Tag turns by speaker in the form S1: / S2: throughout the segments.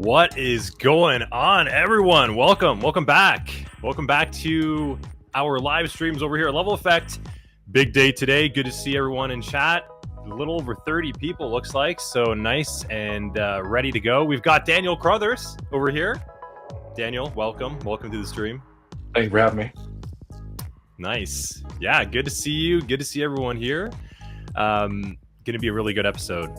S1: What is going on, everyone? Welcome back to our live streams over here at Level Effect. Big day today. Good to see everyone in chat. A little over 30 people looks like, so nice and ready to go. We've got Daniel Crothers over here. Daniel, welcome to the stream.
S2: Thank you for having me.
S1: Nice. Yeah, good to see you. Good to see everyone here. Gonna be a really good episode.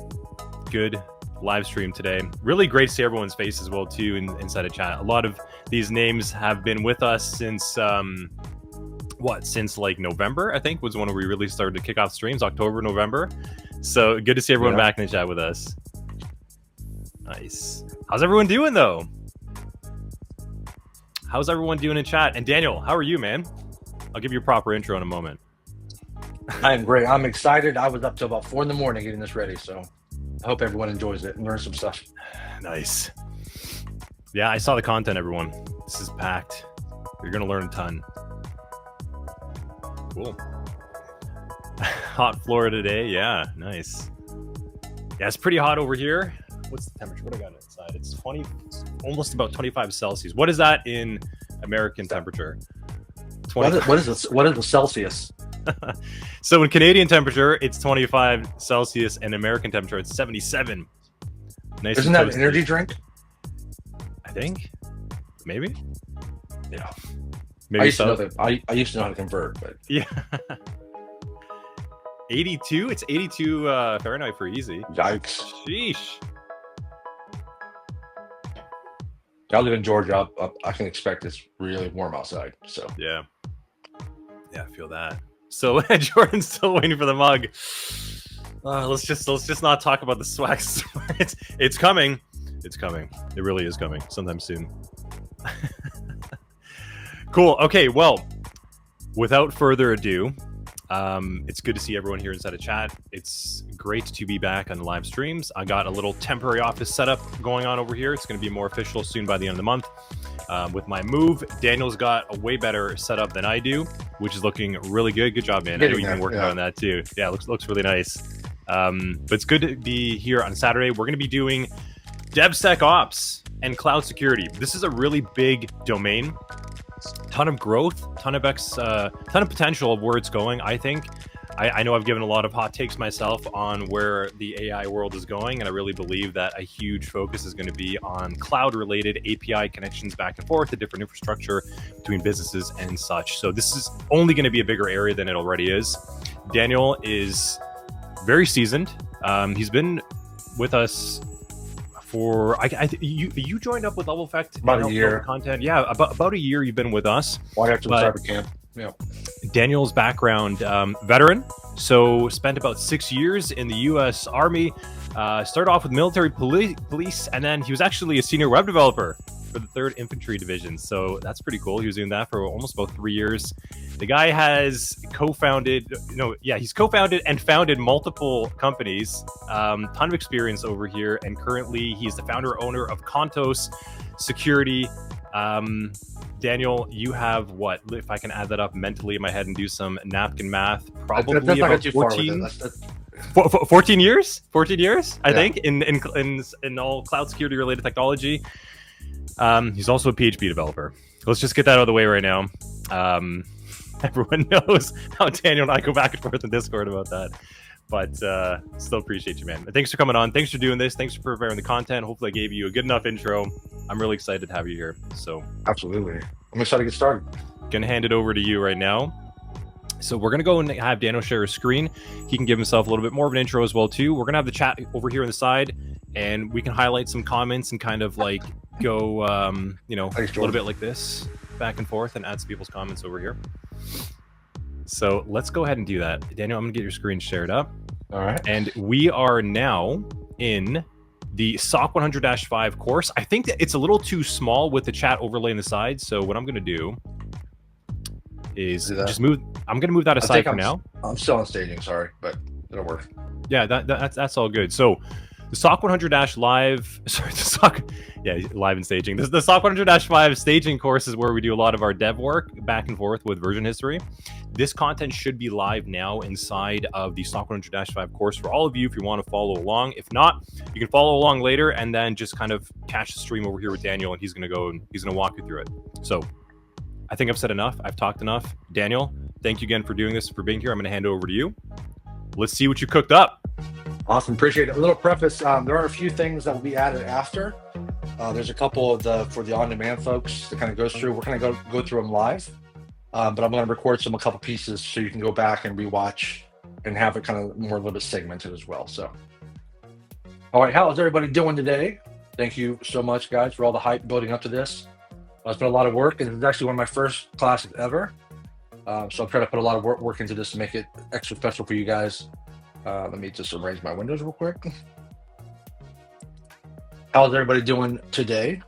S1: Good live stream today. Really great to see everyone's face as well too inside of chat. A lot of these names have been with us since since like November, I think was when we really started to kick off streams, October, November. So good to see everyone back in the chat with us. Nice. How's everyone doing though? How's everyone doing in chat? And Daniel, how are you, man? I'll give you a proper intro in a moment.
S2: I am great. I'm excited. I was up till about 4 a.m. getting this ready, so I hope everyone enjoys it and learns some stuff. Nice.
S1: Yeah, I saw the content, everyone. This is packed. You're going to learn a ton. Cool. Hot Florida today. Yeah, nice. Yeah, it's pretty hot over here. What's the temperature? What do I got inside? It's almost about 25 Celsius. What is that in American temperature?
S2: What is the Celsius?
S1: So in Canadian temperature, it's 25 Celsius, and American temperature, it's 77. Nice.
S2: Isn't that an energy drink?
S1: I think. Maybe.
S2: Yeah.
S1: Maybe
S2: I used to know how to convert, but
S1: yeah. 82. It's 82 Fahrenheit for easy.
S2: Yikes.
S1: Sheesh.
S2: I live in Georgia. I can expect it's really warm outside. So
S1: yeah, I feel that. So Jordan's still waiting for the mug. Let's just not talk about the swag. It's coming. It's coming. It really is coming sometime soon. Cool. Okay. Well, without further ado, it's good to see everyone here inside of chat. It's great to be back on the live streams. I got a little temporary office setup going on over here. It's going to be more official soon by the end of the month. With my move, Daniel's got a way better setup than I do, which is looking really good. Good job, man. I know you've been working on that too. Yeah, looks really nice. But it's good to be here on Saturday. We're going to be doing DevSecOps and cloud security. This is a really big domain. Ton of growth, ton of potential of where it's going. I think I know I've given a lot of hot takes myself on where the AI world is going, and I really believe that a huge focus is going to be on cloud-related API connections back and forth to different infrastructure between businesses and such. So this is only going to be a bigger area than it already is. Daniel is very seasoned. He's been with us for you joined up with Level Effect
S2: about a year.
S1: Content, yeah, about a year you've been with us.
S2: Right after the cyber camp. Yeah.
S1: Daniel's background, veteran, so spent about 6 years in the U.S. Army. Started off with military police, and then he was actually a senior web developer for the 3rd Infantry Division. So that's pretty cool. He was doing that for almost about 3 years. The guy has co-founded and founded multiple companies. Ton of experience over here, and currently he's the founder owner of Contos Security. Daniel, you have what, if I can add that up mentally in my head and do some napkin math, probably about 14 years, I think, in all cloud security related technology. He's also a PHP developer. Let's just get that out of the way right now. Everyone knows how Daniel and I go back and forth in Discord about that. But still appreciate you, man. Thanks for coming on. Thanks for doing this. Thanks for preparing the content. Hopefully I gave you a good enough intro. I'm really excited to have you here. So
S2: absolutely. I'm excited to get started.
S1: Gonna hand it over to you right now. So we're gonna go and have Daniel share his screen. He can give himself a little bit more of an intro as well too. We're gonna have the chat over here on the side, and we can highlight some comments and kind of like go a little bit like this back and forth and add some people's comments over here. So let's go ahead and do that. Daniel, I'm gonna get your screen shared up.
S2: All right.
S1: And we are now in the SOC 100-5 course. I think that it's a little too small with the chat overlay on the side. So what I'm gonna do is just move. I'm gonna move that aside for now.
S2: I'm still on staging, sorry, but it'll work.
S1: Yeah, that's all good. So The SOC 100 live, sorry, the SOC, yeah, live and staging. The SOC 100-5 staging course is where we do a lot of our dev work back and forth with version history. This content should be live now inside of the SOC 100-5 course for all of you if you want to follow along. If not, you can follow along later and then just kind of catch the stream over here with Daniel, and he's going to go and he's going to walk you through it. So I think I've said enough. I've talked enough. Daniel, thank you again for doing this, for being here. I'm going to hand it over to you. Let's see what you cooked up.
S2: Awesome, appreciate it. A little preface, there are a few things that will be added after. There's a couple of for the on-demand folks that kind of goes through. We're going to go through them live, but I'm going to record a couple pieces so you can go back and rewatch and have it kind of more a little bit segmented as well. So, all right, how is everybody doing today? Thank you so much, guys, for all the hype building up to this. It's been a lot of work, and it's actually one of my first classes ever. So I'm trying to put a lot of work into this to make it extra special for you guys. Let me just arrange my windows real quick. How's everybody doing today?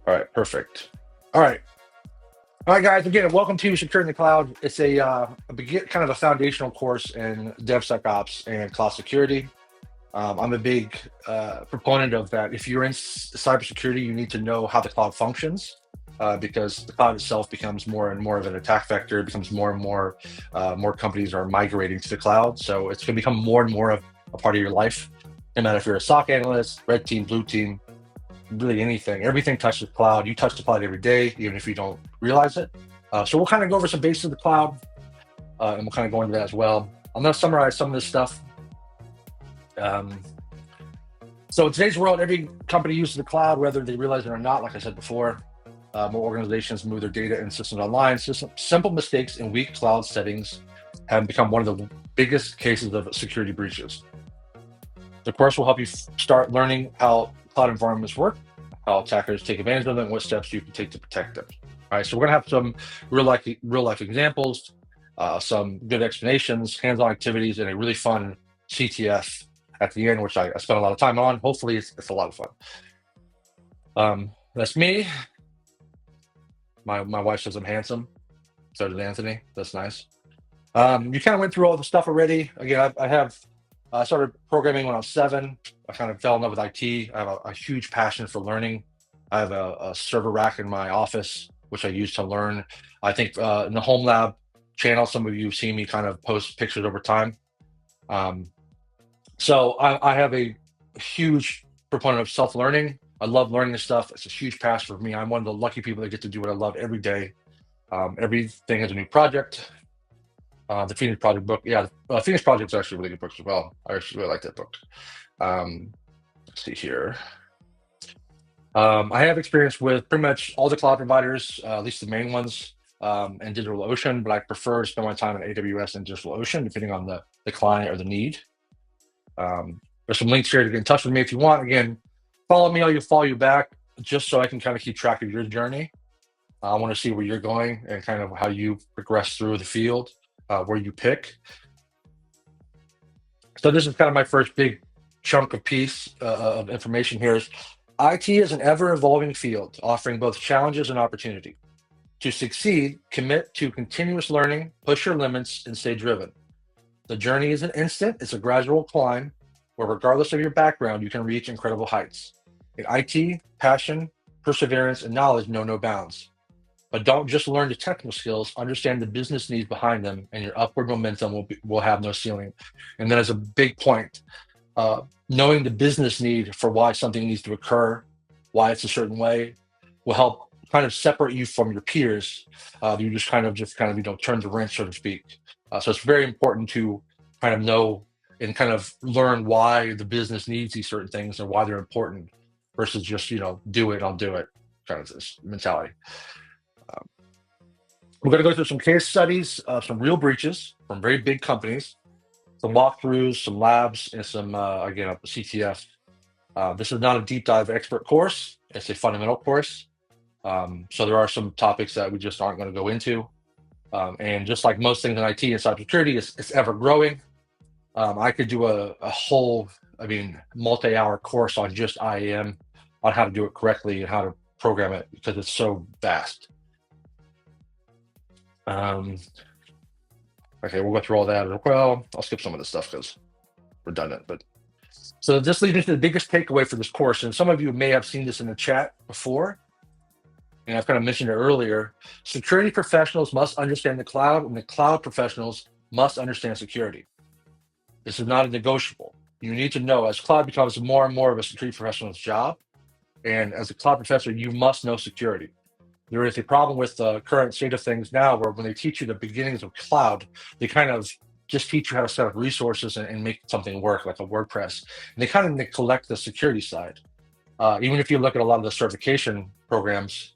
S2: All right, perfect. All right, guys. Again, welcome to Secure in the Cloud. It's a kind of a foundational course in DevSecOps and cloud security. I'm a big proponent of that. If you're in cybersecurity, you need to know how the cloud functions. Because the cloud itself becomes more and more of an attack vector. It becomes more and more companies are migrating to the cloud. So it's going to become more and more of a part of your life. No matter if you're a SOC analyst, red team, blue team, really anything. Everything touches the cloud. You touch the cloud every day, even if you don't realize it. So we'll kind of go over some basics of the cloud, and we'll kind of go into that as well. I'm going to summarize some of this stuff. So in today's world, every company uses the cloud, whether they realize it or not, like I said before. More organizations move their data and systems online. So simple mistakes in weak cloud settings have become one of the biggest cases of security breaches. The course will help you start learning how cloud environments work, how attackers take advantage of them, and what steps you can take to protect them. All right, so we're gonna have some real life examples, some good explanations, hands-on activities, and a really fun CTF at the end, which I spent a lot of time on. Hopefully, it's a lot of fun. That's me. My wife says I'm handsome. So does Anthony. That's nice. You kind of went through all the stuff already. Again, I started programming when I was 7. I kind of fell in love with IT. I have a huge passion for learning. I have a server rack in my office, which I use to learn. I think in the Home Lab channel, some of you have seen me kind of post pictures over time. So I have a huge proponent of self-learning. I love learning this stuff. It's a huge passion for me. I'm one of the lucky people that get to do what I love every day. Everything is a new project. The Phoenix Project book, Phoenix Project is actually a really good book as well. I actually really like that book. Let's see here. I have experience with pretty much all the cloud providers, at least the main ones, and DigitalOcean, but I prefer to spend my time on AWS and DigitalOcean, depending on the client or the need. There's some links here to get in touch with me if you want. Again, follow me, I'll follow you back, just so I can kind of keep track of your journey. I want to see where you're going and kind of how you progress through the field, where you pick. So this is kind of my first big chunk of piece of information here. Is IT is an ever-evolving field, offering both challenges and opportunity. To succeed, commit to continuous learning, push your limits, and stay driven. The journey isn't instant, it's a gradual climb, where regardless of your background, you can reach incredible heights. In IT, passion, perseverance, and knowledge know no bounds. But don't just learn the technical skills, understand the business needs behind them, and your upward momentum will have no ceiling. And that is a big point. Knowing the business need for why something needs to occur, why it's a certain way, will help kind of separate you from your peers. You just kind of turn the wrench, so to speak. So it's very important to kind of know and kind of learn why the business needs these certain things and why they're important, versus just, do it, I'll do it kind of this mentality. We're going to go through some case studies of some real breaches from very big companies, some walkthroughs, some labs, and some, again, a CTF. This is not a deep dive expert course. It's a fundamental course. So there are some topics that we just aren't going to go into. And just like most things in IT and cybersecurity, it's ever growing. I could do a whole, multi-hour course on just IAM, on how to do it correctly and how to program it, because it's so vast. Okay, we'll go through all that as well. I'll skip some of this stuff because redundant, but So this leads into the biggest takeaway for this course, and some of you may have seen this in the chat before, and I've kind of mentioned it earlier. Security professionals must understand the cloud, and the cloud professionals must understand security. This is not a negotiable. You need to know, as cloud becomes more and more of a security professional's job, and as a cloud professor, you must know security. There is a problem with the current state of things now where when they teach you the beginnings of cloud, they kind of just teach you how to set up resources and make something work, like a WordPress. And they kind of neglect the security side. Even if you look at a lot of the certification programs,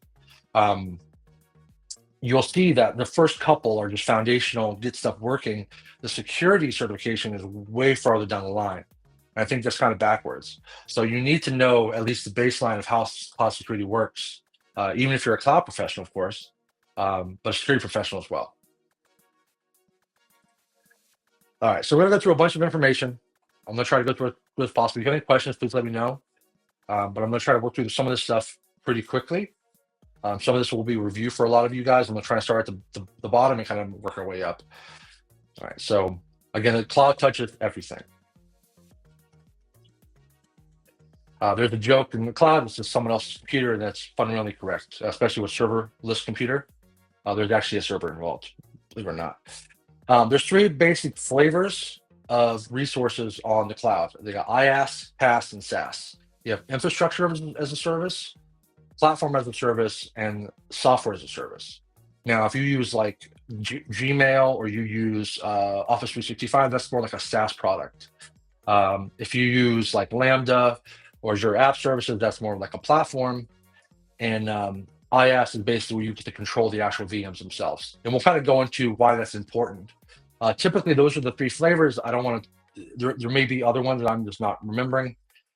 S2: you'll see that the first couple are just foundational, get stuff working. The security certification is way farther down the line. And I think that's kind of backwards. So you need to know at least the baseline of how cloud security works, even if you're a cloud professional, of course, but a security professional as well. All right, so we're gonna go through a bunch of information. I'm gonna try to go through it as possible. If you have any questions, please let me know. But I'm gonna try to work through some of this stuff pretty quickly. Some of this will be review for a lot of you guys. I'm gonna try to start at the bottom and kind of work our way up. All right, so again, the cloud touches everything. There's a joke in the cloud, it's just someone else's computer, and that's fundamentally correct, especially with serverless computer. There's actually a server involved, believe it or not. There's three basic flavors of resources on the cloud. They got IaaS, PaaS, and SaaS. You have infrastructure as a service, platform as a service, and software as a service. Now, if you use like Gmail or you use Office 365, that's more like a SaaS product. If you use like Lambda or Azure App Services, that's more like a platform. And IaaS is basically where you get to control the actual VMs themselves. And we'll kind of go into why that's important. Typically, those are the three flavors. I don't want to, there may be other ones that I'm just not remembering.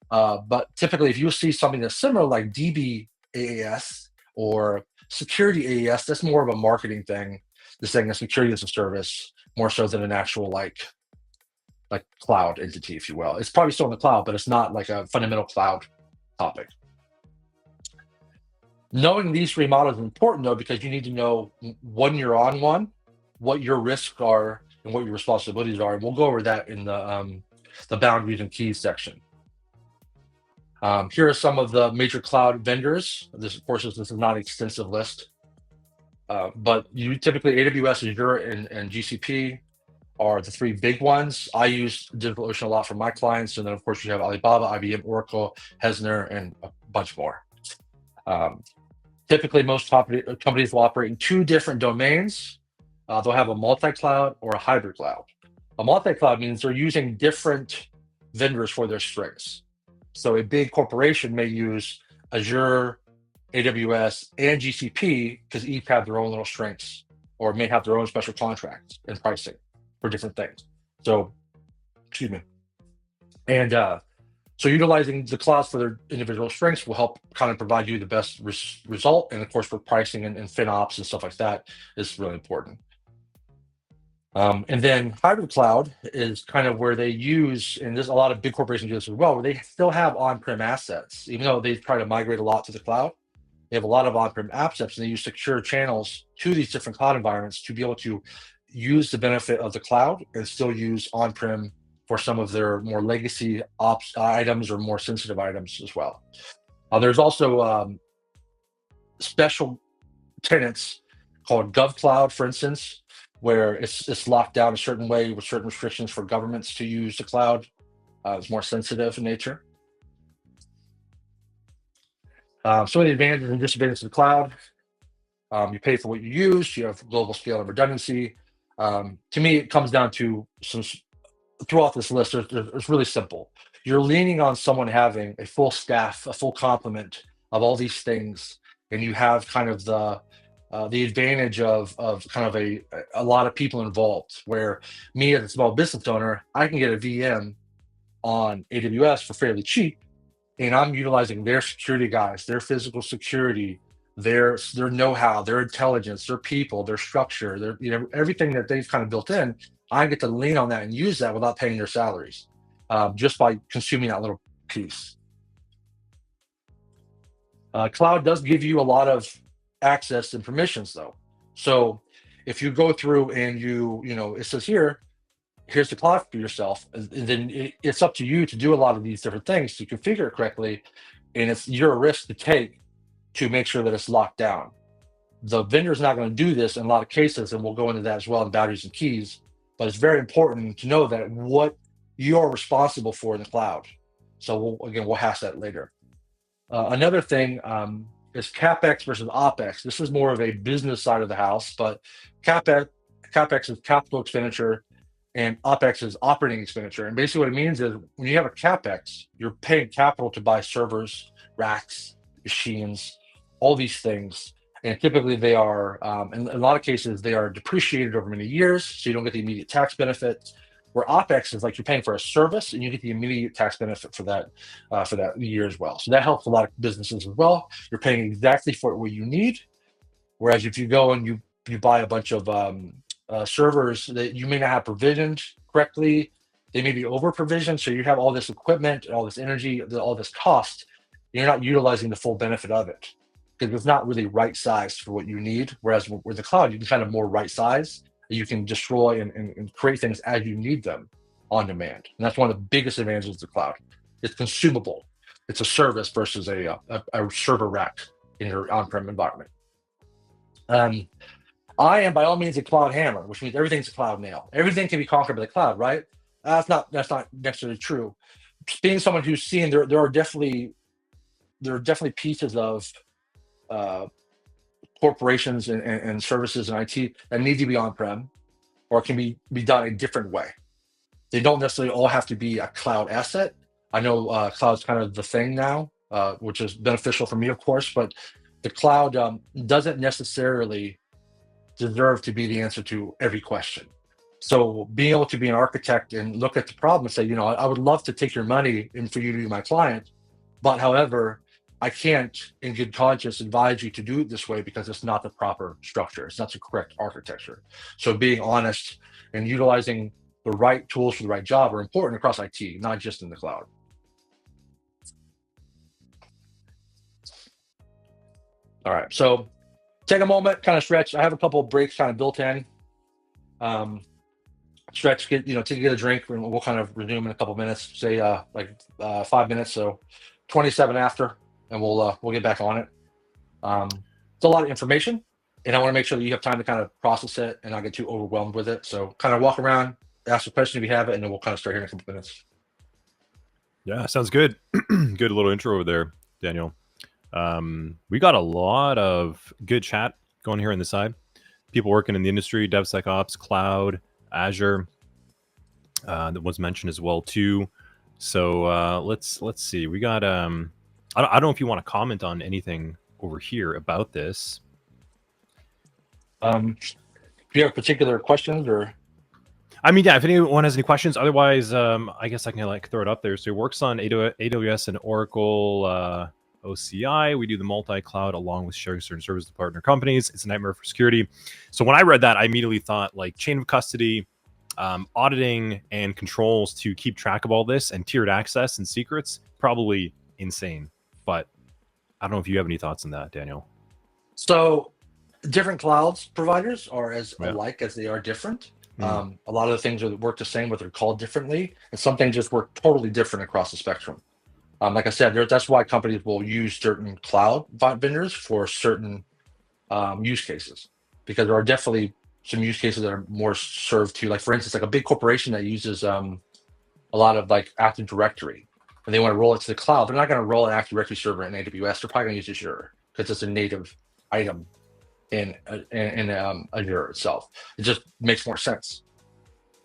S2: But typically, if you see something that's similar like DB AAS or security AAS, that's more of a marketing thing. This thing is security as a service, more so than an actual like cloud entity, if you will. It's probably still in the cloud, but it's not like a fundamental cloud topic. Knowing these three models is important though, because you need to know when you're on one, what your risks are and what your responsibilities are. And we'll go over that in the boundaries and keys section. Here are some of the major cloud vendors. This, of course, this is not an extensive list, but you typically AWS, Azure, and GCP are the three big ones. I use DigitalOcean a lot for my clients, and then of course you have Alibaba, IBM, Oracle, Hesner, and a bunch more. Typically, most companies will operate in two different domains. They'll have a multi-cloud or a hybrid cloud. A multi-cloud means they're using different vendors for their strengths. So a big corporation may use Azure, AWS, and GCP because each have their own little strengths, or may have their own special contracts and pricing for different things. So, excuse me. And so utilizing the clouds for their individual strengths will help kind of provide you the best result. And of course, for pricing and FinOps and stuff like that is really important. And then hybrid cloud is kind of where they use, and there's a lot of big corporations do this as well, where they still have on-prem assets, even though they try to migrate a lot to the cloud. They have a lot of on-prem assets, and they use secure channels to these different cloud environments to be able to use the benefit of the cloud and still use on-prem for some of their more legacy ops items or more sensitive items as well. There's also special tenants called GovCloud, for instance, where it's locked down a certain way with certain restrictions for governments to use the cloud. It's more sensitive in nature. Some of the advantages and disadvantages of the cloud. You pay for what you use. You have global scale and redundancy. To me, it comes down to some, throughout this list, it's really simple. You're leaning on someone having a full staff, a full complement of all these things, and you have kind of the advantage of kind of a lot of people involved, where me as a small business owner, I can get a VM on AWS for fairly cheap, and I'm utilizing their security guys, their physical security, their know-how, their intelligence, their people, their structure, their everything that they've kind of built in. I get to lean on that and use that without paying their salaries, just by consuming that little piece. Cloud does give you a lot of access and permissions though. So if you go through and you know, it says here, here's the cloud for yourself. And then it's up to you to do a lot of these different things to configure it correctly. And it's your risk to take to make sure that it's locked down. The vendor's not going to do this in a lot of cases, and we'll go into that as well in boundaries and keys. But it's very important to know that what you're responsible for in the cloud. So we'll hash that later. Another thing is CapEx versus OpEx. This is more of a business side of the house, but CapEx is capital expenditure and OpEx is operating expenditure. And basically what it means is when you have a CapEx, you're paying capital to buy servers, racks, machines, all these things. And typically they are, in a lot of cases, they are depreciated over many years, so you don't get the immediate tax benefits. Where OpEx is like you're paying for a service and you get the immediate tax benefit for that year as well. So that helps a lot of businesses as well. You're paying exactly for what you need. Whereas if you go and you buy a bunch of servers that you may not have provisioned correctly, they may be over provisioned. So you have all this equipment, all this energy, all this cost, and you're not utilizing the full benefit of it because it's not really right sized for what you need. Whereas with the cloud, you can kind of more right size. You can destroy and create things as you need them on demand. And that's one of the biggest advantages of the cloud. It's consumable. It's a service versus a server rack in your on-prem environment. I am by all means a cloud hammer, which means everything's a cloud nail. Everything can be conquered by the cloud, right? That's not necessarily true. Being someone who's seen there are definitely pieces of corporations and services and IT that need to be on-prem or can be done a different way. They don't necessarily all have to be a cloud asset. I know cloud's kind of the thing now, which is beneficial for me, of course, but the cloud doesn't necessarily deserve to be the answer to every question. So being able to be an architect and look at the problem and say, I would love to take your money and for you to be my client, but however, I can't, in good conscience, advise you to do it this way because it's not the proper structure. It's not the correct architecture. So being honest and utilizing the right tools for the right job are important across IT, not just in the cloud. All right, so take a moment, kind of stretch. I have a couple of breaks kind of built in. Stretch, take a drink, and we'll kind of resume in a couple of minutes, say 5 minutes, so 27 after. And we'll get back on it. It's a lot of information, and I want to make sure that you have time to kind of process it and not get too overwhelmed with it. So kind of walk around, ask a question if you have it, and then we'll kind of start here in a couple minutes.
S1: Yeah, sounds good. Good little intro over there, Daniel. We got a lot of good chat going here on the side. People working in the industry, DevSecOps, cloud, Azure, that was mentioned as well too. So let's see. We got I don't know if you want to comment on anything over here about this.
S2: Do you have particular questions or?
S1: I mean, yeah, if anyone has any questions, otherwise, I guess I can throw it up there. So he works on AWS and Oracle OCI. We do the multi-cloud along with sharing certain services to partner companies. It's a nightmare for security. So when I read that, I immediately thought chain of custody, auditing and controls to keep track of all this and tiered access and secrets, probably insane. But I don't know if you have any thoughts on that, Daniel.
S2: So different clouds providers are as alike as they are different. A lot of the things work the same, but they're called differently. And some things just work totally different across the spectrum. Like I said, that's why companies will use certain cloud vendors for certain use cases, because there are definitely some use cases that are more served to, for instance, a big corporation that uses a lot of Active Directory, and they want to roll it to the cloud. They're not going to roll an Active Directory server in AWS. They're probably going to use Azure because it's a native item in Azure itself. It just makes more sense.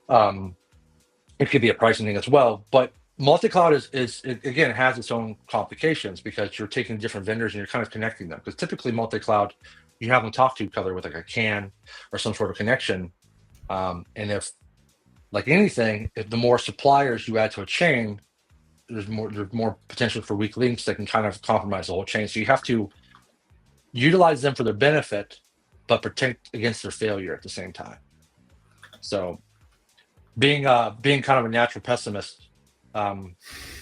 S2: It could be a pricing thing as well, but multi-cloud is again, it has its own complications because you're taking different vendors and you're kind of connecting them. Because typically multi-cloud, you have them talk to each other with a CAN or some sort of connection. And if anything, if the more suppliers you add to a chain, there's more potential for weak links that can kind of compromise the whole chain. So you have to utilize them for their benefit, but protect against their failure at the same time. So being kind of a natural pessimist,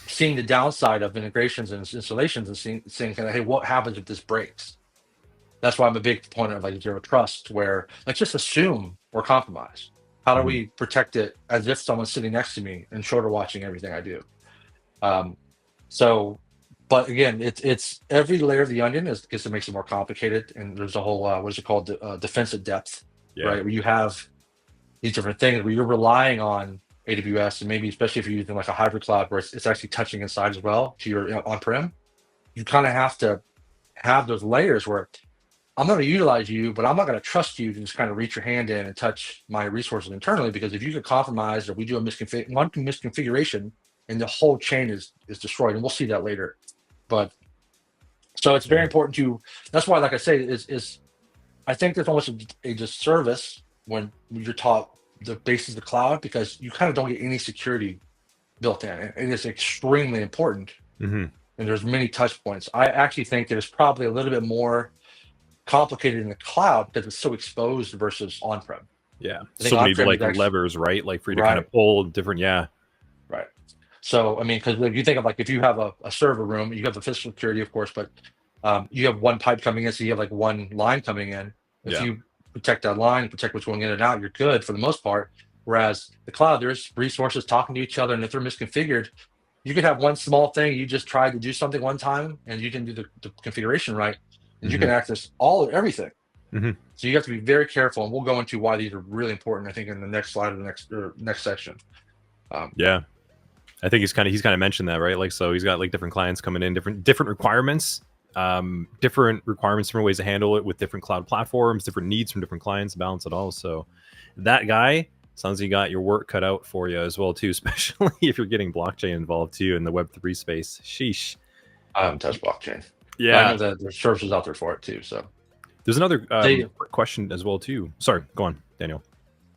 S2: seeing the downside of integrations and installations and saying kind of, hey, what happens if this breaks? That's why I'm a big proponent of zero trust, where let's just assume we're compromised. How do we protect it as if someone's sitting next to me and shoulder watching everything I do? But again, it's every layer of the onion is because it makes it more complicated. And there's a whole what is it called, defense-in-depth, right? Where you have these different things where you're relying on AWS, and maybe especially if you're using like a hybrid cloud where it's actually touching inside as well to your on-prem. You kind of have to have those layers where I'm going to utilize you, but I'm not going to trust you to just kind of reach your hand in and touch my resources internally, because if you get compromised or we do one misconfiguration and the whole chain is destroyed, and we'll see that later. But so it's very important to, that's why, like I say, is I think there's almost a disservice when you're taught the basis of the cloud, because you kind of don't get any security built in. And it's extremely important. And there's many touch points. I actually think that it's probably a little bit more complicated in the cloud because it's so exposed versus on-prem.
S1: Yeah, so many like levers, right? Like for you to kind of pull different,
S2: Right. So I mean, because if you think of like if you have a server room, you have the physical security, of course, but you have one pipe coming in, so you have like one line coming in. If you protect that line, protect what's going in and out, you're good for the most part. Whereas the cloud, there's resources talking to each other, and if they're misconfigured, you could have one small thing. You just tried to do something one time, and you didn't do the configuration right, and you can access everything. So you have to be very careful, and we'll go into why these are really important, I think, in the next slide of the next section.
S1: I think he's kind of mentioned that, right? Like, so he's got like different clients coming in, different requirements, different ways to handle it with different cloud platforms, different needs from different clients, balance it all. So that guy sounds like you got your work cut out for you as well too, especially if you're getting blockchain involved too in the Web3 space. Sheesh.
S2: I haven't touched blockchain.
S1: Yeah,
S2: I know that there's services out there for it too. So
S1: there's another question as well too. Sorry, go on, Daniel.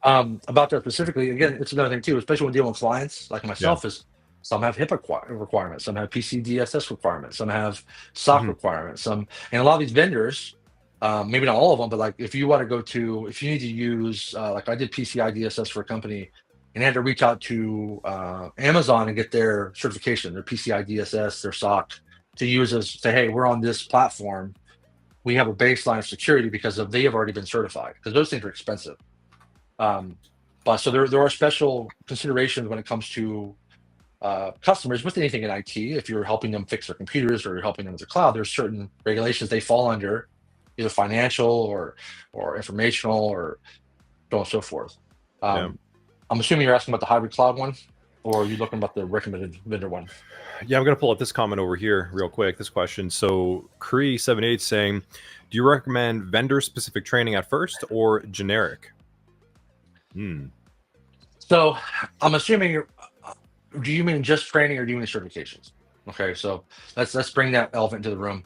S2: About that specifically, again, it's another thing too, especially when dealing with clients like myself, is some have HIPAA requirements, some have PCDSS requirements, some have SOC requirements, and a lot of these vendors, maybe not all of them, but like if you need to use, like I did PCI DSS for a company and had to reach out to Amazon and get their certification, their PCI DSS, their SOC, to use as say, hey, we're on this platform. We have a baseline of security because they have already been certified, because those things are expensive. But so there are special considerations when it comes to customers with anything in IT. If you're helping them fix their computers or you're helping them with the cloud, there's certain regulations they fall under, either financial or informational or so on and so forth. I'm assuming you're asking about the hybrid cloud one, or are you looking about the recommended vendor one?
S1: Yeah, I'm going to pull up this comment over here real quick, this question. So Cree78 saying, do you recommend vendor-specific training at first or generic?
S2: So I'm assuming do you mean just training or do you mean certifications? Okay, so let's bring that elephant into the room.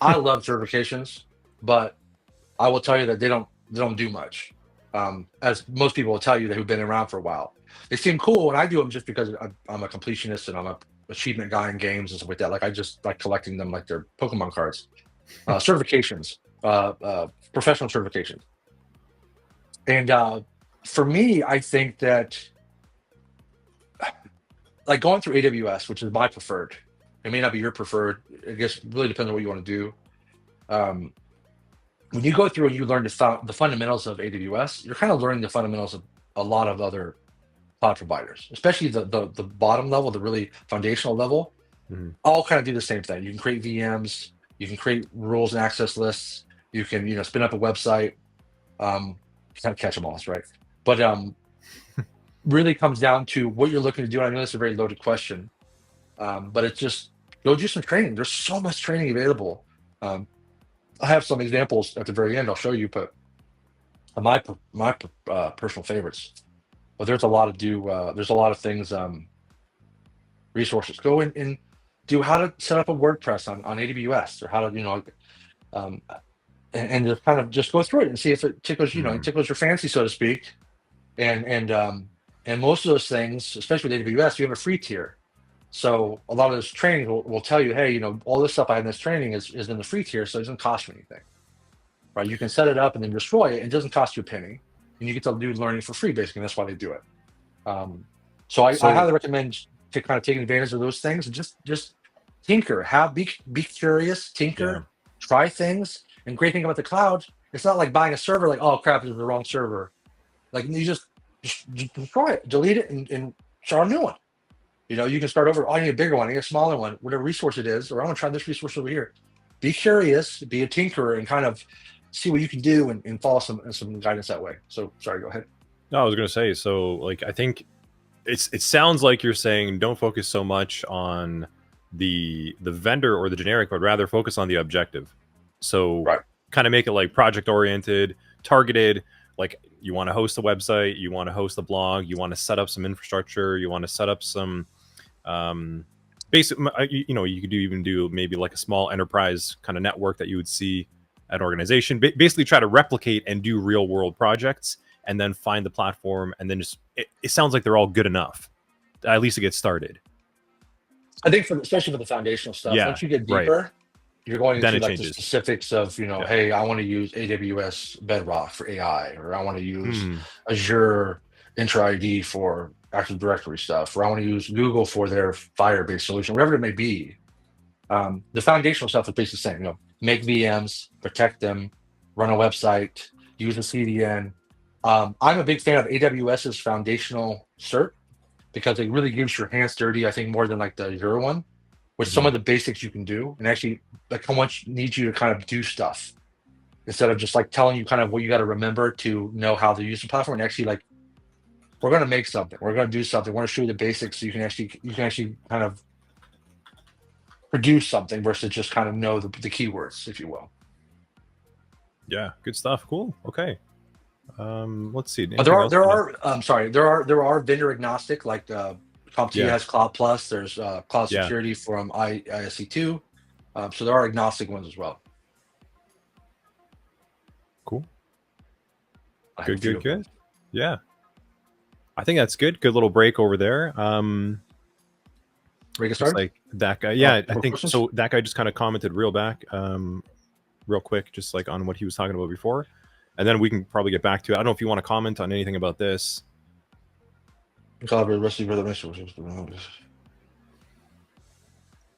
S2: I love certifications, but I will tell you that they don't do much. As most people will tell you that who've been around for a while. They seem cool when I do them just because I'm a completionist and I'm a achievement guy in games and stuff like that. Like I just like collecting them like they're Pokemon cards. Certifications, professional certifications. And for me, I think that like going through AWS, which is my preferred, it may not be your preferred. I guess it really depends on what you want to do. When you go through and you learn the fundamentals of AWS, you're kind of learning the fundamentals of a lot of other cloud providers, especially the bottom level, the really foundational level. All kind of do the same thing. You can create VMs, you can create rules and access lists, you can spin up a website. Kind of catch them all, right? But really comes down to what you're looking to do. I know that's a very loaded question, but it's just go do some training. There's so much training available. I have some examples at the very end I'll show you, but my personal favorites. But there's a lot of things, resources. Go in and do how to set up a WordPress on AWS, or how to and just kind of just go through it and see if it tickles tickles your fancy, so to speak. And most of those things, especially with AWS, you have a free tier. So a lot of this training will tell you, hey, all this stuff I have in this training is in the free tier, so it doesn't cost you anything, right? You can set it up and then destroy it. It doesn't cost you a penny, and you get to do learning for free, basically. And that's why they do it. So I highly recommend to kind of taking advantage of those things and just tinker, be curious, tinker, try things. And great thing about the cloud, it's not like buying a server like, oh crap, it's the wrong server. Like you just just destroy it, delete it, and start a new one. You can start over. Oh, I need a bigger one, I need a smaller one, whatever resource it is, or I want to try this resource over here. Be curious, be a tinkerer, and kind of see what you can do and follow some guidance that way. So sorry, go ahead.
S1: No, I was going to say, so like, I think it sounds like you're saying don't focus so much on the vendor or the generic, but rather focus on the objective. So
S2: Right.
S1: kind of make it like project oriented, targeted. Like you want to host a website, you want to host a blog, you want to set up some infrastructure, you want to set up some basic, you could even do maybe like a small enterprise kind of network that you would see at an organization. Basically try to replicate and do real world projects, and then find the platform, and then just it sounds like they're all good enough at least to get started.
S2: I think especially for the foundational stuff,
S1: Yeah,
S2: once you get deeper,
S1: right.
S2: you're going
S1: Then
S2: into
S1: it
S2: like the
S1: changes.
S2: specifics of, hey, I want to use AWS Bedrock for AI, or I want to use Azure Intra ID for Active Directory stuff, or I want to use Google for their Firebase solution, whatever it may be. The foundational stuff is basically the same. Make VMs, protect them, run a website, use a CDN. I'm a big fan of AWS's foundational cert, because it really gives your hands dirty, I think, more than like the Azure one, with some of the basics you can do, and actually like how much needs you to kind of do stuff, instead of just like telling you kind of what you got to remember to know how to use the platform. And actually, like, we're going to make something, we're going to do something, we're going to show you the basics, so you can actually kind of produce something versus just kind of know the keywords, if you will.
S1: Yeah, good stuff. Cool. Okay. Let's see.
S2: But there are vendor agnostic, like CompTIA has Cloud Plus. There's Cloud Security from ISC2. So there are agnostic ones as well.
S1: Cool. Good. Yeah. I think that's good. Good little break over there.
S2: Ready to get started?
S1: Like that guy. Yeah, I think so. That guy just kind of commented real quick, just like on what he was talking about before. And then we can probably get back to it. I don't know if you want to comment on anything about this.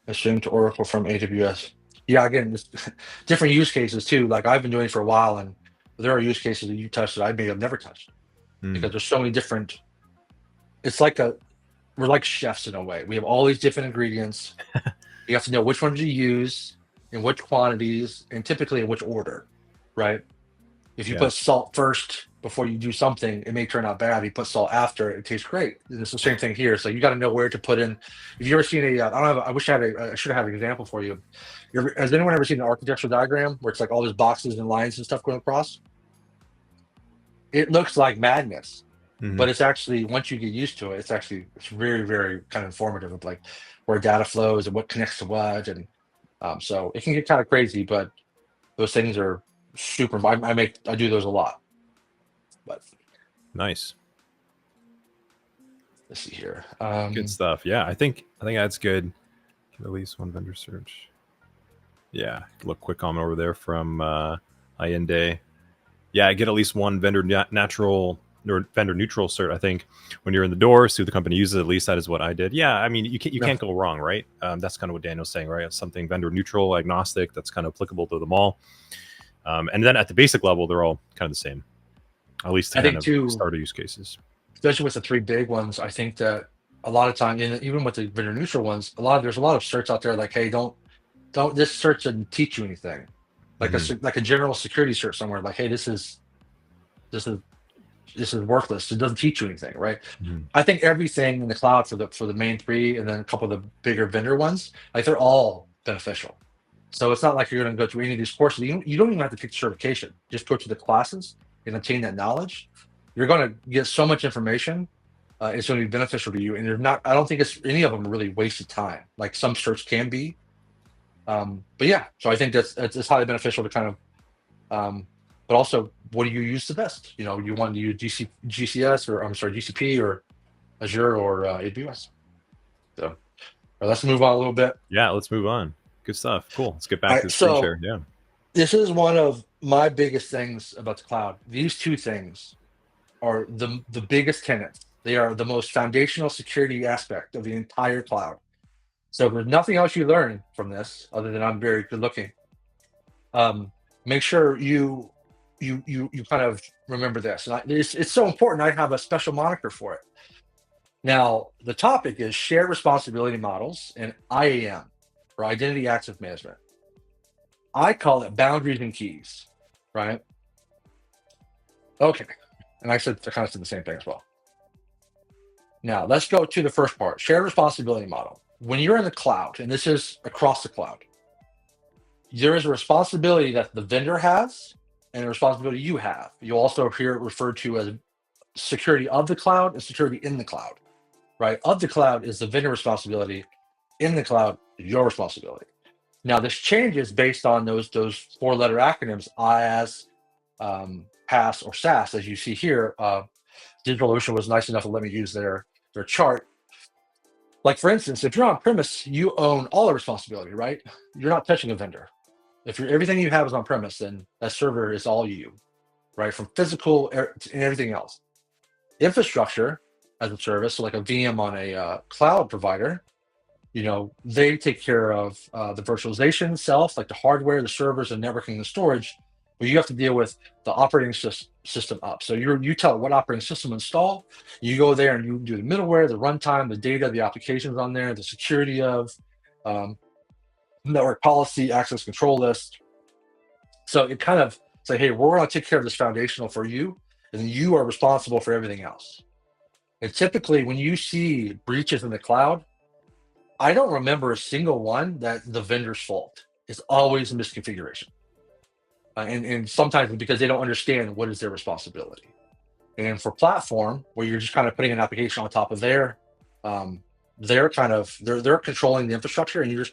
S2: Assume to Oracle from AWS. Yeah, again, different use cases too. Like I've been doing it for a while, and there are use cases that you touched that I may have never touched, because there's so many different. It's like we're like chefs in a way. We have all these different ingredients. You have to know which ones to use, in which quantities, and typically in which order, right? If you put salt first before you do something, it may turn out bad. If you put salt after, it tastes great. And it's the same thing here. So you got to know where to put in. If you ever seen I should have an example for you. Has anyone ever seen an architectural diagram where it's like all these boxes and lines and stuff going across? It looks like madness, but it's actually, once you get used to it, it's very, very kind of informative of like where data flows and what connects to what. And so it can get kind of crazy, but those things are super. I do those a lot. But
S1: nice.
S2: Let's see here.
S1: Good stuff. Yeah, I think that's good. At least one vendor search. Yeah, look, quick comment over there from Allende. Yeah, I get at least one vendor neutral cert. I think when you're in the door, see what the company uses. At least that is what I did. Yeah, I mean you can't go wrong, right? That's kind of what Daniel's saying, right? It's something vendor neutral, agnostic. That's kind of applicable to them all. And then at the basic level, they're all kind of the same. At least kind of starter use cases.
S2: Especially with the three big ones, I think that a lot of time, even with the vendor neutral ones, there's a lot of certs out there like, hey, don't this cert doesn't teach you anything. Like a general security cert somewhere, like, hey, this is worthless. It doesn't teach you anything, right? I think everything in the cloud for the main three, and then a couple of the bigger vendor ones, like they're all beneficial. So it's not like you're going to go through any of these courses. You don't even have to take the certification. Just go to the classes and obtain that knowledge. You're going to get so much information. It's going to be beneficial to you. And I don't think any of them really wasted time. Like some certs can be. But yeah, so I think it's highly beneficial to kind of, but also, what do you use the best? You want to use GCP or Azure or AWS. So let's move on a little bit.
S1: Yeah, let's move on. Good stuff. Cool. Let's get back to the screen share. Yeah.
S2: This is one of my biggest things about the cloud. These two things are the biggest tenets. They are the most foundational security aspect of the entire cloud. So if there's nothing else you learn from this, other than I'm very good looking, make sure you you kind of remember this. And it's so important. I have a special moniker for it. Now, the topic is shared responsibility models and IAM, or identity access management. I call it boundaries and keys, right? Okay. And I kind of said the same thing as well. Now, let's go to the first part, shared responsibility model. When you're in the cloud, and this is across the cloud, there is a responsibility that the vendor has and a responsibility you have. You'll also hear it referred to as security of the cloud and security in the cloud, right? Of the cloud is the vendor responsibility. In the cloud, your responsibility. Now, this changes based on those four-letter acronyms, IaaS, PaaS, or SaaS, as you see here. DigitalOcean was nice enough to let me use their chart. Like, for instance, if you're on premise, you own all the responsibility, right? You're not touching a vendor. If everything you have is on premise, then that server is all you, right? From physical and everything else. Infrastructure as a service, so like a VM on a cloud provider, they take care of the virtualization itself, like the hardware, the servers, and networking and storage. But you have to deal with the operating system up. So you tell it what operating system to install. You go there and you do the middleware, the runtime, the data, the applications on there, the security of network policy, access control list. So it kind of say, hey, we're going to take care of this foundational for you, and then you are responsible for everything else. And typically, when you see breaches in the cloud, I don't remember a single one that the vendor's fault. It's always a misconfiguration. And sometimes because they don't understand what is their responsibility. And for platform, where you're just kind of putting an application on top of they're controlling the infrastructure, and you're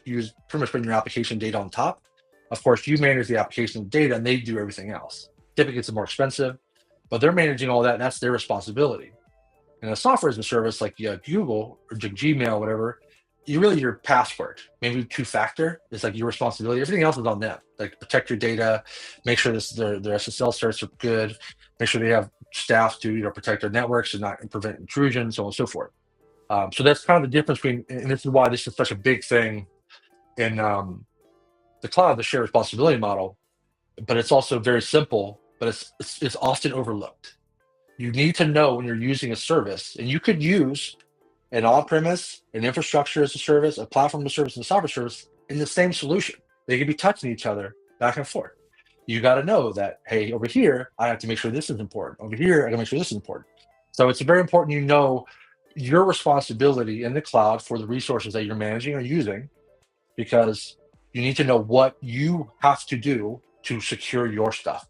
S2: pretty much putting your application data on top. Of course, you manage the application data, and they do everything else. Typically, it's more expensive, but they're managing all that, and that's their responsibility. And a software as a service like Google or Gmail, whatever, your password, maybe two-factor, is like your responsibility. Everything else is on them. Like, protect your data, make sure their SSL certs are good, make sure they have staff to protect their networks and not prevent intrusion, so on and so forth. So that's kind of the difference between, and this is why this is such a big thing in the cloud, the shared responsibility model. But it's also very simple, but it's often overlooked. You need to know when you're using a service, and you could use an on-premise, an infrastructure as a service, a platform as a service, and a software service in the same solution. They could be touching each other back and forth. You got to know that, hey, over here, I have to make sure this is important. Over here, I got to make sure this is important. So it's very important you know your responsibility in the cloud for the resources that you're managing or using, because you need to know what you have to do to secure your stuff.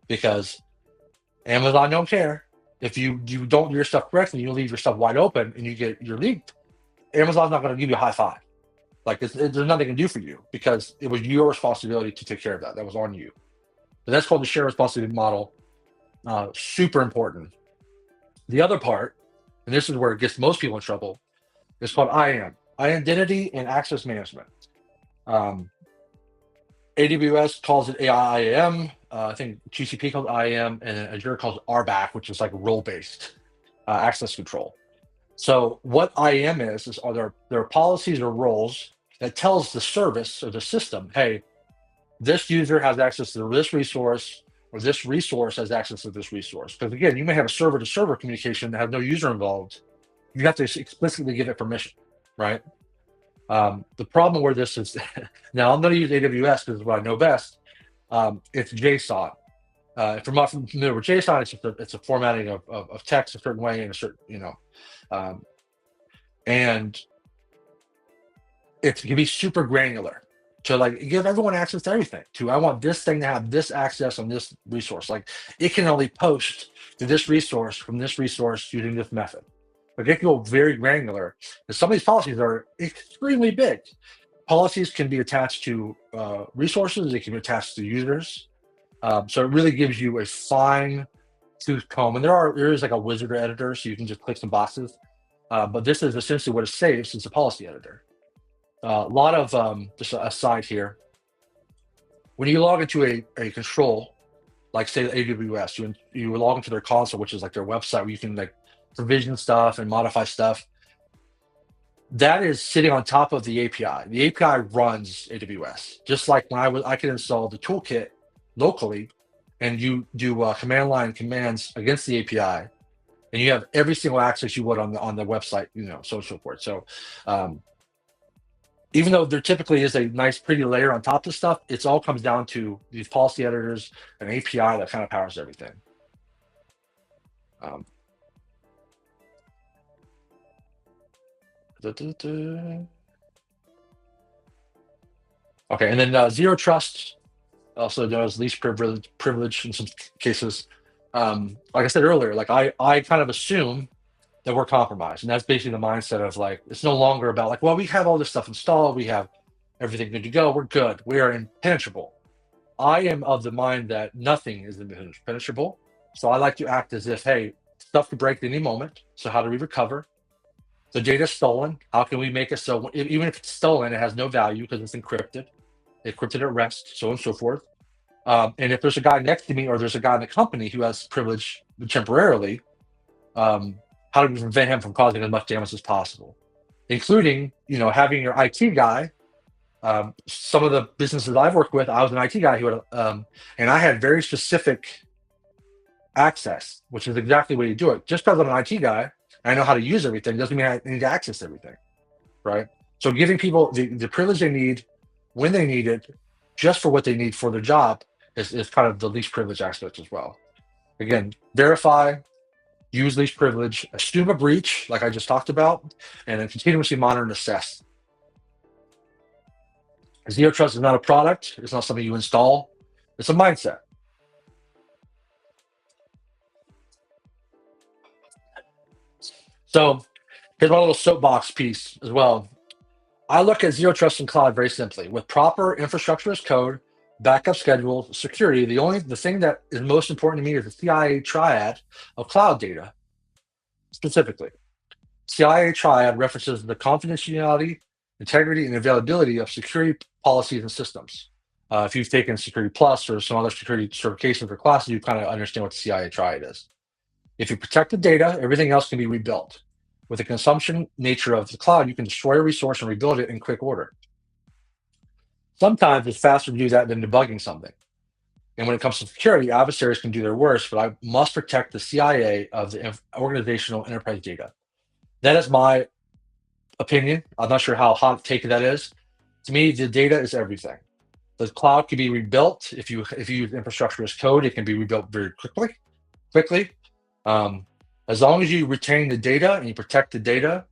S2: Because Amazon don't care. If you don't do your stuff correctly, you leave your stuff wide open and you're leaked, Amazon's not going to give you a high five. Like, there's nothing they can do for you, because it was your responsibility to take care of that. That was on you. So that's called the shared responsibility model. Super important. The other part, and this is where it gets most people in trouble, is called IAM, Identity and Access Management. AWS calls it IAM. I think GCP calls it IAM, and Azure calls it RBAC, which is like role-based access control. So what IAM is there are policies or roles that tells the service or the system, hey, this user has access to this resource, or this resource has access to this resource. Because again, you may have a server-to-server communication that has no user involved. You have to explicitly give it permission, right? The problem where this is, now I'm going to use AWS because it's what I know best. It's JSON. If you're not familiar with JSON, it's a formatting of text a certain way in a certain, and it can be super granular to like give everyone access to everything. I want this thing to have this access on this resource. Like, it can only post to this resource from this resource using this method. Like, it can go very granular. And some of these policies are extremely big. Policies can be attached to resources. They can be attached to users. So it really gives you a fine tooth comb. And there is like a wizard editor, so you can just click some boxes. But this is essentially what it saves. It's a policy editor. A lot of, just a aside here, when you log into a control, like say AWS, you log into their console, which is like their website where you can like provision stuff and modify stuff. That is sitting on top of the API. The API runs AWS. Just like when I can install the toolkit locally, and you do command line commands against the API, and you have every single access you would on the website, so and so forth. So even though there typically is a nice pretty layer on top of stuff, it all comes down to these policy editors, an API that kind of powers everything. Okay, and then zero trust, also known as least privilege in some cases. Like I said earlier, like I kind of assume that we're compromised, and that's basically the mindset of like, it's no longer about like, well, we have all this stuff installed, we have everything good to go, we're good, we are impenetrable. I am of the mind that nothing is impenetrable, so I like to act as if, hey, stuff could break at any moment, so how do we recover? The data's stolen, how can we make it so even if it's stolen, it has no value because it's encrypted at rest, so on and so forth. And if there's a guy next to me or there's a guy in the company who has privilege temporarily, how do we prevent him from causing as much damage as possible? Including, having your IT guy. Some of the businesses I've worked with, I was an IT guy who had, and I had very specific access, which is exactly what you do it. Just because I'm an IT guy and I know how to use everything doesn't mean I need to access everything, right? So giving people the privilege they need when they need it, just for what they need for their job, is kind of the least privilege aspect as well. Again, verify, use least privilege, assume a breach, like I just talked about, and then continuously monitor and assess. Zero trust is not a product. It's not something you install. It's a mindset. So here's my little soapbox piece as well. I look at zero trust in cloud very simply. With proper infrastructure as code, backup schedules, security, the thing that is most important to me is the CIA triad of cloud data. Specifically, CIA triad references the confidentiality, integrity, and availability of security policies and systems. If you've taken Security Plus or some other security certifications or classes, you kind of understand what the CIA triad is. If you protect the data, everything else can be rebuilt. With the consumption nature of the cloud, you can destroy a resource and rebuild it in quick order. Sometimes it's faster to do that than debugging something. And when it comes to security, adversaries can do their worst, but I must protect the CIA of the organizational enterprise data. That is my opinion. I'm not sure how hot take that is. To me, the data is everything. The cloud can be rebuilt if you use infrastructure as code. It can be rebuilt very quickly. As long as you retain the data and you protect the data,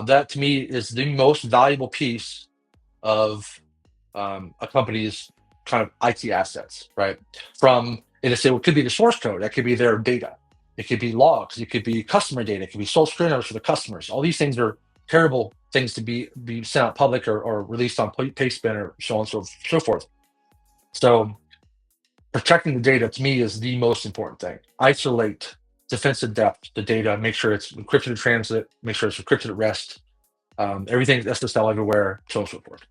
S2: that to me is the most valuable piece of a company's kind of IT assets, right? It could be the source code, that could be their data, it could be logs, it could be customer data, it could be source screeners for the customers. All these things are terrible things to be sent out public or released on Pastebin or so on and so forth. So protecting the data to me is the most important thing. Isolate Defense-in-Depth the data, make sure it's encrypted in transit, make sure it's encrypted at rest, everything SSL everywhere, so on and so forth.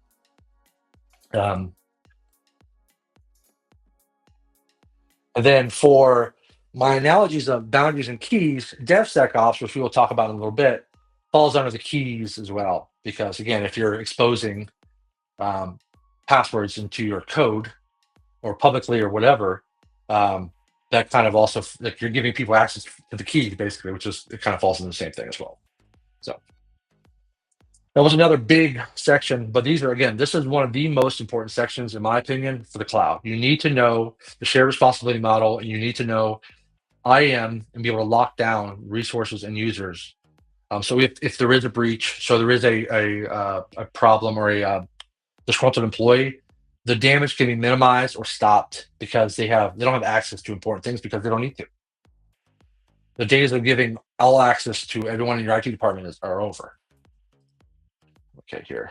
S2: And then for my analogies of boundaries and keys, DevSecOps, which we will talk about in a little bit, falls under the keys as well. Because again, if you're exposing passwords into your code or publicly or whatever, that kind of also, like, you're giving people access to the key basically, it kind of falls into the same thing as well. So that was another big section, but this is one of the most important sections, in my opinion, for the cloud. You need to know the shared responsibility model, and you need to know IAM and be able to lock down resources and users. So if there is a breach, so there is a problem or a disgruntled employee, the damage can be minimized or stopped because they don't have access to important things because they don't need to. The days of giving all access to everyone in your IT department are over. Okay, here.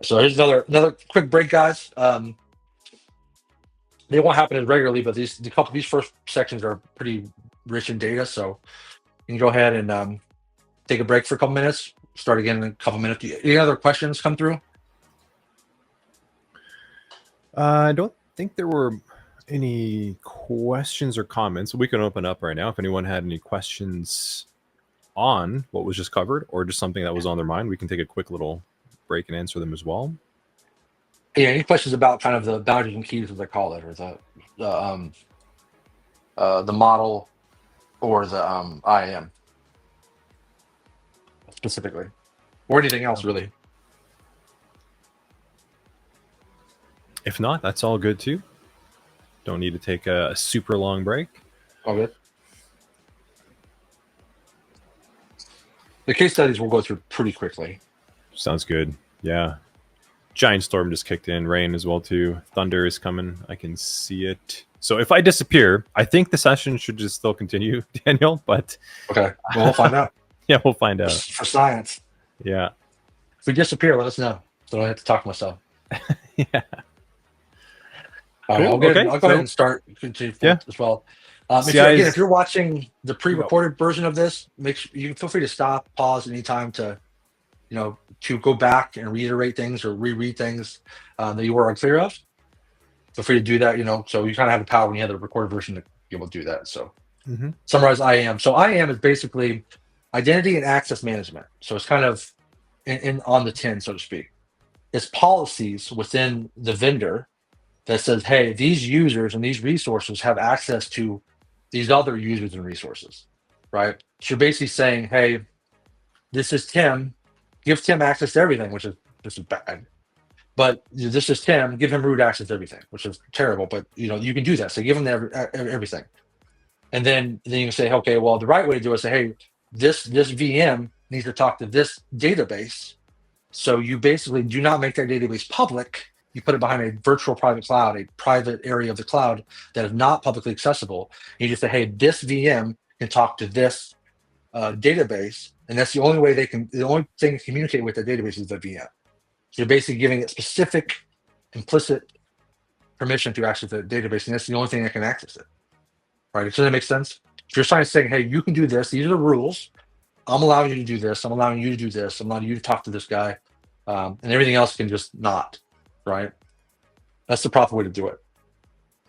S2: So here's another quick break, guys. They won't happen as regularly, but these first sections are pretty rich in data. So you can go ahead and take a break for a couple minutes. Start again in a couple minutes. Any other questions come through?
S1: I don't think there were any questions or comments. We can open up right now if anyone had any questions on what was just covered or just something that was on their mind. We can take a quick little break and answer them as well.
S2: Yeah, any questions about kind of the boundaries and keys, as I call it, or the model or the IAM specifically, or anything else really?
S1: If not, that's all good too. Don't need to take a super long break.
S2: All good. The case studies we'll go through pretty quickly.
S1: Sounds good. Yeah. Giant storm just kicked in. Rain as well too. Thunder is coming. I can see it. So if I disappear, I think the session should just still continue, Daniel. But
S2: okay, well, we'll find out.
S1: Yeah, we'll find out.
S2: For science.
S1: Yeah.
S2: If we disappear, let us know, so I don't have to talk to myself.
S1: Yeah.
S2: All right,
S1: Cool.
S2: I'll go ahead and start continue as well. If you're watching the pre-recorded version of this, you can feel free to stop, pause anytime to go back and reiterate things or reread things that you were unclear of. Feel free to do that. So you kind of have the power when you have the recorded version to be able to do that. So summarize IAM. So IAM is basically identity and access management. So it's kind of in on the tin, so to speak. It's policies within the vendor that says, hey, these users and these resources have access to these other users and resources, right? So you're basically saying, hey, this is Tim, give Tim access to everything, which is bad. But this is Tim, give him root access to everything, which is terrible. But you can do that. So give him everything. And then you can say, okay, well, the right way to do it is say, hey, this VM needs to talk to this database. So you basically do not make that database public. You put it behind a virtual private cloud, a private area of the cloud that is not publicly accessible. You just say, hey, this VM can talk to this database, and that's the only way the only thing to communicate with the database is the VM. So you're basically giving it specific implicit permission to access the database, and that's the only thing that can access it. Right? Does that make sense? If you're trying to say, hey, you can do this, these are the rules. I'm allowing you to do this. I'm allowing you to do this. I'm allowing you to talk to this guy, and everything else can just not. Right? That's the proper way to do it.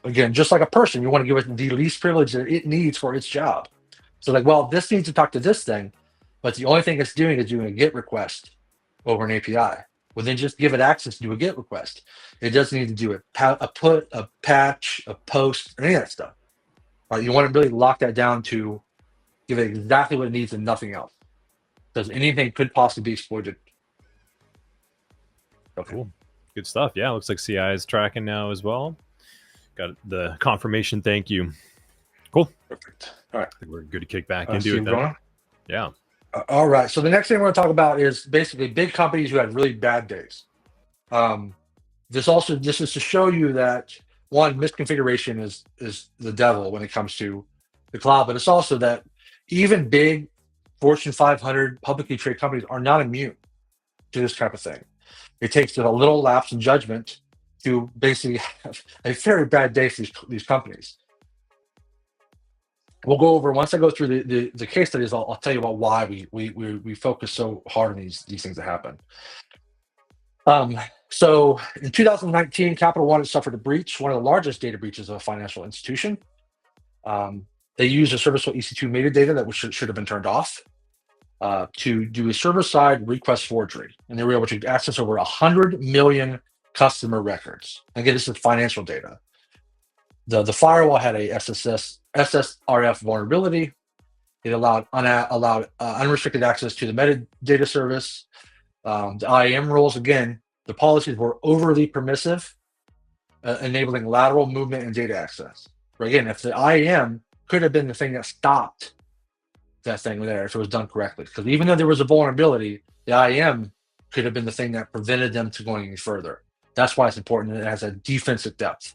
S2: Again, just like a person, you want to give it the least privilege that it needs for its job. So like, well, this needs to talk to this thing, but the only thing it's doing is doing a GET request over an API. Well, then just give it access to do a GET request. It doesn't need to do a put, a patch, a post, or any of that stuff. Right? You want to really lock that down to give it exactly what it needs and nothing else, because anything could possibly be exploited.
S1: Okay. Cool. Good stuff. Yeah, looks like CI is tracking now as well. Got the confirmation. Thank you. Cool.
S2: Perfect. All right.
S1: I think we're good to kick back into it then. Yeah.
S2: All right. So the next thing we're going to talk about is basically big companies who had really bad days. This is to show you that one, misconfiguration is the devil when it comes to the cloud, but it's also that even big Fortune 500 publicly traded companies are not immune to this type of thing. It takes a little lapse in judgment to basically have a very bad day for these companies. We'll go over, once I go through the case studies, I'll tell you about why we focus so hard on these things that happen. So in 2019, Capital One suffered a breach, one of the largest data breaches of a financial institution. They used a service called EC2 metadata that should have been turned off to do a server-side request forgery. And they were able to access over 100 million customer records. Again, this is financial data. The firewall had a SSRF vulnerability. It allowed unrestricted access to the metadata service. The IAM rules, again, the policies were overly permissive, enabling lateral movement and data access. But again, if the IAM could have been the thing that stopped that thing there if it was done correctly. Because even though there was a vulnerability, the IAM could have been the thing that prevented them to going any further. That's why it's important that it has a defensive depth.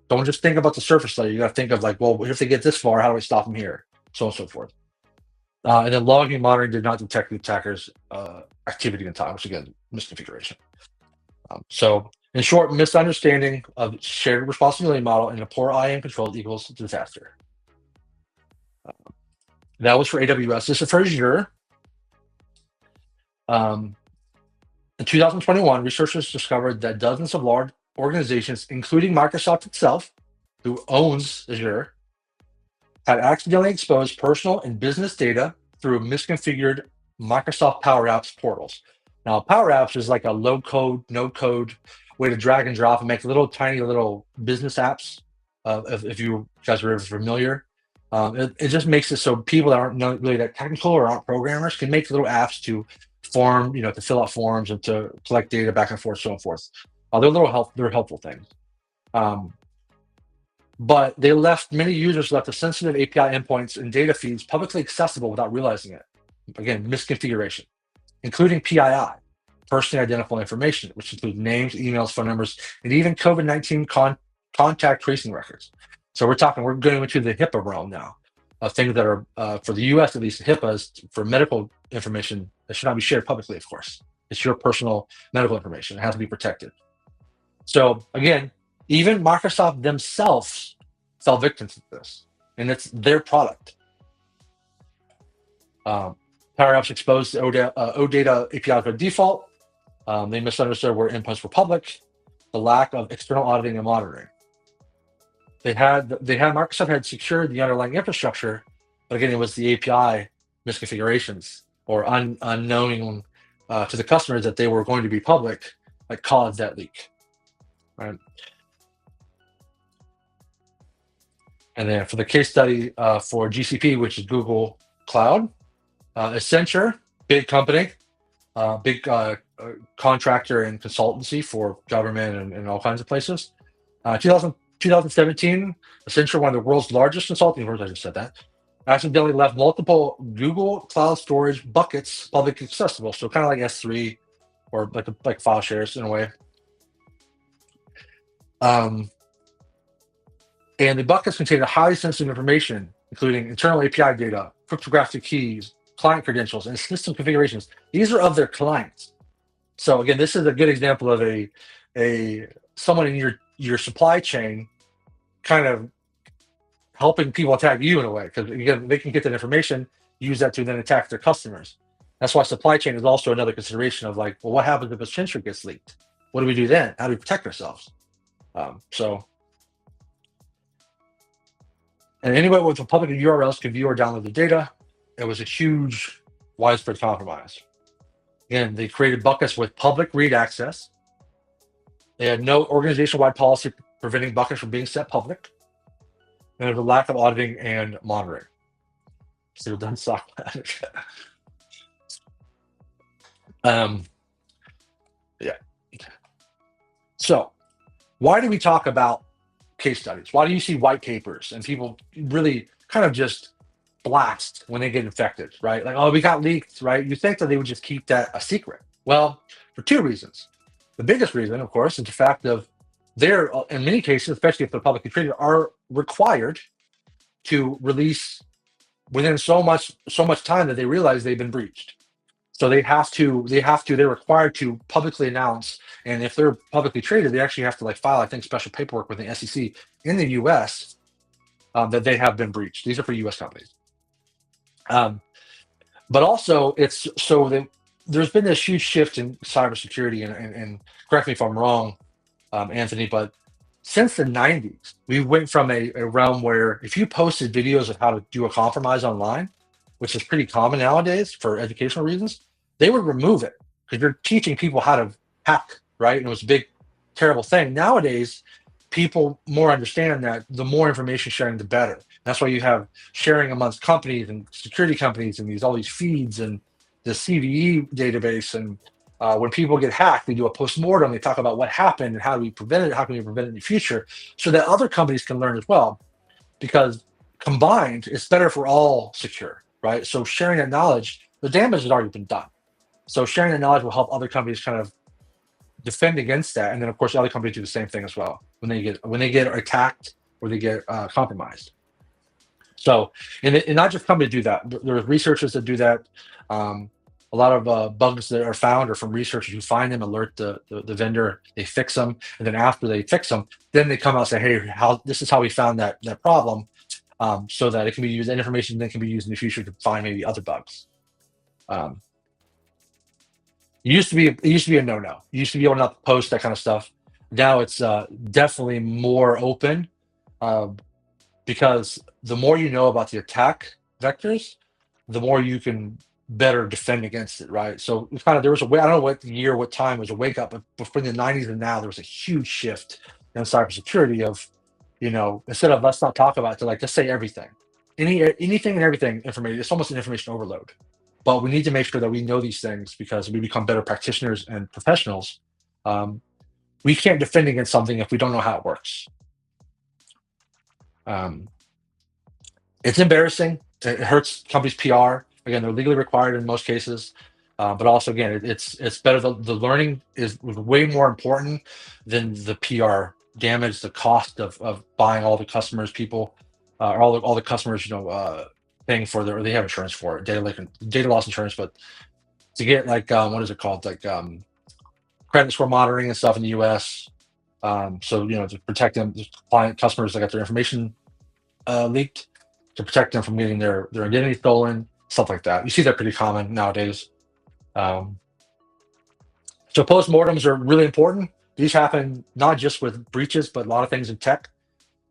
S2: Don't just think about the surface layer. You got to think of like, well, if they get this far, how do I stop them here? So on and so forth. And then logging and monitoring did not detect the attacker's activity in time, which again, misconfiguration. So in short, misunderstanding of shared responsibility model and a poor IAM control equals disaster. That was for AWS. This is for Azure. In 2021, researchers discovered that dozens of large organizations, including Microsoft itself, who owns Azure, had accidentally exposed personal and business data through misconfigured Microsoft Power Apps portals. Now, Power Apps is like a low-code, no-code way to drag and drop and make little tiny little business apps. If you guys are familiar, it just makes it so people that aren't really that technical or aren't programmers can make little apps to form, to fill out forms and to collect data back and forth, so on and forth. They're helpful things. But many users left the sensitive API endpoints and data feeds publicly accessible without realizing it. Again, misconfiguration, including PII, personally identifiable information, which include names, emails, phone numbers, and even COVID-19 contact tracing records. So we're going into the HIPAA realm now of things that are, for the US at least, HIPAA is for medical information that should not be shared publicly, of course. It's your personal medical information. It has to be protected. So again, even Microsoft themselves fell victim to this, and it's their product. PowerApps exposed OData APIs by default. They misunderstood where endpoints were public. The lack of external auditing and monitoring. Microsoft had secured the underlying infrastructure, but again, it was the API misconfigurations or unknowing to the customers that they were going to be public that caused that leak. Right. And then for the case study for GCP, which is Google Cloud, Accenture, big company, big contractor and consultancy for government and all kinds of places. 2017, Accenture, one of the world's largest consulting firms, I just said that, accidentally left multiple Google Cloud storage buckets publicly accessible. So kind of like S3 or like file shares in a way. And the buckets contain highly sensitive information, including internal API data, cryptographic keys, client credentials, and system configurations. These are of their clients. So again, this is a good example of someone in your supply chain kind of helping people attack you in a way, because again, they can get that information, use that to then attack their customers. That's why supply chain is also another consideration of like, well, what happens if a sensor gets leaked? What do we do then? How do we protect ourselves? And anyone with public URLs could view or download the data. It was a huge, widespread compromise. Again, they created buckets with public read access. They had no organization-wide policy preventing buckets from being set public. And there was a lack of auditing and monitoring. So done SOC. Yeah. So why do we talk about case studies? Why do you see white papers and people really kind of just blast when they get infected, right? Like, oh, we got leaked, right? You think that they would just keep that a secret. Well, for two reasons. The biggest reason, of course, is the fact of they're, in many cases, especially if they're publicly traded, are required to release within so much time that they realize they've been breached. So they're required to publicly announce, and if they're publicly traded, they actually have to file, I think, special paperwork with the SEC in the US that they have been breached. These are for US companies. But also there's been this huge shift in cybersecurity, and correct me if I'm wrong, Anthony, but since the 90s, we went from a realm where if you posted videos of how to do a compromise online, which is pretty common nowadays for educational reasons, they would remove it because you're teaching people how to hack, right? And it was a big, terrible thing. Nowadays, people more understand that the more information sharing, the better. That's why you have sharing amongst companies and security companies and all these feeds and the CVE database. And when people get hacked, they do a postmortem. They talk about what happened and how do we prevent it? How can we prevent it in the future? So that other companies can learn as well, because combined, it's better for all secure, right? So sharing that knowledge, the damage has already been done. So sharing that knowledge will help other companies kind of defend against that. And then of course, other companies do the same thing as well when they get attacked or they get compromised. So, and not just companies do that. There's researchers that do that. A lot of bugs that are found are from researchers who find them, alert the vendor, they fix them, and then after they fix them, then they come out and say, hey, this is how we found that problem, so that it can be used, that information then can be used in the future to find maybe other bugs. It used to be a no-no. You used to be able to not post that kind of stuff. Now it's definitely more open, because the more you know about the attack vectors, the more you can better defend against it, right? So it's kind of, there was a way, I don't know what year, what time, it was a wake up, but between the 90s and now, there was a huge shift in cybersecurity of, instead of let's not talk about it, to like, just say everything. Anything and everything information, it's almost an information overload. But we need to make sure that we know these things because we become better practitioners and professionals. We can't defend against something if we don't know how it works. It's embarrassing. It hurts companies' PR. Again, they're legally required in most cases. But also, again, it's better. The learning is way more important than the PR damage, the cost of buying all the customers, people, all the customers, paying for they have insurance for it, data loss insurance, but to get like what is it called, like credit score monitoring and stuff in the U.S. So to protect them, client customers that got their information leaked, to protect them from getting their identity stolen, stuff like that. You see that pretty common nowadays. So postmortems are really important. These happen not just with breaches, but a lot of things in tech,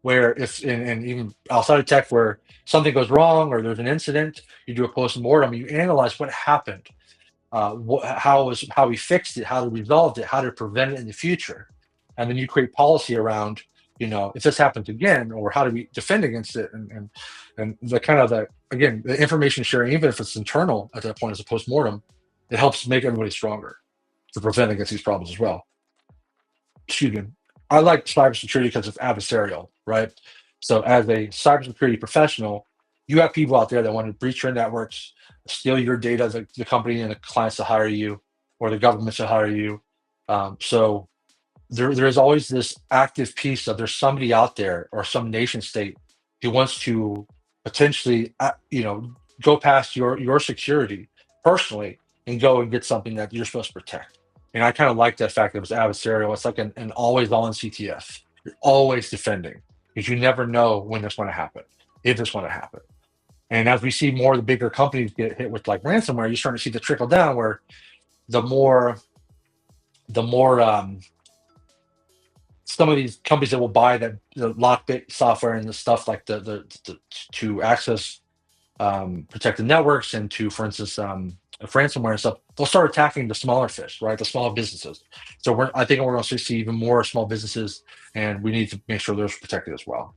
S2: where if and even outside of tech, where something goes wrong or there's an incident, you do a postmortem, you analyze what happened, how we fixed it, how we resolved it, how to prevent it in the future, and then you create policy around, if this happens again, or how do we defend against it, and the kind of again, the information sharing, even if it's internal at that point as a postmortem, it helps make everybody stronger to prevent against these problems as well. Excuse me. I like cybersecurity because it's adversarial, right? So as a cybersecurity professional, you have people out there that want to breach your networks, steal your data, the company and the clients to hire you, or the government to hire you. So there is always this active piece of there's somebody out there or some nation state who wants to potentially, go past your security personally and go and get something that you're supposed to protect. And I kind of like that fact that it was adversarial. It's like an always-on CTF. You're always defending because you never know when it's going to happen, if it's going to happen. And as we see more of the bigger companies get hit with like ransomware, you're starting to see the trickle down where the more some of these companies that will buy the lockbit software and the stuff like the to access protected networks and to, for instance, ransomware and stuff, they'll start attacking the smaller fish, right? The small businesses. So I think we're going to see even more small businesses, and we need to make sure they're protected as well.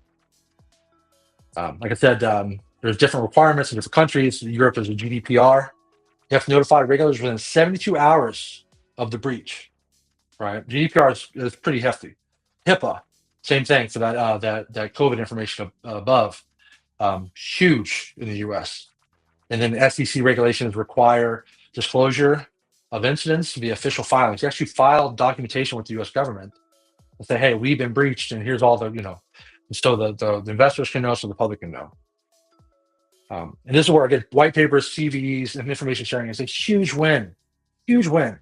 S2: Like I said, there's different requirements in different countries. Europe is a GDPR. You have to notify regulators within 72 hours of the breach, right? GDPR is pretty hefty. HIPAA, same thing for that COVID information above, huge in the U.S. And then SEC regulations require disclosure of incidents via official filings. You actually file documentation with the U.S. government and say, "Hey, we've been breached, and here's all so the investors can know, so the public can know." And this is where I get white papers, CVEs, and information sharing is a huge win. Huge win.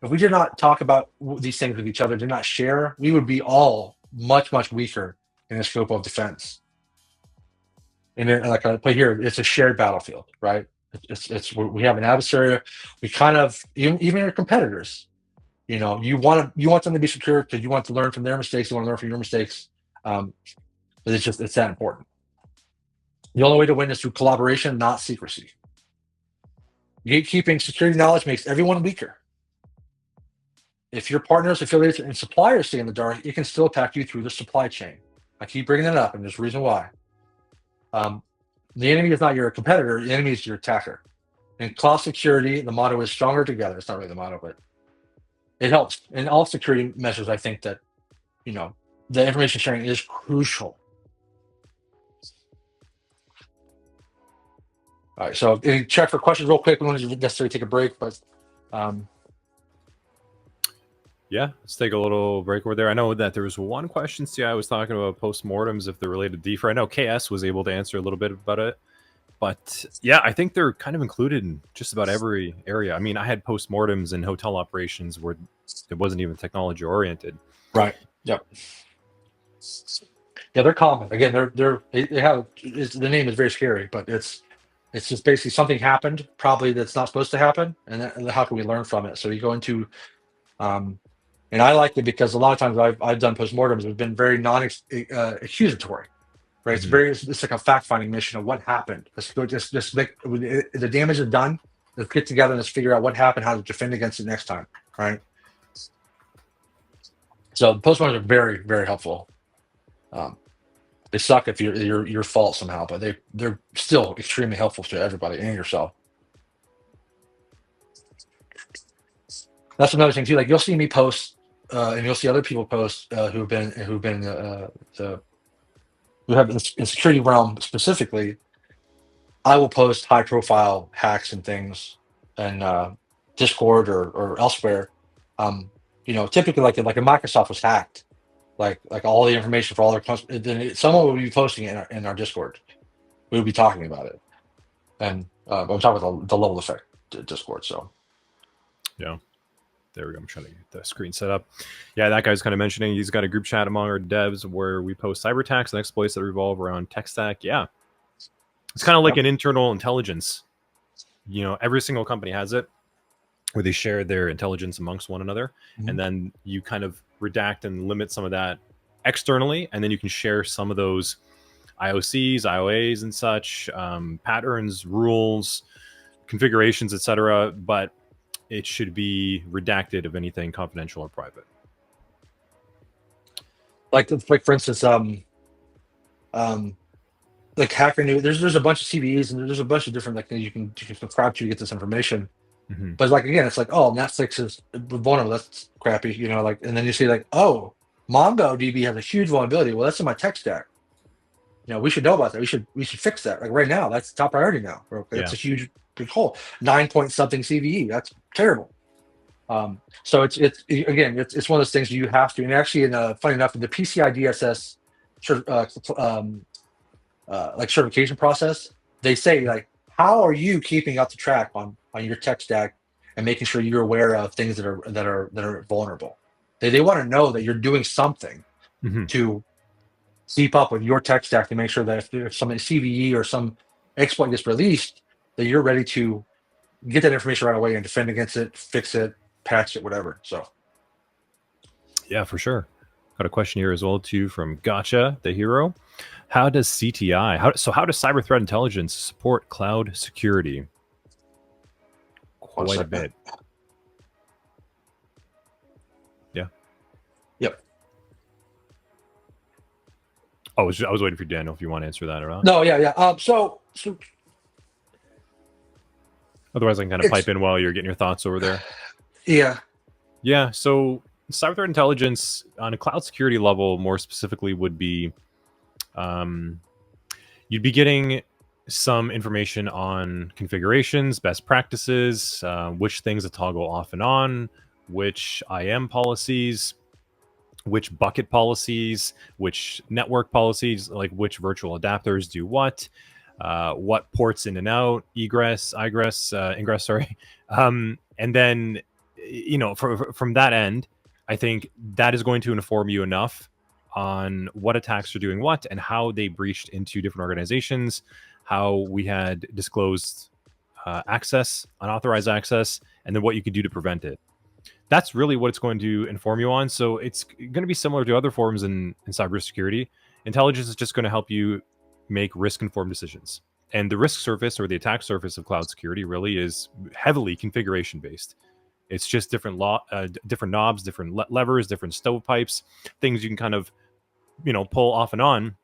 S2: If we did not talk about these things with each other, did not share, we would be all much, much weaker in the scope of defense. And then, like I put here, it's a shared battlefield, right? We have an adversary. We kind of, even your competitors, you want them to be secure because you want to learn from their mistakes. You want to learn from your mistakes. But it's that important. The only way to win is through collaboration, not secrecy. Gatekeeping security knowledge makes everyone weaker. If your partners, affiliates, and suppliers stay in the dark, it can still attack you through the supply chain. I keep bringing it up, and there's a reason why. The enemy is not your competitor. The enemy is your attacker. In cloud security, the motto is stronger together. It's not really the motto, but it helps. In all security measures, I think that, the information sharing is crucial. All right, so check for questions real quick. We don't necessarily take a break, but
S1: yeah, let's take a little break over there. I know that there was one question, I was talking about postmortems, if they're related to DeFi. I know KS was able to answer a little bit about it. But yeah, I think they're kind of included in just about every area. I mean, I had postmortems in hotel operations where it wasn't even technology oriented.
S2: Right. Yep. Yeah, they're common. Again, they have the name is very scary, but it's just basically something happened probably that's not supposed to happen, and how can we learn from it? So you go into and I like it because a lot of times I've done postmortems. It's been very non-accusatory, right?
S1: Mm-hmm.
S2: It's like a fact-finding mission of what happened. Let's go just make the damage is done. Let's get together and let's figure out what happened, how to defend against it next time, right? So the postmortems are very, very helpful. They suck if you're your fault somehow, but they're still extremely helpful to everybody and yourself. That's another thing too. Like you'll see me post, and you'll see other people post who have in security realm specifically. I will post high profile hacks and things, and Discord or elsewhere. Typically like a Microsoft was hacked, like all the information for all their customers. Then someone would be posting it in our Discord. We would be talking about it, and I'm talking about the level effect Discord. So
S1: yeah. There we go. I'm trying to get the screen set up. Yeah, that guy's kind of mentioning he's got a group chat among our devs where we post cyber attacks and exploits that revolve around tech stack. Yeah. It's kind of like an internal intelligence. Every single company has it where they share their intelligence amongst one another. Mm-hmm. And then you kind of redact and limit some of that externally. And then you can share some of those IOCs, IOAs and such, patterns, rules, configurations, etc. But it should be redacted of anything confidential or private.
S2: Like for instance, like Hacker News, there's a bunch of CVEs and there's a bunch of different like things you can subscribe to get this information. Mm-hmm. But like again, it's like, oh, Netflix is vulnerable. That's crappy, like, and then you see like, oh, MongoDB has a huge vulnerability. Well, that's in my tech stack. We should know about that. We should fix that. Like right now, that's top priority now. That's a huge big hole. 9-point-something CVE. That's terrible. So it's one of those things you have to. And actually, funny enough, in the PCI DSS like certification process, they say like, how are you keeping up the track on your tech stack and making sure you're aware of things that are vulnerable? They want to know that you're doing something to keep up with your tech stack to make sure that if some CVE or some exploit gets released, that you're ready to get that information right away and defend against it, fix it, patch it, whatever. So,
S1: yeah, for sure. Got a question here as well too from Gotcha, the hero. How does CTI? How does cyber threat intelligence support cloud security? Quite a bit. Yeah.
S2: Yep.
S1: I was waiting for Daniel if you want to answer that or not.
S2: No, yeah. So
S1: otherwise, I can kind of pipe in while you're getting your thoughts over there.
S2: Yeah.
S1: Yeah. So cyber threat intelligence on a cloud security level, more specifically, would be you'd be getting some information on configurations, best practices, which things to toggle off and on, which IAM policies, which bucket policies, which network policies, like which virtual adapters do what ports in and out, ingress, sorry. And then, from that end, I think that is going to inform you enough on what attacks are doing what and how they breached into different organizations, how we had disclosed unauthorized access, and then what you could do to prevent it. That's really what it's going to inform you on. So it's going to be similar to other forms in cybersecurity. Intelligence is just going to help you make risk-informed decisions. And the risk surface or the attack surface of cloud security really is heavily configuration-based. It's just different different knobs, different levers, different stovepipes, things you can kind of, pull off and on.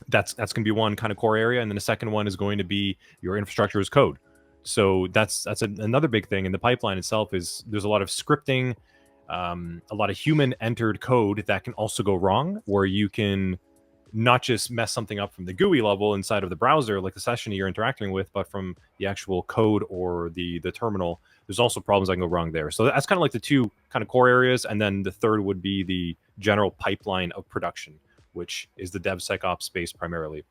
S1: That's going to be one kind of core area. And then the second one is going to be your infrastructure as code. So that's another big thing in the pipeline itself is there's a lot of scripting, a lot of human entered code that can also go wrong, where you can not just mess something up from the GUI level inside of the browser, like the session you're interacting with, but from the actual code or the terminal. There's also problems that can go wrong there. So that's kind of like the two kind of core areas. And then the third would be the general pipeline of production, which is the DevSecOps space primarily.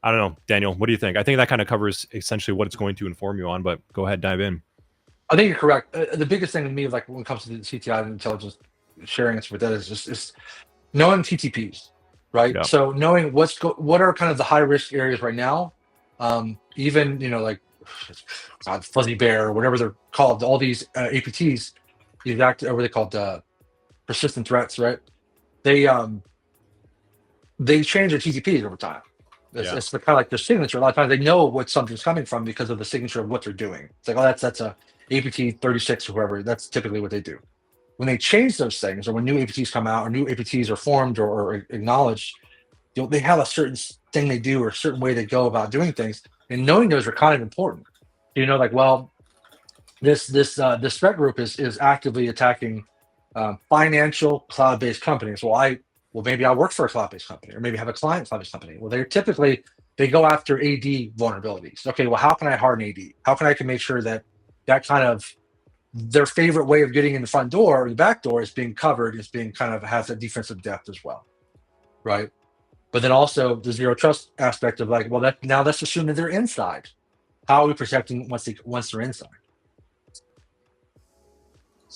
S1: I don't know, Daniel, what do you think? I think that kind of covers essentially what it's going to inform you on, but go ahead, dive in.
S2: I think you're correct. The biggest thing to me, like when it comes to the CTI and intelligence sharing with that is knowing TTPs, right? Yeah. So knowing what are kind of the high risk areas right now, even, like Fuzzy Bear or whatever they're called, all these APTs, what are they called? Persistent threats, right? They change their TTPs over time. It's the kind of like their signature. A lot of times they know what something's coming from because of the signature of what they're doing. It's like, oh, that's a APT 36 or whoever. That's typically what they do. When they change those things, or when new APTs come out, or new APTs are formed or acknowledged, they have a certain thing they do or a certain way they go about doing things. And knowing those are kind of important. Like, well, this threat group is actively attacking financial cloud-based companies. Well, maybe I work for a cloud-based company, or maybe have a client cloud-based company. Well, they go after AD vulnerabilities. Okay, well, how can I harden AD? How can I make sure that kind of their favorite way of getting in the front door or the back door is being covered, is being kind of has a defensive depth as well, right? But then also the zero trust aspect of like, well, now let's assume that they're inside. How are we protecting once they're inside?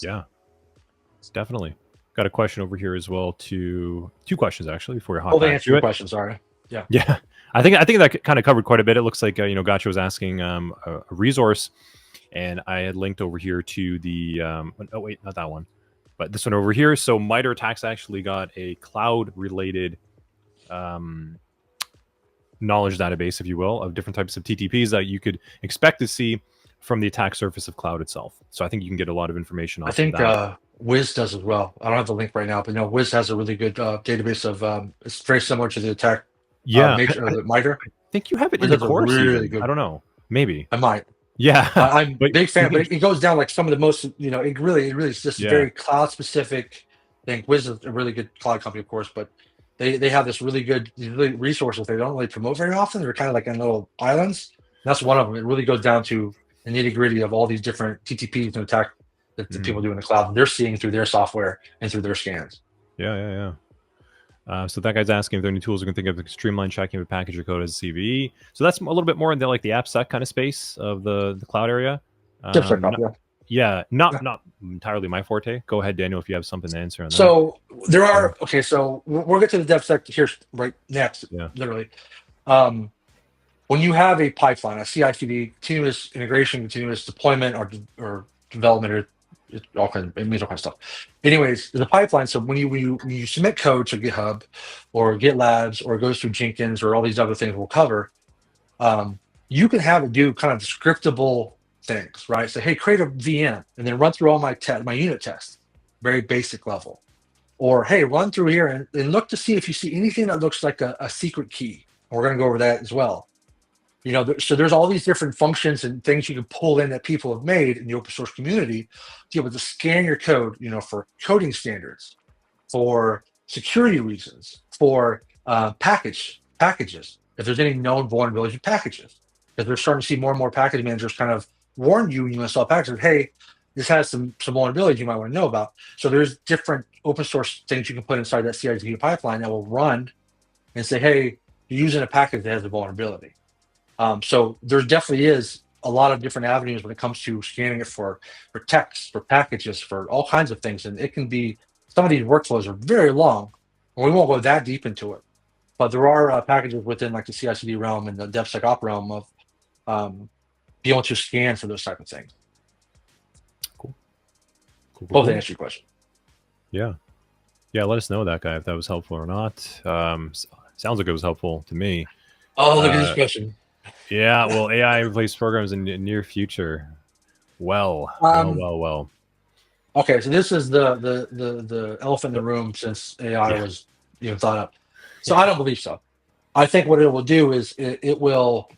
S1: Yeah, definitely. Got a question over here as well. Two questions actually before we hop back.
S2: They answer your question. Sorry. Yeah.
S1: Yeah. I think that kind of covered quite a bit. It looks like Gotcha was asking a resource, and I had linked over here to the oh wait, not that one, but this one over here. So MITRE ATT&CKs actually got a cloud related knowledge database, if you will, of different types of TTPs that you could expect to see from the attack surface of cloud itself. So I think you can get a lot of information off
S2: I think
S1: of that.
S2: Wiz does as well. I don't have the link right now, but Wiz has a really good database of it's very similar to the attack nature of the MITRE.
S1: I think you have it
S2: Wiz
S1: in the
S2: has a
S1: course.
S2: really good.
S1: I don't know. Maybe
S2: I might.
S1: Yeah.
S2: I'm a big fan, but it goes down like some of the most, it really is just very cloud specific thing. Wiz is a really good cloud company, of course, but they have this really good resources they don't really promote very often. They're kind of like in little islands. That's one of them. It really goes down to the nitty gritty of all these different TTPs and attack that the people do in the cloud. They're seeing through their software and through their scans.
S1: Yeah. So that guy's asking if there are any tools we can think of to streamline checking of a package or code as a CVE. So that's a little bit more in the AppSec kind of space of the cloud area. Not entirely my forte. Go ahead, Daniel, if you have something to answer on that.
S2: So there are so we'll get to the DevSec here right next.
S1: Yeah.
S2: Literally. When you have a pipeline, a CI/CD, continuous integration, continuous deployment, or development, or it means all kinds of stuff. Anyways, the pipeline. So when you submit code to GitHub or GitLabs, or it goes through Jenkins, or all these other things we'll cover, you can have it do kind of scriptable things, right? So hey, create a VM and then run through all my unit tests, very basic level. Or hey, run through here and look to see if you see anything that looks like a secret key. And we're going to go over that as well. So there's all these different functions and things you can pull in that people have made in the open source community to be able to scan your code, for coding standards, for security reasons, for packages. If there's any known vulnerabilities in packages, because they're starting to see more and more package managers kind of warn you when you install packages, hey, this has some vulnerabilities you might want to know about. So there's different open source things you can put inside that CI/CD pipeline that will run and say, hey, you're using a package that has a vulnerability. So there definitely is a lot of different avenues when it comes to scanning it for text, for packages, for all kinds of things. And it can be, some of these workflows are very long, and we won't go that deep into it. But there are packages within like the CI/CD realm and the DevSecOps realm of being able to scan for those type of things.
S1: Cool.
S2: Hope that answers your question.
S1: Yeah. Let us know that guy if that was helpful or not. Sounds like it was helpful to me.
S2: Oh, look at this question.
S1: Yeah, will AI replace programs in the near future? Well.
S2: Okay, so this is the elephant in the room since AI was thought up. So I don't believe so. I think what it will do is it will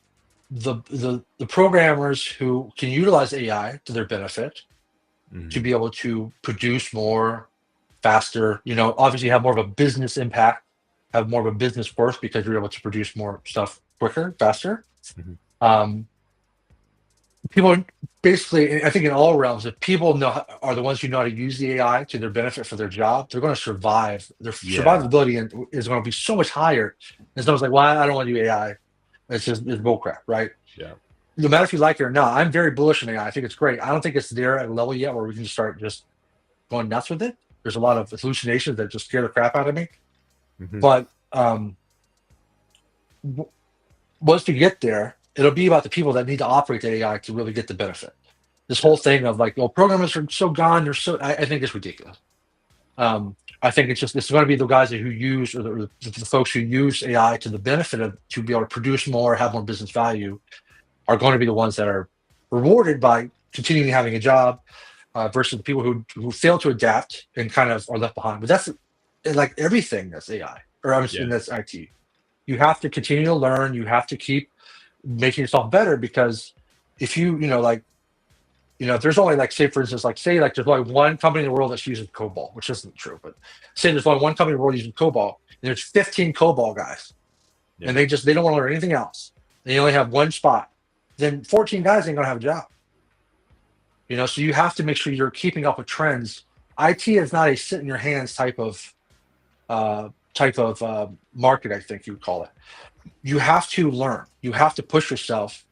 S2: the programmers who can utilize AI to their benefit to be able to produce more faster, obviously have more of a business impact, have more of a business worth because you're able to produce more stuff quicker, faster. People basically, I think in all realms, if people are the ones who know how to use the AI to their benefit for their job, they're going to survive. Their survivability is going to be so much higher. And someone's like, well, I don't want to do AI. It's bullcrap, right?
S1: Yeah.
S2: No matter if you like it or not, I'm very bullish on AI. I think it's great. I don't think it's there at a level yet where we can start just going nuts with it. There's a lot of hallucinations that just scare the crap out of me. But once we get there, it'll be about the people that need to operate the AI to really get the benefit. This whole thing of like, programmers are so gone, I think it's ridiculous. I think it's going to be the guys who use, or the folks who use AI to the benefit of, to be able to produce more, have more business value, are going to be the ones that are rewarded by continuing having a job, versus the people who fail to adapt and kind of are left behind. But that's like everything that's AI, or I'm
S1: Yeah.
S2: saying that's IT. You have to continue to learn. You have to keep making yourself better, because if if there's only, like, say for instance, like say like there's only one company in the world that's using COBOL, which isn't true, but say there's only one company in the world using COBOL, and there's 15 COBOL guys,
S1: Yeah.
S2: and they don't want to learn anything else. They only have one spot. Then 14 guys ain't gonna have a job. So you have to make sure you're keeping up with trends. IT is not a sit in your hands type of market, I think you would call it. You have to learn. You have to push yourself,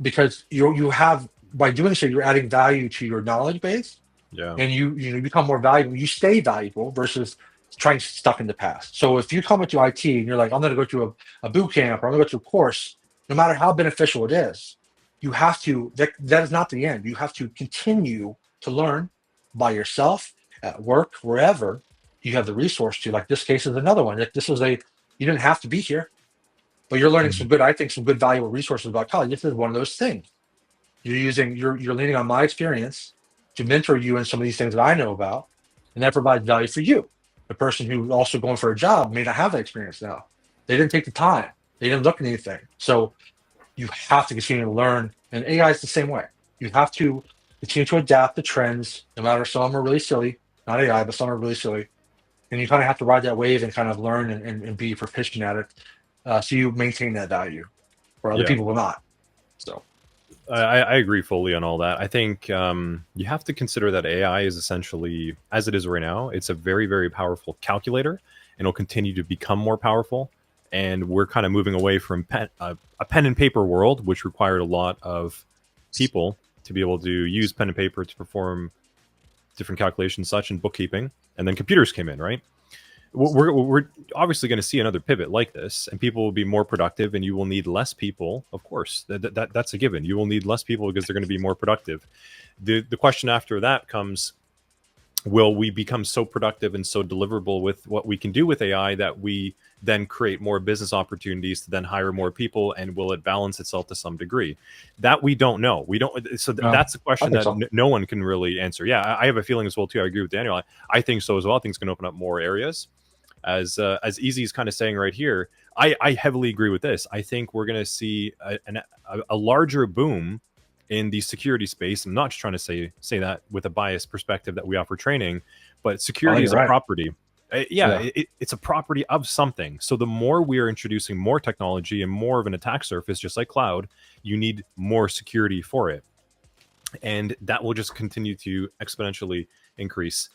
S2: because you have, by doing so, you're adding value to your knowledge base,
S1: Yeah.
S2: and you become more valuable. You stay valuable versus trying stuck in the past. So if you come into IT and you're like, I'm going to go to a boot camp, or I'm going to go to a course, no matter how beneficial it is, you have to. That is not the end. You have to continue to learn by yourself, at work, wherever you have the resource to. Like this case is another one. Like this was you didn't have to be here, but you're learning some good, I think, some good valuable resources about college. This is one of those things. You're leaning on my experience to mentor you in some of these things that I know about, and that provides value for you. The person who's also going for a job may not have that experience now. They didn't take the time. They didn't look at anything. So you have to continue to learn, and AI is the same way. You have to continue to adapt the trends, no matter, some are really silly, not AI, but some are really silly, and you kind of have to ride that wave and kind of learn and be proficient at it, so you maintain that value, where other
S1: Yeah.
S2: people will not. So.
S1: I agree fully on all that. I think you have to consider that AI is essentially, as it is right now, it's a very, very powerful calculator, and it'll continue to become more powerful. And we're kind of moving away from a pen and paper world, which required a lot of people to be able to use pen and paper to perform different calculations, such in bookkeeping. And then computers came in, right? We're obviously going to see another pivot like this, and people will be more productive, and you will need less people. Of course, that's a given. You will need less people because they're going to be more productive. The question after that comes: will we become so productive and so deliverable with what we can do with AI that we then create more business opportunities to then hire more people, and will it balance itself to some degree? That we don't know. We don't. So that's a question that no one can really answer. Yeah, I have a feeling as well too. I agree with Daniel. I think so as well. I think it's going to open up more areas. As Easy is kind of saying right here, I heavily agree with this. I think we're going to see a larger boom in the security space. I'm not just trying to say that with a biased perspective that we offer training, but security is a property. It's a property of something. So the more we are introducing more technology and more of an attack surface, just like cloud, you need more security for it. And that will just continue to exponentially increase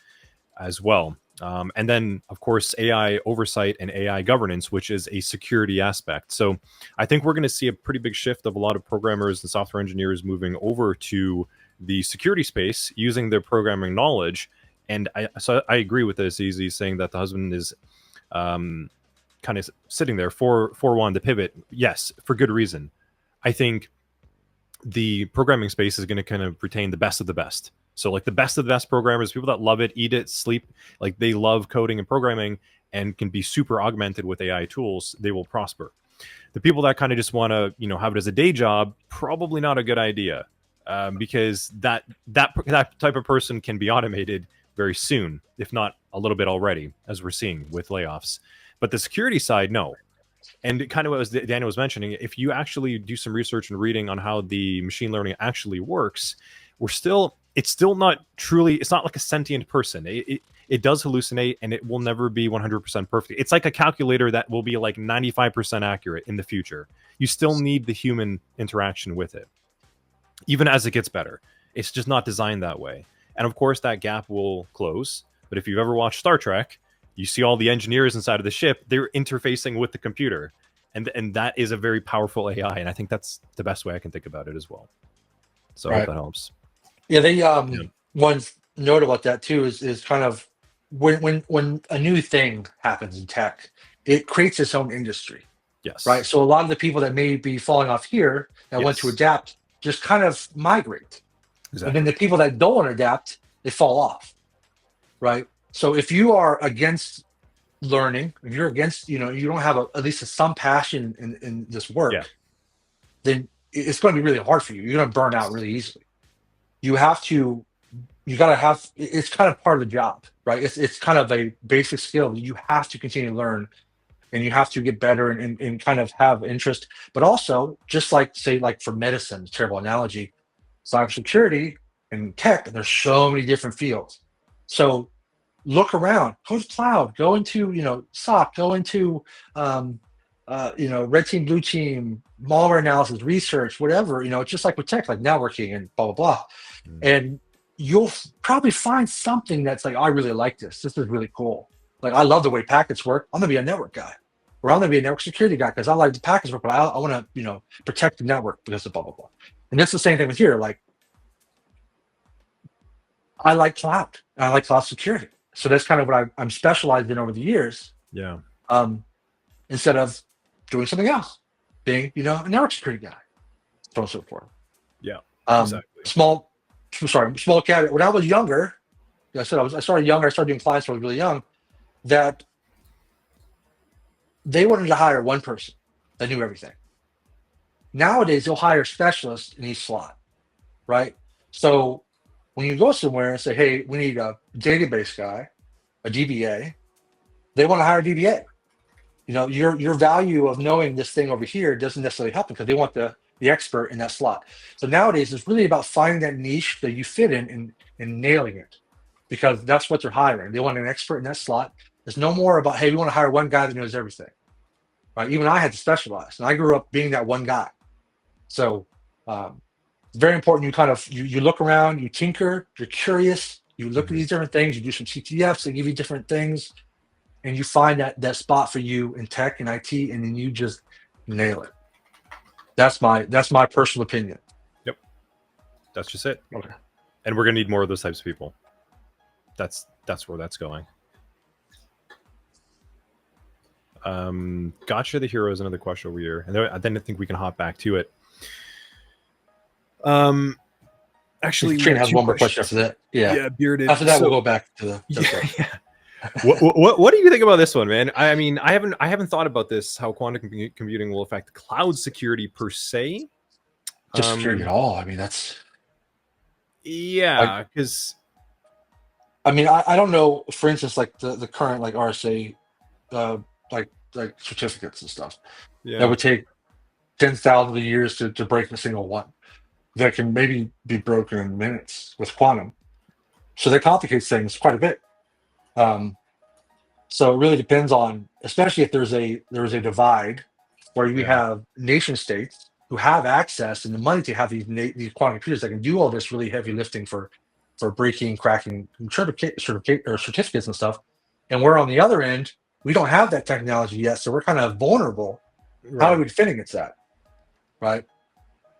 S1: as well. And then, of course, AI oversight and AI governance, which is a security aspect. So I think we're going to see a pretty big shift of a lot of programmers and software engineers moving over to the security space using their programming knowledge. And I agree with this, Easy, saying that the husband is kind of sitting there for one to pivot. Yes, for good reason. I think the programming space is going to kind of retain the best of the best. So like the best of the best programmers, people that love it, eat it, sleep, like they love coding and programming and can be super augmented with AI tools, they will prosper. The people that kind of just want to, have it as a day job, probably not a good idea, because that type of person can be automated very soon, if not a little bit already, as we're seeing with layoffs. But the security side, no. And kind of what Daniel was mentioning, if you actually do some research and reading on how the machine learning actually works, it's still not truly, it's not like a sentient person. It does hallucinate, and it will never be 100% perfect. It's like a calculator that will be like 95% accurate in the future. You still need the human interaction with it, even as it gets better. It's just not designed that way. And of course, that gap will close. But if you've ever watched Star Trek, you see all the engineers inside of the ship, they're interfacing with the computer. And that is a very powerful AI. And I think that's the best way I can think about it as well. So I hope that helps.
S2: Yeah, one note about that too is kind of when a new thing happens in tech, it creates its own industry.
S1: Yes.
S2: Right. So a lot of the people that may be falling off here that want to adapt just kind of migrate. Exactly. And then the people that don't want to adapt, they fall off. Right. So if you are against learning, if you're against, you don't have at least some passion in this work,
S1: Yeah.
S2: then it's going to be really hard for you. You're going to burn out really easily. You got to have, it's kind of part of the job, right? It's kind of a basic skill that you have to continue to learn, and you have to get better and kind of have interest. But also, just like, say, like for medicine, terrible analogy, cybersecurity and tech, there's so many different fields. So look around, go to cloud, go into, SOC, go into, red team, blue team, malware analysis, research, whatever, it's just like with tech, like networking and blah, blah, blah. And you'll probably find something that's like, I really like this. This is really cool. Like, I love the way packets work. I'm gonna be a network guy, or I'm gonna be a network security guy because I like the packets work, but I want to, protect the network because of blah, blah, blah. And it's the same thing with here. Like, I like cloud. I like cloud security. So that's kind of what I'm specialized in over the years.
S1: Yeah.
S2: Instead of doing something else, being, a network security guy, so on and so forth.
S1: Yeah.
S2: Exactly. Small caveat. When I was younger, I started younger. I started doing clients when I was really young. That they wanted to hire one person that knew everything. Nowadays, they'll hire specialists in each slot, right? So when you go somewhere and say, hey, we need a database guy, a DBA, they want to hire a DBA. Your value of knowing this thing over here doesn't necessarily help because they want the expert in that slot. So nowadays, it's really about finding that niche that you fit in and nailing it, because that's what they're hiring. They want an expert in that slot. There's no more about, hey, we want to hire one guy that knows everything, right? Even I had to specialize, and I grew up being that one guy. So it's very important. You kind of you look around, you tinker, you're curious, you look at these different things, you do some CTFs, they give you different things, and you find that spot for you in tech and IT, and then you just nail it. That's my personal opinion.
S1: Yep. That's just it.
S2: Okay.
S1: And we're gonna need more of those types of people. That's where that's going. Gotcha. The hero is another question over here, and then I think we can hop back to it. Actually,
S2: Trina has one more question after that. Yeah,
S1: bearded.
S2: After that, we'll go back to the.
S1: Yeah. What do you think about this one, man? I mean, I haven't thought about this, how quantum computing will affect cloud security per se.
S2: Just security at all. I mean, that's.
S1: Yeah, because.
S2: I mean, I don't know. For instance, like the current like RSA, like certificates and stuff.
S1: Yeah.
S2: That would take 10,000 years to break a single one. That can maybe be broken in minutes with quantum. So that complicates things quite a bit. So it really depends on, especially if there is a divide where you have nation states who have access and the money to have these quantum computers that can do all this really heavy lifting for breaking, cracking certificates and stuff. And we're on the other end, we don't have that technology yet, so we're kind of vulnerable. Right. How are we defend against that? Right?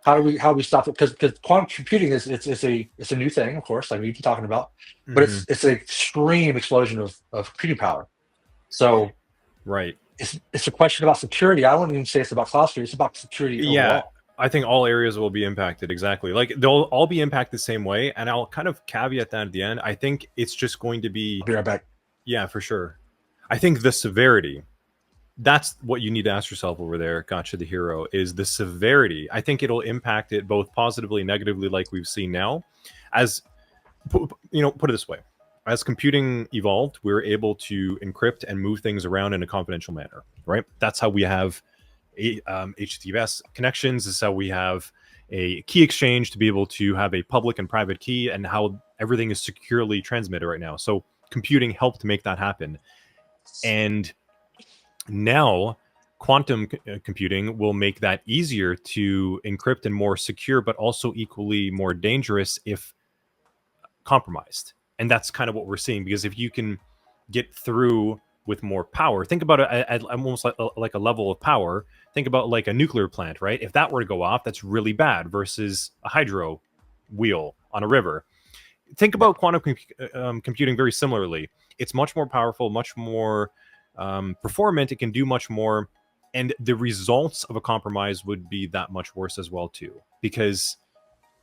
S2: How do we stop it? Because quantum computing is a new thing, of course, like we've been talking about, but it's an extreme explosion of computing power. So
S1: right,
S2: it's a question about security. I wouldn't even say it's about cloud security. It's about security overall.
S1: Yeah, I think all areas will be impacted exactly. Like they'll all be impacted the same way. And I'll kind of caveat that at the end. I think it's just going to be.
S2: I'll be right back.
S1: Yeah, for sure. I think the severity. That's what you need to ask yourself over there. Gotcha, the hero is the severity. I think it'll impact it both positively and negatively, like we've seen now. As put it this way. As computing evolved, we were able to encrypt and move things around in a confidential manner, right? That's how we have HTTPS connections. This is how we have a key exchange to be able to have a public and private key, and how everything is securely transmitted right now. So computing helped make that happen. And now quantum computing will make that easier to encrypt and more secure, but also equally more dangerous if compromised. And that's kind of what we're seeing, because if you can get through with more power, think about it at almost like a level of power. Think about like a nuclear plant, right? If that were to go off, that's really bad versus a hydro wheel on a river. Think about quantum computing very similarly. It's much more powerful, much more performant. It can do much more. And the results of a compromise would be that much worse as well, too. Because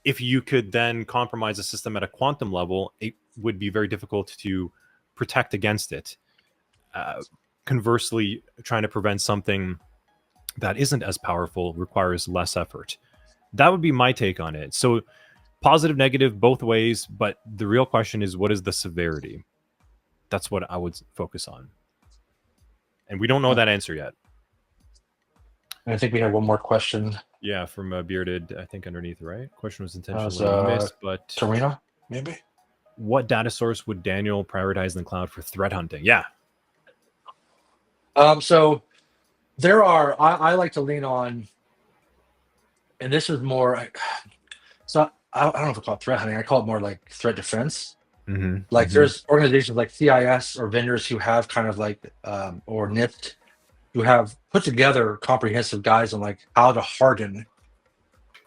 S1: if you could then compromise a system at a quantum level, it would be very difficult to protect against it. Conversely, trying to prevent something that isn't as powerful requires less effort. That would be my take on it. So positive, negative, both ways, but the real question is, what is the severity? That's what I would focus on. And we don't know that answer yet.
S2: And I think we have one more question.
S1: Yeah, from Bearded, I think underneath, right? Question was intentionally missed, but...
S2: Tarina, maybe?
S1: What data source would Daniel prioritize in the cloud for threat hunting? Yeah.
S2: So there are, I like to lean on, and this is more, so I don't know if I call it threat hunting. I call it more like threat defense. Like there's organizations like CIS or vendors who have kind of like, or NIST, who have put together comprehensive guides on like how to harden,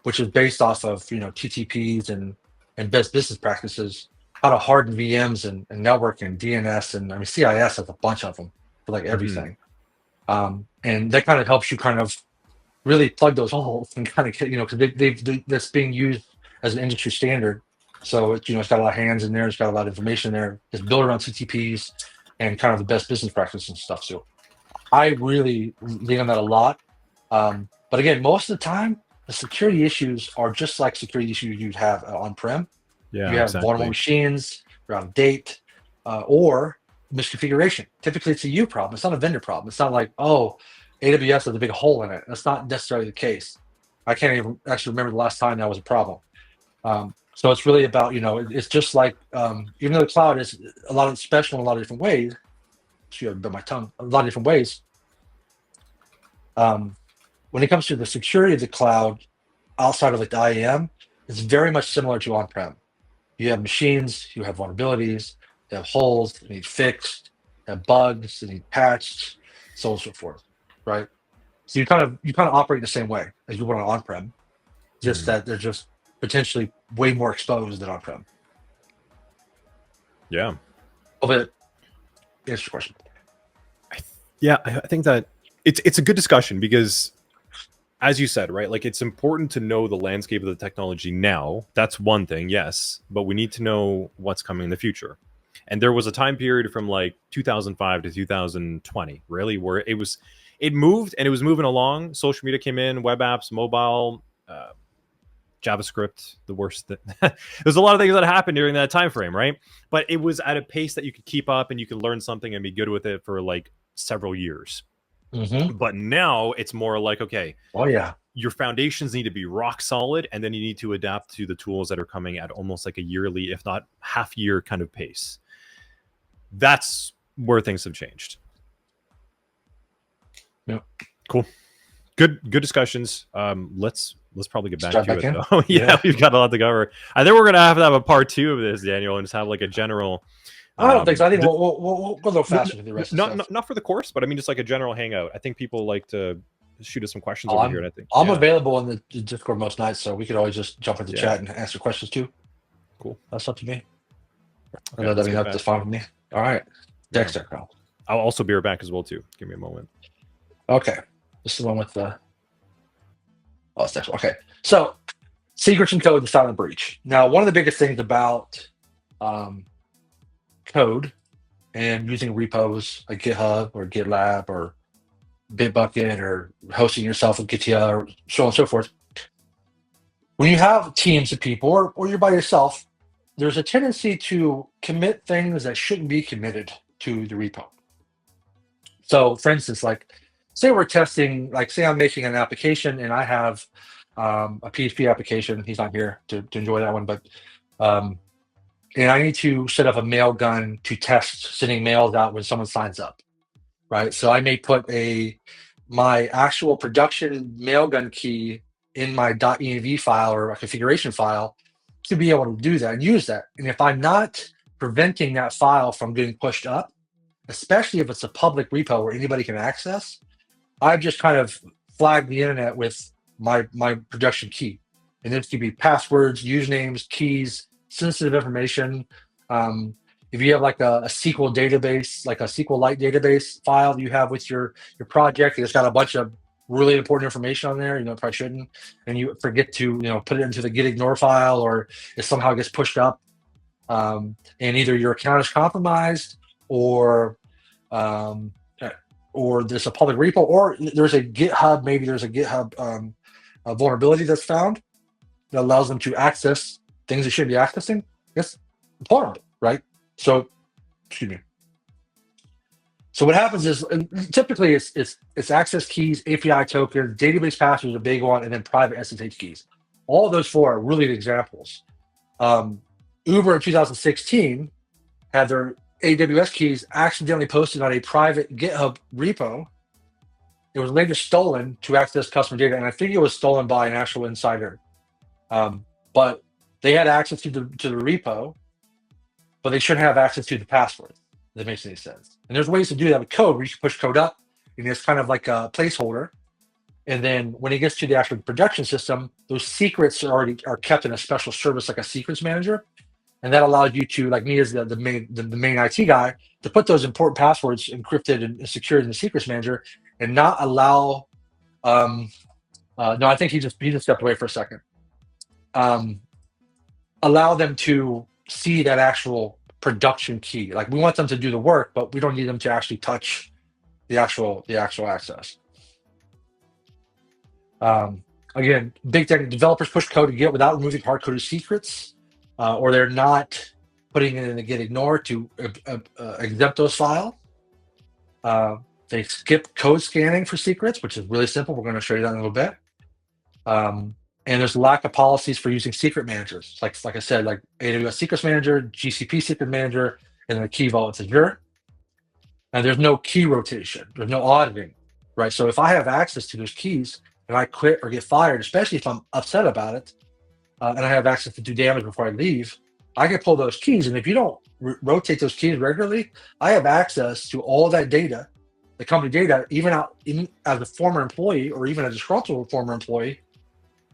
S2: which is based off of, TTPs and best business practices, how to harden VMs and networking, DNS, and I mean, CIS has a bunch of them for like everything. And that kind of helps you kind of really plug those holes and kind of, because that's being used as an industry standard. So it's, it's got a lot of hands in there. It's got a lot of information there. It's built around TTPs and kind of the best business practices and stuff. So I really lean on that a lot. But again, most of the time, the security issues are just like security issues you'd have on-prem.
S1: Yeah,
S2: you have vulnerable machines, you're out of date, or misconfiguration. Typically, it's a you problem. It's not a vendor problem. It's not like, oh, AWS has a big hole in it. That's not necessarily the case. I can't even actually remember the last time that was a problem. So it's really about, it's just like, even though the cloud is a lot of special in a lot of different ways, a lot of different ways. When it comes to the security of the cloud, outside of like the IAM, it's very much similar to on-prem. You have machines, you have vulnerabilities, you have holes that need fixed, you have bugs that need patched, so on and so forth, right? So you kind of operate the same way as you would on on-prem, just that they're just potentially way more exposed than on-prem.
S1: Yeah.
S2: But answer your question.
S1: Yeah, I think that it's a good discussion because, as you said, right, like it's important to know the landscape of the technology now. That's one thing, yes, but we need to know what's coming in the future. And there was a time period from like 2005 to 2020, really, where it moved and it was moving along. Social media came in, web apps, mobile, JavaScript, the worst. There's a lot of things that happened during that time frame, right? But it was at a pace that you could keep up and you could learn something and be good with it for like several years. But now it's more like, okay,
S2: oh yeah,
S1: your foundations need to be rock solid, and then you need to adapt to the tools that are coming at almost like a yearly, if not half year kind of pace. That's where things have changed.
S2: Yeah.
S1: Cool. Good discussions. Let's probably get back to it though.
S2: Yeah,
S1: we've got a lot to cover. I think we're gonna have to have a part 2 of this, Daniel, and just have like a general.
S2: I don't think so. I think we'll go a little faster for the rest of the stuff.
S1: Not for the course, but I mean just like a general hangout. I think people like to shoot us some questions over here. And I think
S2: I'm available in the Discord most nights, so we could always just jump into chat and answer questions too.
S1: Cool.
S2: That's up to me.
S1: Okay,
S2: that's fine with me. All right. Dexter.
S1: Yeah. I'll also be right back as well too. Give me a moment.
S2: Okay. This is the one with the it's Dexter. Okay. So secrets and code and silent breach. Now, one of the biggest things about code and using repos like GitHub or GitLab or Bitbucket or hosting yourself with Gitea or so on and so forth. When you have teams of people or you're by yourself, there's a tendency to commit things that shouldn't be committed to the repo. So for instance, like say we're testing, like say I'm making an application and I have a PHP application. He's not here to enjoy that one, but and I need to set up a mail gun to test sending mails out when someone signs up, right? So I may put my actual production mailgun key in my .env file or a configuration file to be able to do that and use that. And if I'm not preventing that file from getting pushed up, especially if it's a public repo where anybody can access, I've just kind of flagged the internet with my production key. And this could be passwords, usernames, keys, sensitive information. If you have like a SQL database, like a SQLite database file you have with your project, it's got a bunch of really important information on there, probably shouldn't, and you forget to, put it into the git ignore file, or it somehow gets pushed up, and either your account is compromised or there's a public repo, or there's a GitHub, maybe there's a GitHub a vulnerability that's found that allows them to access things they shouldn't be accessing. It's vulnerable, right? So, excuse me. So what happens is typically it's access keys, API tokens, database passwords is a big one, and then private SSH keys. All of those four are really good examples. Uber in 2016 had their AWS keys accidentally posted on a private GitHub repo. It was later stolen to access customer data, and I think it was stolen by an actual insider. But they had access to the repo, but they shouldn't have access to the password. If that makes any sense. And there's ways to do that with code where you can push code up, and it's kind of like a placeholder. And then when it gets to the actual production system, those secrets are kept in a special service like a secrets manager. And that allows you to, like me as the main IT guy, to put those important passwords encrypted and secured in the secrets manager, and not allow. No, I think he just stepped away for a second. Allow them to see that actual production key. Like we want them to do the work, but we don't need them to actually touch the actual access. Again, big tech developers push code to Git without removing hard-coded secrets, or they're not putting it in the Git ignore to exempt those files. They skip code scanning for secrets, which is really simple. We're going to show you that in a little bit. And there's lack of policies for using secret managers. Like I said, like AWS Secrets Manager, GCP Secret Manager, and then the Key Vault in Azure. And there's no key rotation. There's no auditing, right? So if I have access to those keys and I quit or get fired, especially if I'm upset about it, and I have access to do damage before I leave, I can pull those keys. And if you don't rotate those keys regularly, I have access to all that data, the company data, even as a former employee or even a disgruntled former employee,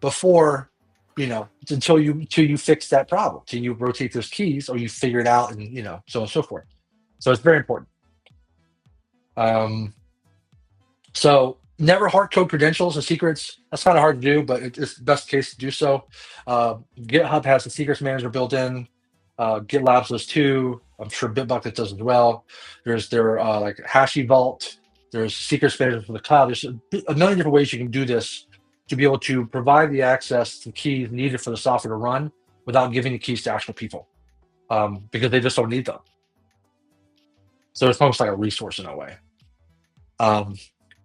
S2: before, until you fix that problem, till you rotate those keys or you figure it out, and so on and so forth. So it's very important. So never hard code credentials and secrets. That's kind of hard to do, but it's the best case to do so. GitHub has the secrets manager built in. GitLab does too. I'm sure Bitbucket does as well. There's their like Hashi Vault. There's secrets manager for the cloud. There's a million different ways you can do this to be able to provide the access to keys needed for the software to run without giving the keys to actual people, because they just don't need them. So it's almost like a resource in a way.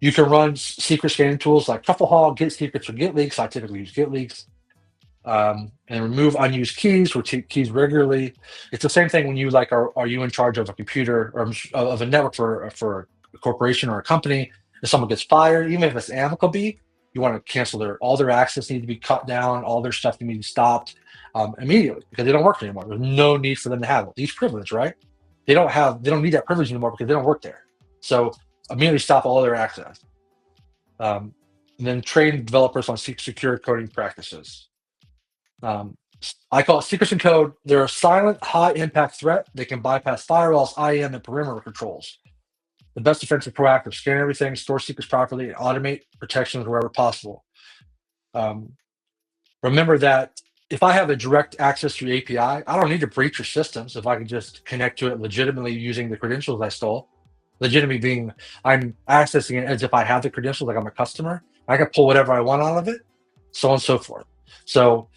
S2: You can run secret scanning tools like Trufflehall, Git Secrets, or Git Leaks. I typically use Git Leaks. And remove unused keys, rotate keys regularly. It's the same thing when you are you in charge of a computer or of a network for a corporation or a company. If someone gets fired, even if it's amicably, you want to cancel all their access needs to be cut down, all their stuff needs to be stopped immediately because they don't work anymore. There's no need for them to have these privilege, right? They don't need that privilege anymore because they don't work there. So immediately stop all their access. And then train developers on secure coding practices. I call it secrets in code. They're a silent, high-impact threat. They can bypass firewalls, IAM, and perimeter controls. The best defense is proactive. Scan everything, store secrets properly, and automate protections wherever possible. Remember that if I have a direct access to your API, I don't need to breach your systems if I can just connect to it legitimately using the credentials I stole. Legitimately being I'm accessing it as if I have the credentials, like I'm a customer. I can pull whatever I want out of it, so on and so forth. So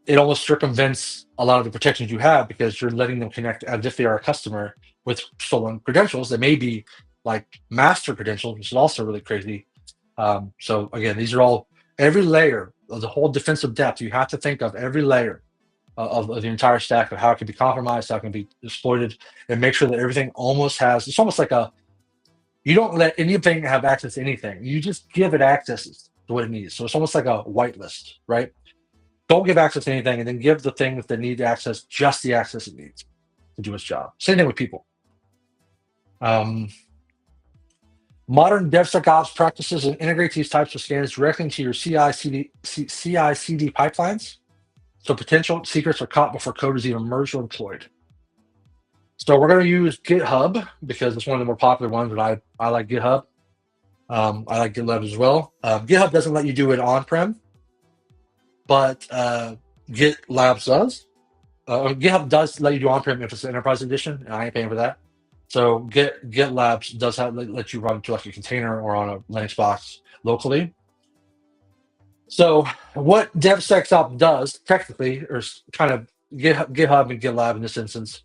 S2: it almost circumvents a lot of the protections you have because you're letting them connect as if they are a customer with stolen credentials that may be like master credentials, which is also really crazy. So again, these are all every layer of the whole defensive depth. You have to think of every layer of the entire stack of how it can be compromised, how it can be exploited, and make sure that everything almost has. It's almost like you don't let anything have access to anything. You just give it access to what it needs. So it's almost like a whitelist, right? Don't give access to anything, and then give the things that need access just the access it needs to do its job. Same thing with people. Modern DevSecOps practices and integrate these types of scans directly into your CI/CD pipelines, so potential secrets are caught before code is even merged or deployed. So we're going to use GitHub because it's one of the more popular ones, but I like GitHub. I like GitLab as well. GitHub doesn't let you do it on-prem, but GitLab does. GitHub does let you do on-prem if it's an enterprise edition, and I ain't paying for that. So GitLab does let you run to like a container or on a Linux box locally. So what DevSecOps does technically, or kind of GitHub and GitLab in this instance,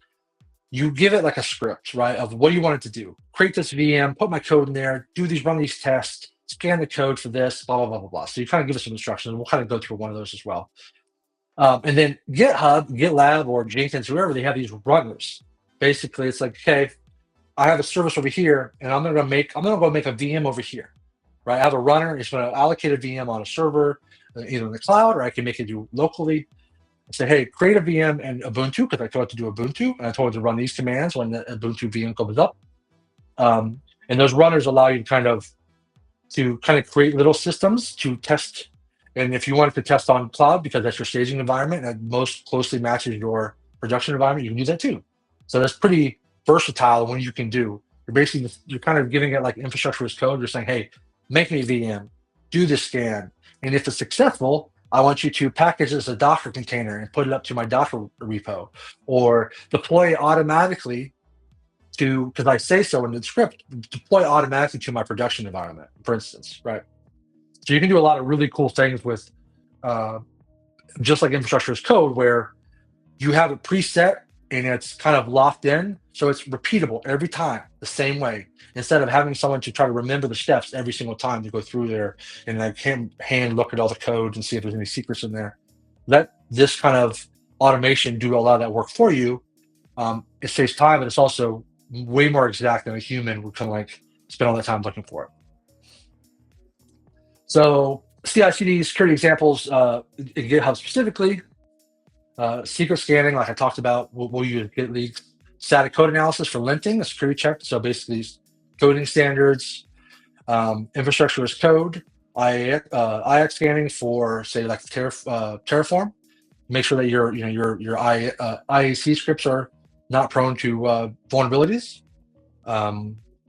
S2: you give it like a script, right, of what you want it to do. Create this VM, put my code in there, run these tests, scan the code for this, blah, blah, blah, blah, blah. So you kind of give us some instructions, and we'll kind of go through one of those as well. And then GitHub, GitLab, or Jenkins, whoever, they have these runners. Basically, it's like, okay, I have a service over here, and I'm gonna go make a VM over here, right? I have a runner, it's gonna allocate a VM on a server, either in the cloud, or I can make it do locally. Say, hey, create a VM in Ubuntu, because I told it to do Ubuntu, and I told it to run these commands when the Ubuntu VM comes up. And those runners allow you to kind of create little systems to test. And if you want to test on cloud, because that's your staging environment that most closely matches your production environment, you can do that too. So that's pretty versatile when you can do. You're kind of giving it like infrastructure as code. You're saying, hey, make me a VM, do this scan, and if it's successful, I want you to package this as a Docker container and put it up to my Docker repo, or deploy it automatically because I say so in the script, deploy automatically to my production environment, for instance, right? So you can do a lot of really cool things with just like infrastructure as code, where you have it preset and it's kind of locked in, so it's repeatable every time the same way, instead of having someone to try to remember the steps every single time to go through there and like hand look at all the codes and see if there's any secrets in there. Let this kind of automation do a lot of that work for you. It saves time, but it's also way more exact than a human would kind of like spend all that time looking for it. So CI/CD security examples in GitHub specifically. Secret scanning, like I talked about, we'll use Git leaks. Static code analysis for linting, a security check. So basically, coding standards, infrastructure as code, IaaS scanning for, say, like Terraform. Make sure that your IAC scripts are not prone to vulnerabilities.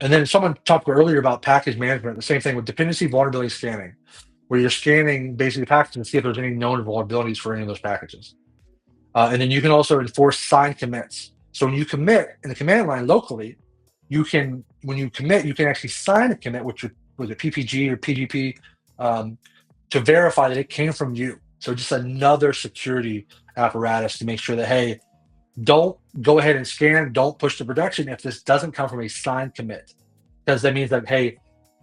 S2: And then someone talked earlier about package management. The same thing with dependency vulnerability scanning, where you're scanning basically packages to see if there's any known vulnerabilities for any of those packages. And then you can also enforce signed commits. So when you commit in the command line locally, when you commit, you can actually sign a commit with a PPG or PGP to verify that it came from you. So just another security apparatus to make sure that, hey, don't go ahead and scan, don't push to production if this doesn't come from a signed commit. Because that means that, hey,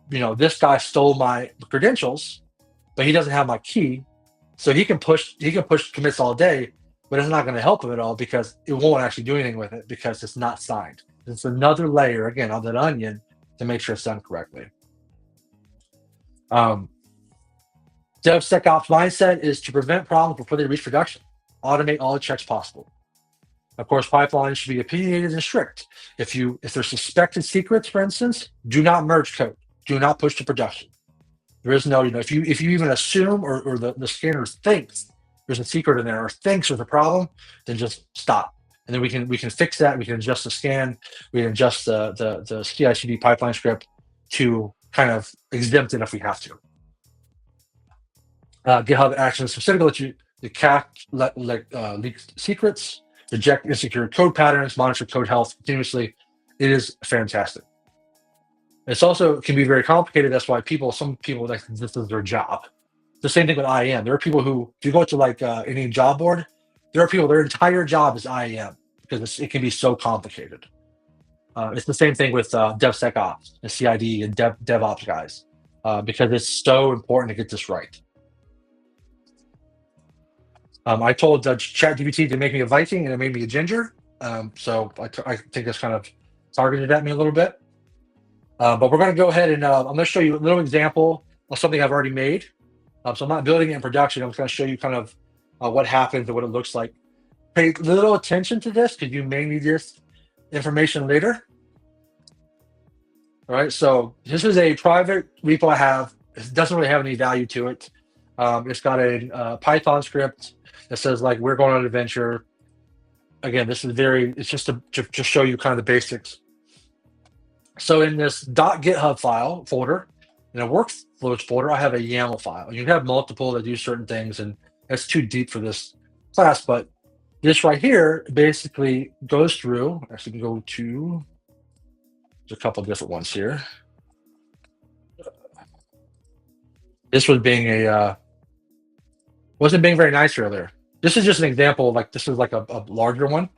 S2: this guy stole my credentials, but he doesn't have my key. So he can push commits all day, but it's not going to help him at all because it won't actually do anything with it because it's not signed. It's another layer, again, on that onion to make sure it's done correctly. DevSecOps mindset is to prevent problems before they reach production. Automate all the checks possible. Of course, pipelines should be opinionated and strict. If there's suspected secrets, for instance, do not merge code. Do not push to production. There is no, if you even assume or the scanner thinks there's a secret in there or thinks there's a problem, then just stop. And then we can fix that. We can adjust the scan. We can adjust the CI/CD pipeline script to kind of exempt it if we have to. GitHub Actions specifically let you catch leaked secrets, reject insecure code patterns, monitor code health continuously. It is fantastic. It's also can be very complicated. That's why some people like this is their job. The same thing with IAM. There are people who, if you go to like any job board, there are people, their entire job is IAM because it can be so complicated. It's the same thing with DevSecOps and CID and DevOps guys because it's so important to get this right. I told ChatGPT to make me a Viking and it made me a ginger. So I think that's kind of targeted at me a little bit. But we're going to go ahead and I'm going to show you a little example of something I've already made. So I'm not building it in production. I'm just going to show you kind of what happens and what it looks like. Pay little attention to this because you may need this information later. All right, so this is a private repo I have. It doesn't really have any value to it. It's got a Python script that says like we're going on an adventure. Again, it's just to show you kind of the basics. So in this .github folder, in a workflows folder, I have a YAML file. You can have multiple that do certain things, and that's too deep for this class, but this right here basically goes through, actually can go to, there's a couple of different ones here. This was being wasn't being very nice earlier. This is just an example, like this is like a larger one.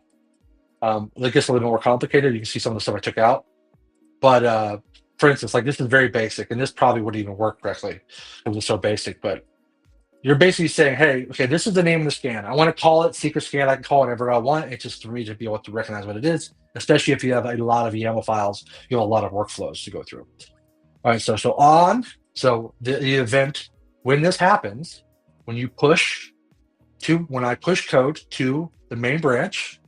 S2: It gets a little more complicated. You can see some of the stuff I took out. But for instance, like this is very basic, and this probably wouldn't even work correctly because it's so basic, but you're basically saying, hey, okay, this is the name of the scan. I want to call it secret scan. I can call it whatever I want. It's just for me to be able to recognize what it is, especially if you have a lot of YAML files, you have a lot of workflows to go through. All right, so the event, when this happens, when I push code to the main branch,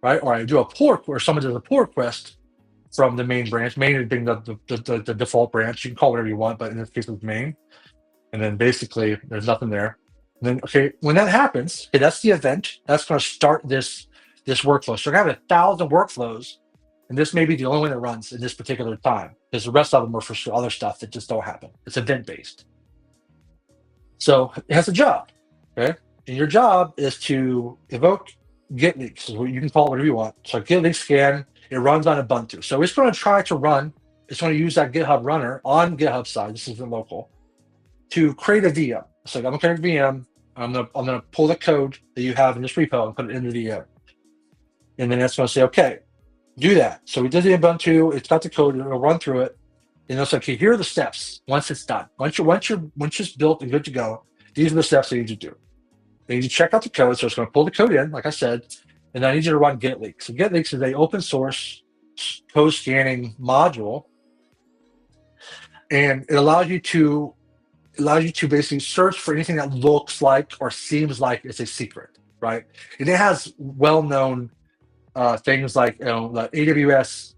S2: right? Or I do a pull, or someone does a pull request from the main branch, main being the default branch. You can call it whatever you want, but in this case it's main. And then basically there's nothing there. And then, okay, when that happens, okay, that's the event. That's going to start this workflow. So we're going to have 1,000 workflows, and this may be the only one that runs in this particular time, because the rest of them are for other stuff that just don't happen. It's event-based. So it has a job, okay? And your job is to evoke git leaks. So you can call it whatever you want. So git leak scan, it runs on Ubuntu. So it's going to try to run, it's going to use that GitHub runner on GitHub side, this isn't local, to create a VM. So I'm gonna create a VM. I'm gonna pull the code that you have in this repo and put it in the VM. And then it's gonna say, okay, do that. So we did the Ubuntu, it's got the code, it'll run through it. And it'll say, okay, here are the steps once it's done. Once it's built and good to go, these are the steps that you need to do. You need to check out the code. So it's gonna pull the code in, like I said, and I need you to run git leaks. So git leaks is an open source code scanning module. And it allows you to basically search for anything that looks like or seems like it's a secret, right? And it has well-known things like, the AWS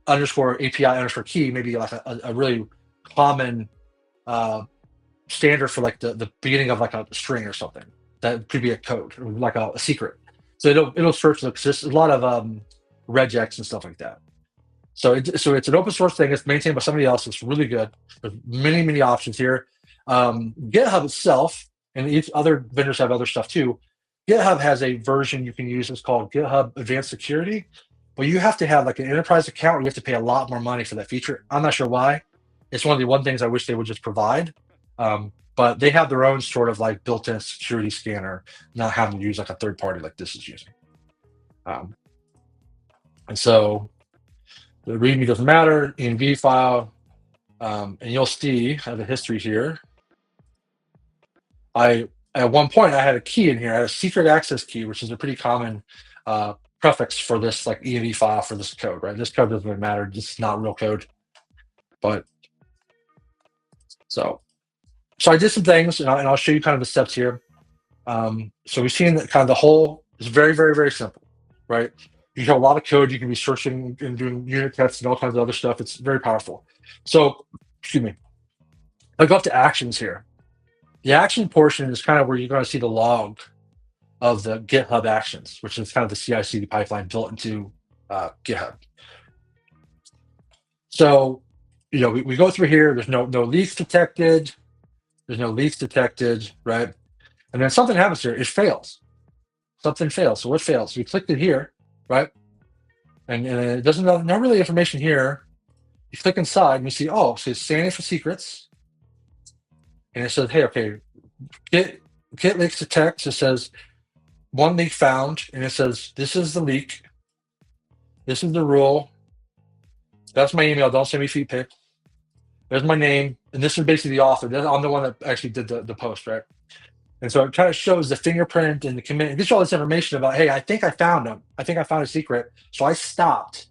S2: _API_key, maybe like a really common standard for like the beginning of like a string or something. That could be a code or like a secret. So it'll search, because there's a lot of regex and stuff like that. So it's an open source thing. It's maintained by somebody else. It's really good. There's many options here. GitHub itself, and each other vendors have other stuff too. GitHub has a version you can use. It's called GitHub Advanced Security, but you have to have like an enterprise account. You have to pay a lot more money for that feature. I'm not sure why. It's one of the things I wish they would just provide. But they have their own sort of like built-in security scanner, not having to use like a third party like this is using. And so the README doesn't matter, env file, and you'll see I have a history here. At one point I had a key in here. I had a secret access key, which is a pretty common prefix for this like env file for this code, right? This code doesn't really matter. This is not real code. But so I did some things, and I'll show you kind of the steps here. So we've seen that kind of the whole is very simple, right? You have a lot of code. You can be searching and doing unit tests and all kinds of other stuff. It's very powerful. So, excuse me. I go up to actions here. The action portion is kind of where you're going to see the log of the GitHub actions, which is kind of the CI/CD pipeline built into GitHub. So, we go through here. There's no leaks detected. There's no leaks detected, right? And then something happens here. It fails. Something fails. So what fails? We clicked it here, right? And it doesn't have no really information here. You click inside and you see, it says scanning for secrets. And it says, hey, okay, git leaks detect. It says one leak found, and it says this is the leak. This is the rule. That's my email. Don't send me feed pic. There's my name, and this is basically the author. I'm the one that actually did the post, right? And so it kind of shows the fingerprint and the commit. It gives you all this information about, hey, I think I found them. I think I found a secret. So I stopped.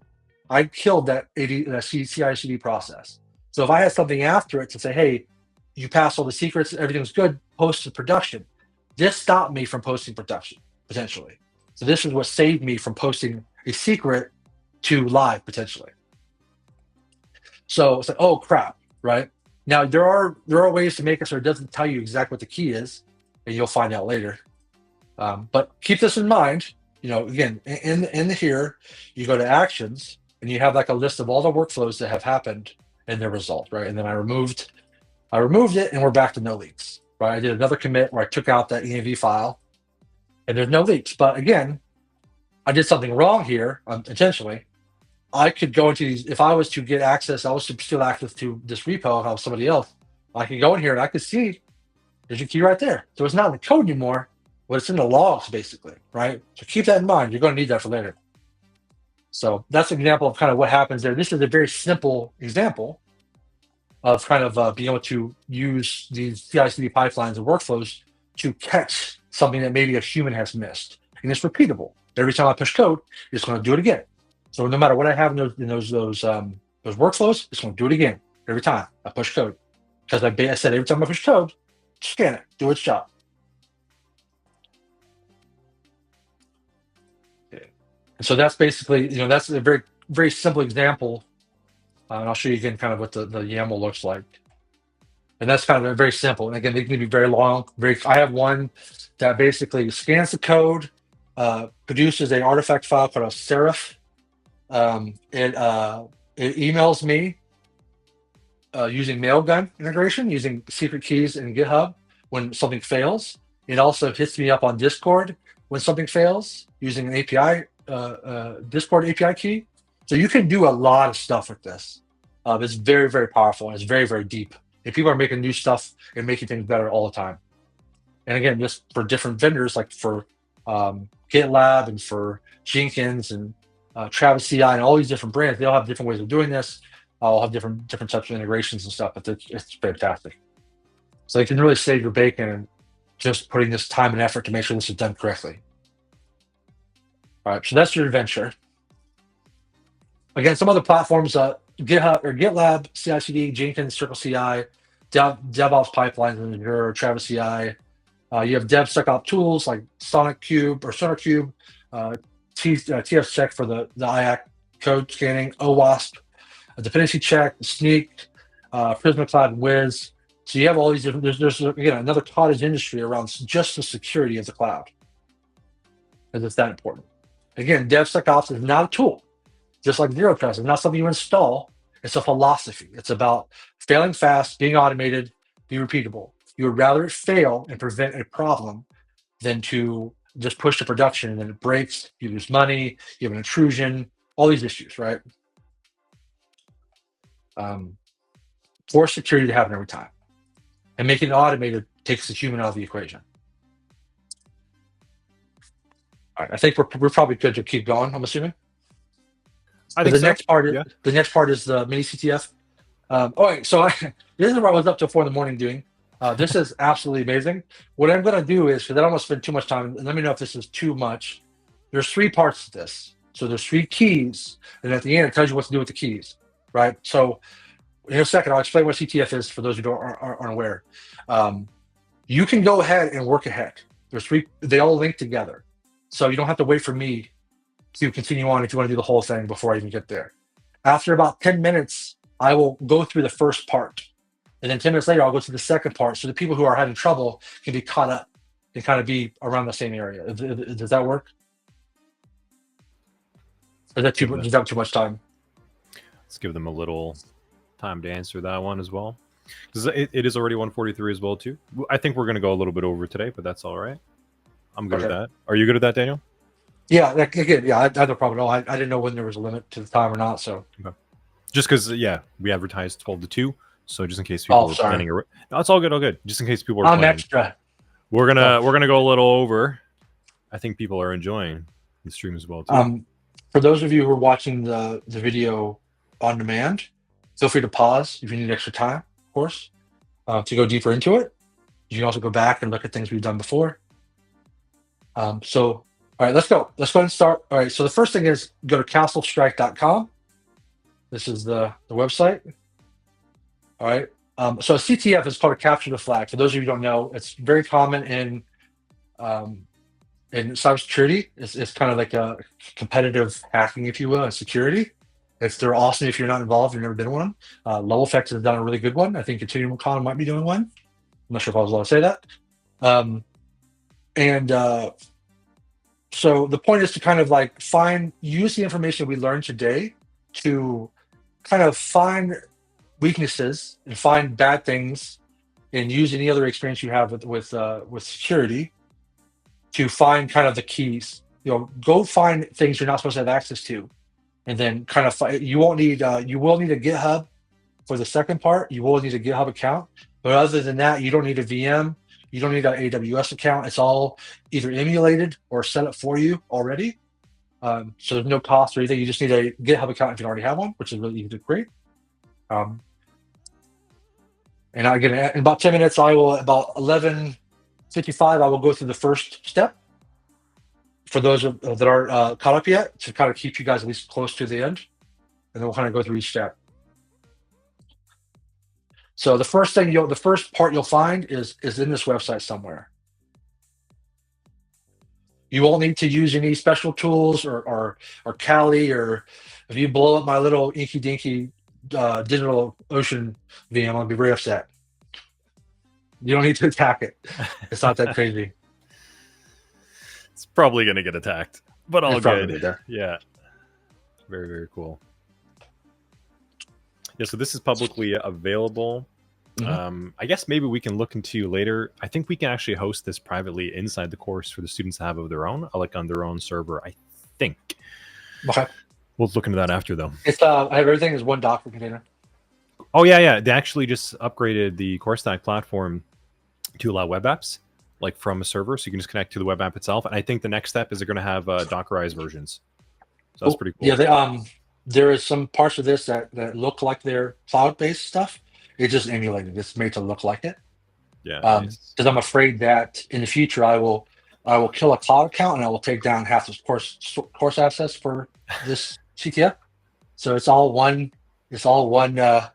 S2: I killed that CI/CD process. So if I had something after it to say, hey, you passed all the secrets, everything's good, post to production. This stopped me from posting production, potentially. So this is what saved me from posting a secret to live, potentially. So it's like, oh crap, right? Now there are ways to make it so it doesn't tell you exactly what the key is, and you'll find out later. But keep this in mind. Again, in here, you go to actions, and you have like a list of all the workflows that have happened and their result, right? And then I removed it, and we're back to no leaks, right? I did another commit where I took out that env file, and there's no leaks. But again, I did something wrong here intentionally. I could go into these, if I was to get access, I was to steal access to this repo of somebody else, I could go in here and I could see there's your key right there. So it's not in the code anymore, but it's in the logs basically, right? So keep that in mind. You're going to need that for later. So that's an example of kind of what happens there. This is a very simple example of kind of being able to use these CI/CD pipelines and workflows to catch something that maybe a human has missed, and it's repeatable. Every time I push code, it's going to do it again. So no matter what I have in those workflows, it's going to do it again every time I push code. Because I said every time I push code, scan it, do its job. Okay. And so that's basically, that's a very, very simple example. And I'll show you again kind of what the YAML looks like. And that's kind of very simple. And again, they can be very long. I have one that basically scans the code, produces an artifact file called a serif. It emails me using Mailgun integration, using secret keys in GitHub when something fails. It also hits me up on Discord when something fails using an API, Discord API key. So you can do a lot of stuff with this. It's very, very powerful, and it's very, very deep. And people are making new stuff and making things better all the time. And again, just for different vendors, like for GitLab and for Jenkins and Travis CI and all these different brands, they all have different ways of doing this. I'll have different types of integrations and stuff, but it's fantastic. So you can really save your bacon just putting this time and effort to make sure this is done correctly. All right, so that's your adventure. Again, some other platforms, GitHub or GitLab, CI/CD, Jenkins, Circle CI, DevOps pipelines in Azure, Travis CI. You have DevSecOps tools like SonarQube, TFCheck for the IaaS code scanning, OWASP, a dependency check, Sneak, Prisma Cloud, Wiz. So you have all these different, there's again, another cottage industry around just the security of the cloud. Because it's that important. Again, DevSecOps is not a tool. Just like Zero Trust, it's not something you install. It's a philosophy. It's about failing fast, being automated, be repeatable. You would rather it fail and prevent a problem than to just push to production and then it breaks, you lose money, you have an intrusion, all these issues, right? Force security to happen every time. And making it automated takes the human out of the equation. All right, I think we're probably good to keep going, I'm assuming.
S1: I think
S2: the next part is the mini CTF. So this is what I was up till 4 a.m. doing. This is absolutely amazing. What I'm going to do is, because I don't want to spend too much time, and let me know if this is too much. There's 3 parts to this. So there's 3 keys, and at the end it tells you what to do with the keys, right? So in a second, I'll explain what CTF is for those who aren't aware. You can go ahead and work ahead. There's 3. They all link together, so you don't have to wait for me to continue on if you want to do the whole thing before I even get there. After about 10 minutes, I will go through the first part. And then 10 minutes later, I'll go to the second part. So the people who are having trouble can be caught up and kind of be around the same area. Does that work? Or is that too much time?
S1: Let's give them a little time to answer that one as well. Because it is already 1:43 as well, too. I think we're going to go a little bit over today, but that's all right. I'm good with that. Are you good at that, Daniel?
S2: Yeah, I have no problem at all. I didn't know when there was a limit to the time or not. So
S1: okay. Just because, we advertised 12 to 2. So just in case people are planning no, it's all good. Just in case people are planning.
S2: Extra.
S1: We're gonna go a little over. I think people are enjoying the stream as well too.
S2: For those of you who are watching the video on demand, feel free to pause if you need extra time, of course, to go deeper into it. You can also go back and look at things we've done before. All right, let's go. Let's go ahead and start. All right, so the first thing is go to castlestrike.com. This is the website. All right. So CTF is called a capture the flag. For those of you who don't know, it's very common in cybersecurity. It's kind of like a competitive hacking, if you will, in security. They're awesome if you're not involved, you've never been one. Level Effects has done a really good one. I think Continuum Con might be doing one. I'm not sure if I was allowed to say that. So the point is to kind of like use the information we learned today to kind of find weaknesses and find bad things and use any other experience you have with security to find kind of the keys. Go find things you're not supposed to have access to, and then kind of you will need a GitHub for the second part. You will need a GitHub account, but other than that, you don't need a VM. You don't need an AWS account. It's all either emulated or set up for you already. So there's no cost or anything. You just need a GitHub account if you already have one, which is really easy to create. And again, in about 10 minutes, about 11:55, I will go through the first step for those that aren't caught up yet, to kind of keep you guys at least close to the end. And then we'll kind of go through each step. So the first part you'll find is in this website somewhere. You won't need to use any special tools or Kali, or if you blow up my little inky dinky digital ocean VM, I'll be very upset. You don't need to attack it. It's not that crazy.
S1: It's probably going to get attacked, but all good.
S2: There.
S1: Yeah. Very, very cool. Yeah, so this is publicly available.
S2: Mm-hmm.
S1: I guess maybe we can look into later. I think we can actually host this privately inside the course for the students to have of their own, like on their own server, I think.
S2: Okay.
S1: We'll look into that after, though.
S2: It's I have everything as one Docker container.
S1: Oh, yeah. They actually just upgraded the Core Stack platform to allow web apps, like from a server, so you can just connect to the web app itself. And I think the next step is they're going to have Dockerized versions. So that's pretty cool.
S2: Yeah, there is some parts of this that look like they're cloud-based stuff. It's just emulated. It's made to look like it.
S1: Yeah.
S2: Because I'm afraid that in the future I will kill a cloud account and I will take down half the course access for this CTF. So it's all one. I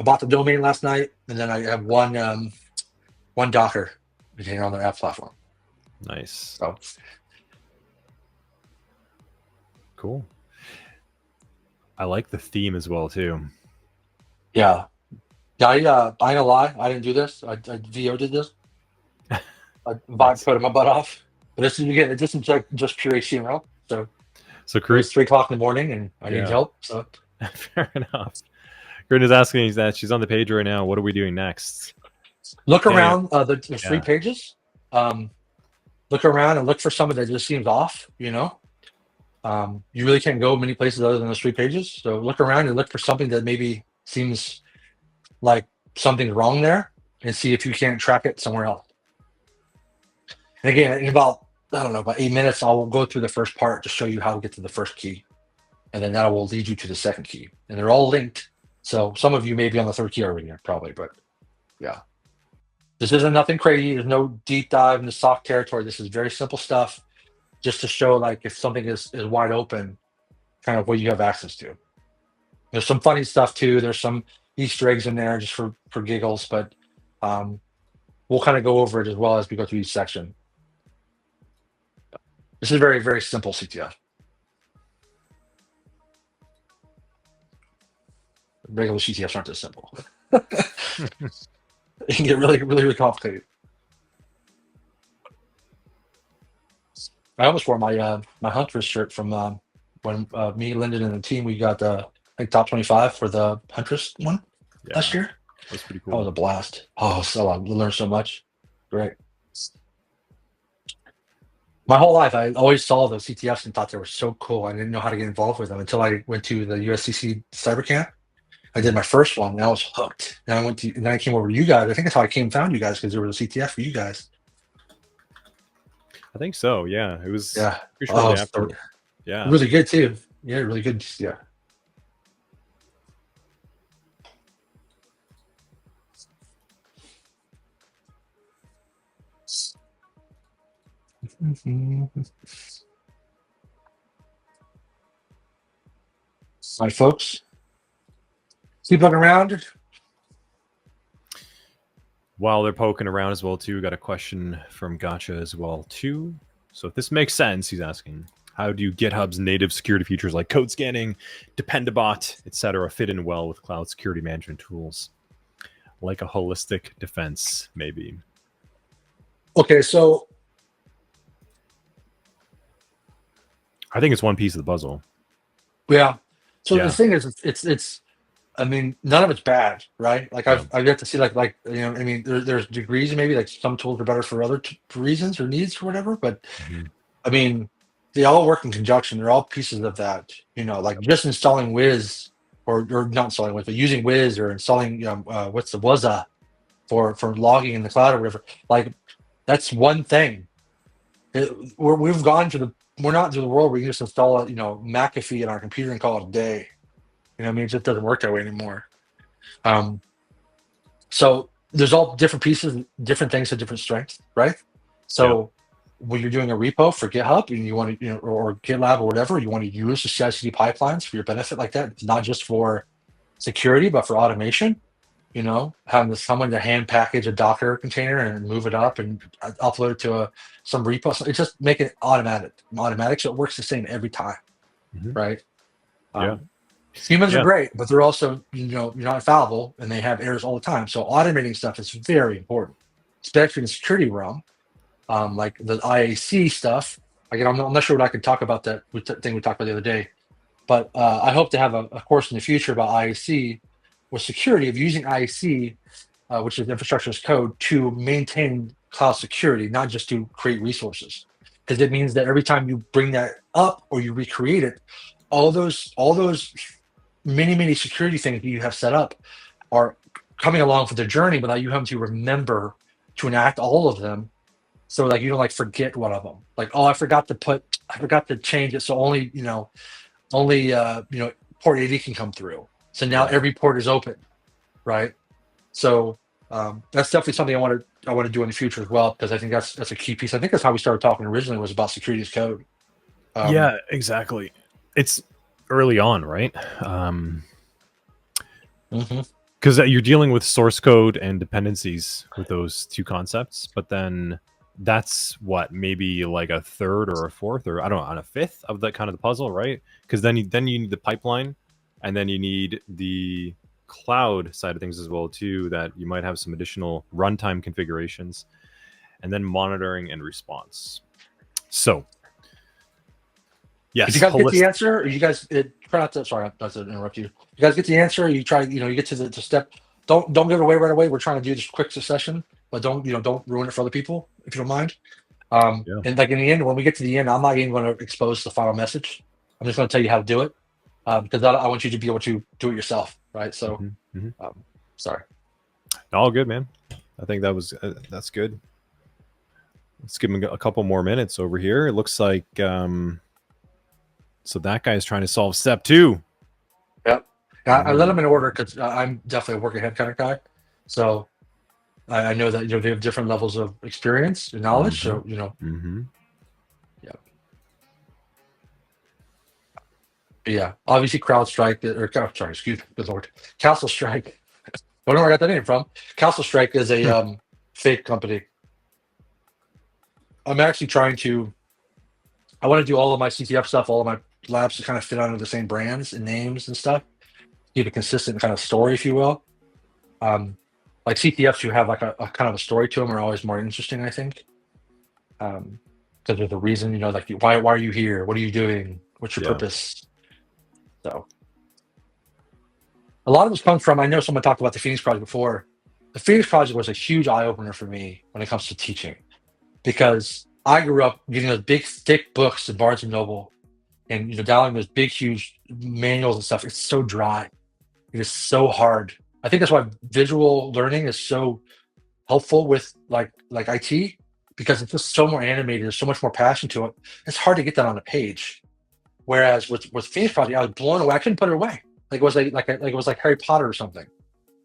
S2: bought the domain last night, and then I have one Docker container on the app platform.
S1: Nice.
S2: So
S1: cool. I like the theme as well too.
S2: Yeah. I ain't gonna lie, I didn't do this. I VO did this. I vibe coded my butt off. But this is just pure HTML. So
S1: Chris,
S2: it's 3 o'clock in the morning, and I need help. So
S1: fair enough. Corinne is asking that she's on the page right now. What are we doing next?
S2: Look around the 3 pages. Look around and look for something that just seems off. You really can't go many places other than those 3 pages. So look around and look for something that maybe seems like something's wrong there, and see if you can't track it somewhere else. And again, in about 8 minutes, I will go through the first part to show you how to get to the first key, and then that will lead you to the second key. And they're all linked. So some of you may be on the third key already, probably, but yeah. This isn't nothing crazy. There's no deep dive into SOC territory. This is very simple stuff, just to show like if something is wide open, kind of what you have access to. There's some funny stuff too. There's some Easter eggs in there just for giggles, but we'll kind of go over it as well as we go through each section. This is very, very simple CTF. Regular CTFs aren't this simple. It can get really, really, really complicated. I almost wore my my Huntress shirt from when me, Lyndon, and the team, we got I think top 25 for the Huntress one last year.
S1: That's pretty cool.
S2: That was a blast. Oh, so I learned so much. Great. My whole life, I always saw those CTFs and thought they were so cool. I didn't know how to get involved with them until I went to the USCC Cyber Camp. I did my first one, and I was hooked. And then I came over to you guys. I think that's how I found you guys, because there was a CTF for you guys.
S1: I think so. Yeah, it was.
S2: Yeah.
S1: Shortly after. Yeah.
S2: Really good too. Yeah, really good. Yeah. All right, folks. Keep looking around.
S1: While they're poking around as well, too, we got a question from Gotcha as well, too. So if this makes sense, he's asking, how do GitHub's native security features like code scanning, Dependabot, etc., fit in well with cloud security management tools? Like a holistic defense, maybe.
S2: Okay, so
S1: I think it's one piece of the puzzle.
S2: yeah. So the thing is, it's I mean, none of it's bad, right? Like
S1: Yeah.
S2: I've got to see I mean, there's degrees maybe like some tools are better for other reasons or needs or whatever, but
S1: Mhm.
S2: I mean, they all work in conjunction. They're all pieces of that. Like just installing Wiz or not installing Wiz, but using Wiz or installing what's the Wazza for logging in the cloud or whatever. Like that's one thing. We've gone to the we're not to the world where you just install a McAfee in our computer and call it a day. You know what I mean? It just doesn't work that way anymore. Um, so there's all different pieces, different things have different strengths, right?
S1: Yeah.
S2: So when you're doing a repo for GitHub and you want to, or GitLab or whatever, you want to use the CI/CD pipelines for your benefit like that. It's not just for security, but for automation. Having someone to hand package a Docker container and move it up and upload it to some repo. So it's just make it automatic, so it works the same every time,
S1: Mhm.
S2: right?
S1: Yeah.
S2: Humans are
S1: Yeah.
S2: great, but they're also, you're not infallible and they have errors all the time. So automating stuff is very important, especially in the security realm. Like the IAC stuff. Again, I'm not sure what I can talk about that thing we talked about the other day, but I hope to have a course in the future about IAC with security of using IAC, which is infrastructure as code, to maintain cloud security, not just to create resources. Because it means that every time you bring that up or you recreate it, all those many security things that you have set up are coming along for the journey without you having to remember to enact all of them. So like you don't like forget one of them. Like, oh, I forgot to change it. So only port 80 can come through. So now
S1: Yeah.
S2: every port is open, right? So that's definitely something I want to do in the future as well, because I think that's a key piece. I think that's how we started talking originally, was about security as code.
S1: Yeah, exactly. It's early on, right?
S2: Mhm.
S1: Because you're dealing with source code and dependencies with those two concepts, but then that's what, maybe like a third or a fourth, or I don't know, on a fifth of that kind of the puzzle, right? Because then you need the pipeline, and then you need the cloud side of things as well too, that you might have some additional runtime configurations, and then monitoring and response. So
S2: Did you
S1: yes,
S2: guys get the
S1: holistic.
S2: answer? Or you guys try not to. Sorry, not to interrupt you. You guys get the answer. You try. You get to the step. Don't give it away right away. We're trying to do this quick succession, but don't ruin it for other people if you don't mind.
S1: Yeah.
S2: And like in the end, when we get to the end, I'm not even going to expose the final message. I'm just going to tell you how to do it, because I want you to be able to do it yourself, right? So, sorry.
S1: All good, man. I think that's good. Let's give him a couple more minutes over here. It looks like so that guy's trying to solve step 2.
S2: Yep. I let them in order because I'm definitely a work ahead kind of guy. So I know that they have different levels of experience and knowledge. So yeah, but yeah. Obviously, CrowdStrike sorry, excuse me, good lord, Castle Strike. Don't know where I got that name from. Castle Strike is a fake company. I'm actually trying to. I want to do all of my CTF stuff, all of my labs to kind of fit under the same brands and names and stuff. Keep a consistent kind of story, if you will. Like CTFs who have like a kind of a story to them are always more interesting, I think. Because there's a reason, like why are you here? What are you doing? What's your purpose? So a lot of this comes from, I know someone talked about the Phoenix Project before. The Phoenix Project was a huge eye opener for me when it comes to teaching, because I grew up getting those big thick books at Barnes and Noble, and downloading those big huge manuals and stuff. It's so dry. It is so hard. I think that's why visual learning is so helpful with like IT, because it's just so more animated. There's so much more passion to it. It's hard to get that on a page. Whereas with Phoenix Project, I was blown away. I couldn't put it away. Like it was like it was like Harry Potter or something.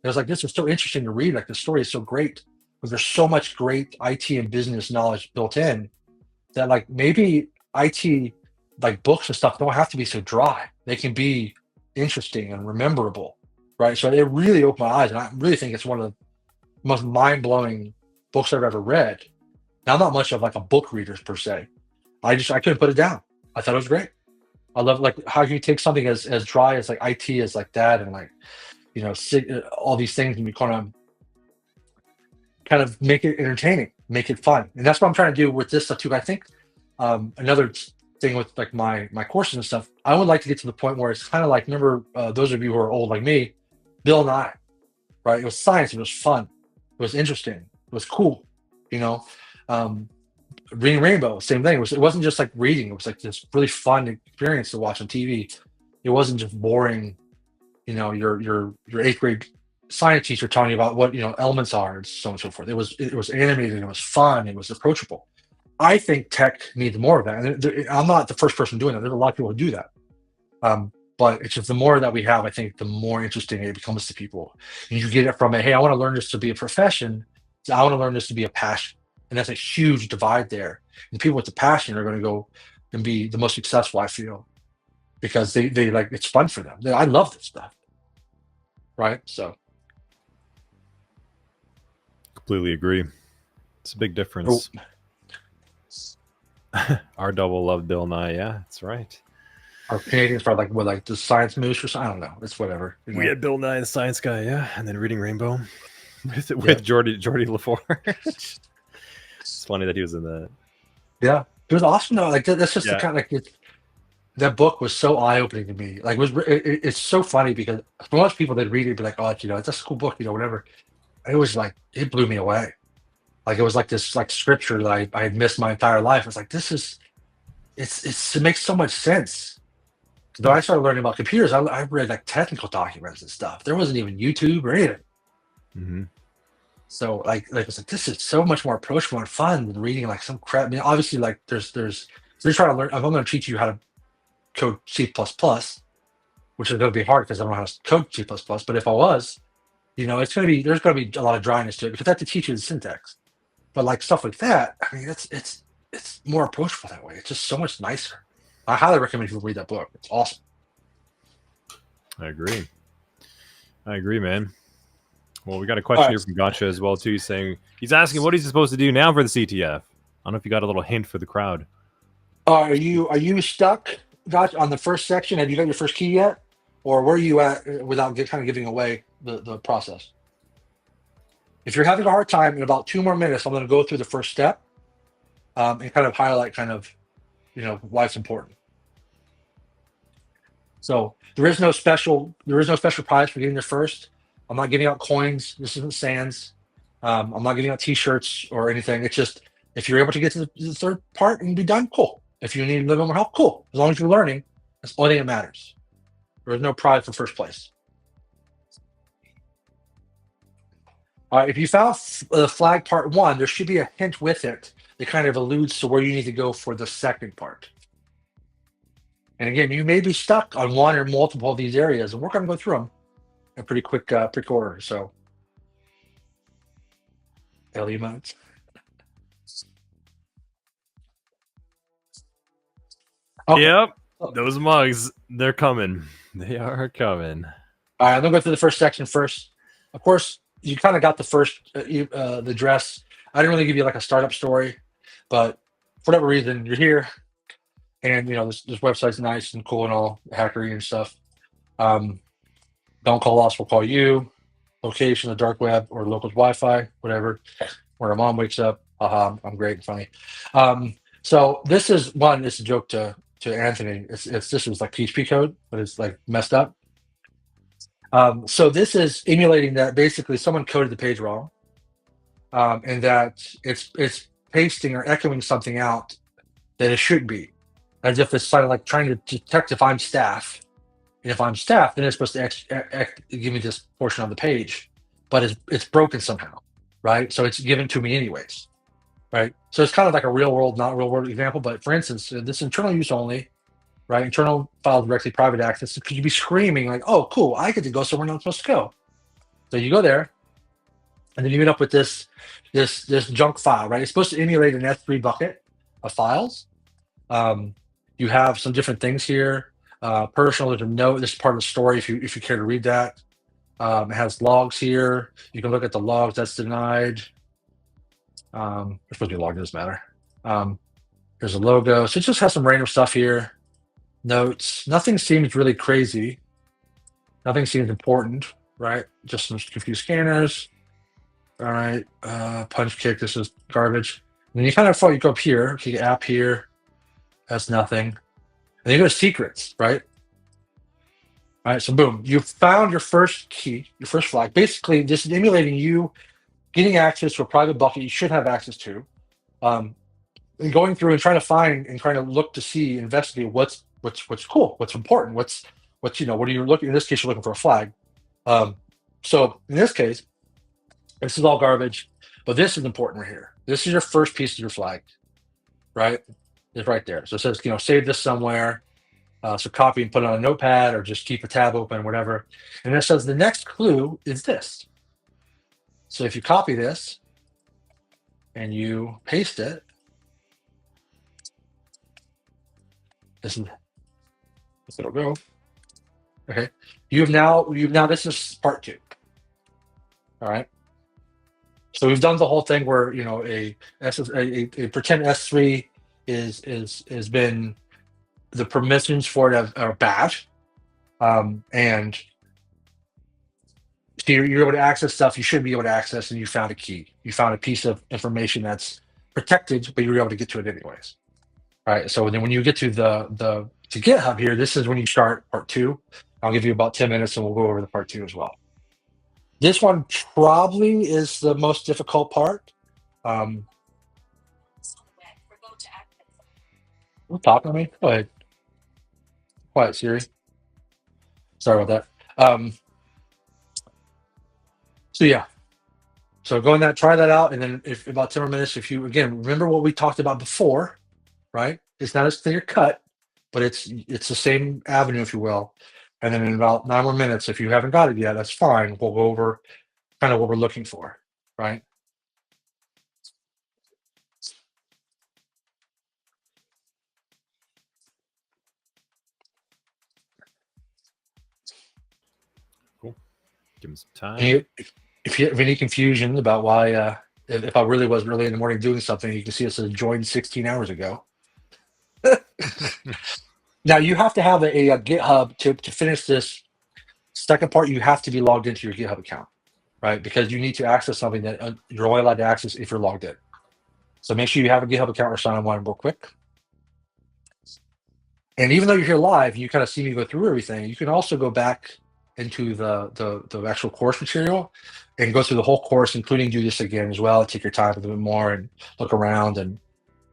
S2: It was like, this is so interesting to read. Like the story is so great, but there's so much great IT and business knowledge built in that like maybe IT like books and stuff don't have to be so dry. They can be interesting and rememberable, right? So it really opened my eyes, and I really think it's one of the most mind-blowing books I've ever read. Now, I'm not much of like a book reader per se. I couldn't put it down. I thought it was great. I love like how you take something as dry as like IT is like that, and like all these things, and you kind of make it entertaining, make it fun, and that's what I'm trying to do with this stuff too. I think another thing with like my courses and stuff, I would like to get to the point where it's kind of like, remember those of you who are old like me, Bill Nye, right? It was science. It was fun. It was interesting. It was cool. You know, Reading Rainbow, same thing. It wasn't just like reading. It was like this really fun experience to watch on TV. It wasn't just boring. You know, your 8th grade science teacher telling you about what elements are and so on and so forth. It was animated. It was fun. It was approachable. I think tech needs more of that. And I'm not the first person doing that. There's a lot of people who do that. But it's just the more that we have, I think the more interesting it becomes to people. And you get it from hey, I want to learn this to be a profession. So I want to learn this to be a passion. And that's a huge divide there. And people with the passion are going to go and be the most successful, I feel, because they like, it's fun for them. I love this stuff. Right. So.
S1: Completely agree. It's a big difference. Our double love Bill Nye. Yeah, that's right.
S2: Our Canadians probably like the Science Moose or something. I don't know. It's whatever.
S1: We had Bill Nye, the Science Guy, yeah, and then Reading Rainbow with Geordie LaForge. It's funny that he was in that.
S2: Yeah, it was awesome though. Like that's just the kind of that book was so eye opening to me. Like it's so funny because for most people they'd read it and be like, oh, it's a cool book, whatever. It was like it blew me away. Like it was like this like scripture that I had missed my entire life. It's like it makes so much sense. When I started learning about computers, I read like technical documents and stuff. There wasn't even YouTube or anything.
S1: Mm-hmm.
S2: So like it's like this is so much more approachable and fun than reading like some crap. I mean, obviously like there's they're trying to learn. I'm going to teach you how to code C++, which is going to be hard because I don't know how to code C++. But if I was, there's going to be a lot of dryness to it because I have to teach you the syntax. But like stuff like that, I mean, it's more approachable that way. It's just so much nicer. I highly recommend you read that book. It's awesome.
S1: I agree, man. Well, we got a question here from Gotcha as well too. He's asking what he's supposed to do now for the CTF. I don't know if you got a little hint for the crowd.
S2: Are you stuck, Gotcha, on the first section? Have you got your first key yet, or where are you at without kind of giving away the process? If you're having a hard time, in about 2 more minutes, I'm going to go through the first step and kind of highlight why it's important. So there is no special prize for getting there first. I'm not giving out coins. This isn't Sands. I'm not giving out T-shirts or anything. It's just if you're able to get to the third part and be done, cool. If you need a little more help, cool. As long as you're learning, that's the only thing that matters. There is no prize for first place. All right, if you found the flag part 1, there should be a hint with it that kind of alludes to where you need to go for the second part. And again, you may be stuck on one or multiple of these areas, and we're going to go through them in pretty quick order. So, elements.
S1: Okay. Yep, those mugs, they're coming. They are coming.
S2: All right, I'm going to go through the first section first. Of course, you kind of got the first, the dress. I didn't really give you like a startup story, but for whatever reason, you're here. And this website's nice and cool and all hackery and stuff. Don't call us, we'll call you. Location, the dark web, or local Wi-Fi, whatever. Where our mom wakes up. I'm great and funny. So this is one. It's a joke to Anthony. This was like PHP code, but it's like messed up. So this is emulating that basically someone coded the page wrong, and that it's pasting or echoing something out that it should be. As if it's sort of like trying to detect if I'm staff. And if I'm staff, then it's supposed to give me this portion of the page. But it's broken somehow, right? So it's given to me anyways, right? So it's kind of like a real world, not real world example. But for instance, this internal use only, right? Internal file directly, private access. Could you be screaming like, oh, cool, I get to go somewhere I'm supposed to go. So you go there, and then you end up with this junk file, right? It's supposed to emulate an S3 bucket of files. You have some different things here. Personal, there's a note. This is part of the story if you care to read that. It has logs here. You can look at the logs. That's denied. There's supposed to be a log. Doesn't matter. There's a logo. So it just has some random stuff here. Notes. Nothing seems really crazy. Nothing seems important, right? Just some confused scanners. All right. Punch kick. This is garbage. And then you kind of you go up here. Okay, app here. That's nothing. And you go to secrets, right? All right, so boom, you found your first key, your first flag. Basically, this is emulating you getting access to a private bucket you should have access to, and going through and trying to find and trying to look to see, investigate what's cool, what's important, what's what are you looking? In this case, you're looking for a flag. So in this case, this is all garbage, but this is important right here. This is your first piece of your flag, right? It's right there. So it says, save this somewhere. So copy and put it on a notepad or just keep a tab open, whatever. And it says the next clue is this. So if you copy this and you paste it, this it'll go. Okay. You've now this is part 2. All right. So we've done the whole thing where a pretend S3 is been the permissions for it are bad, and so you're able to access stuff you shouldn't be able to access, and you found a key. You found a piece of information that's protected, but you were able to get to it anyways. All right. So then when you get to to GitHub here, this is when you start part 2. I'll give you about 10 minutes, and we'll go over the part 2 as well. This one probably is the most difficult part. We'll talk to me. Go ahead. Quiet, Siri. Sorry about that. So yeah. So go in that, try that out, and then if about 10 more minutes, if you again remember what we talked about before, right? It's not as clear cut, but it's the same avenue, if you will. And then in about 9 more minutes, if you haven't got it yet, that's fine. We'll go over kind of what we're looking for, right?
S1: Cool. Give him some time.
S2: And if you have any confusion about why, if I really was early in the morning doing something, you can see it says joined 16 hours ago. Now you have to have a GitHub to finish this second part. You have to be logged into your GitHub account, right? Because you need to access something that you're only allowed to access if you're logged in. So make sure you have a GitHub account or sign on one real quick. And even though you're here live, you kind of see me go through everything. You can also go back into the actual course material and go through the whole course, including do this again as well. Take your time a little bit more and look around. And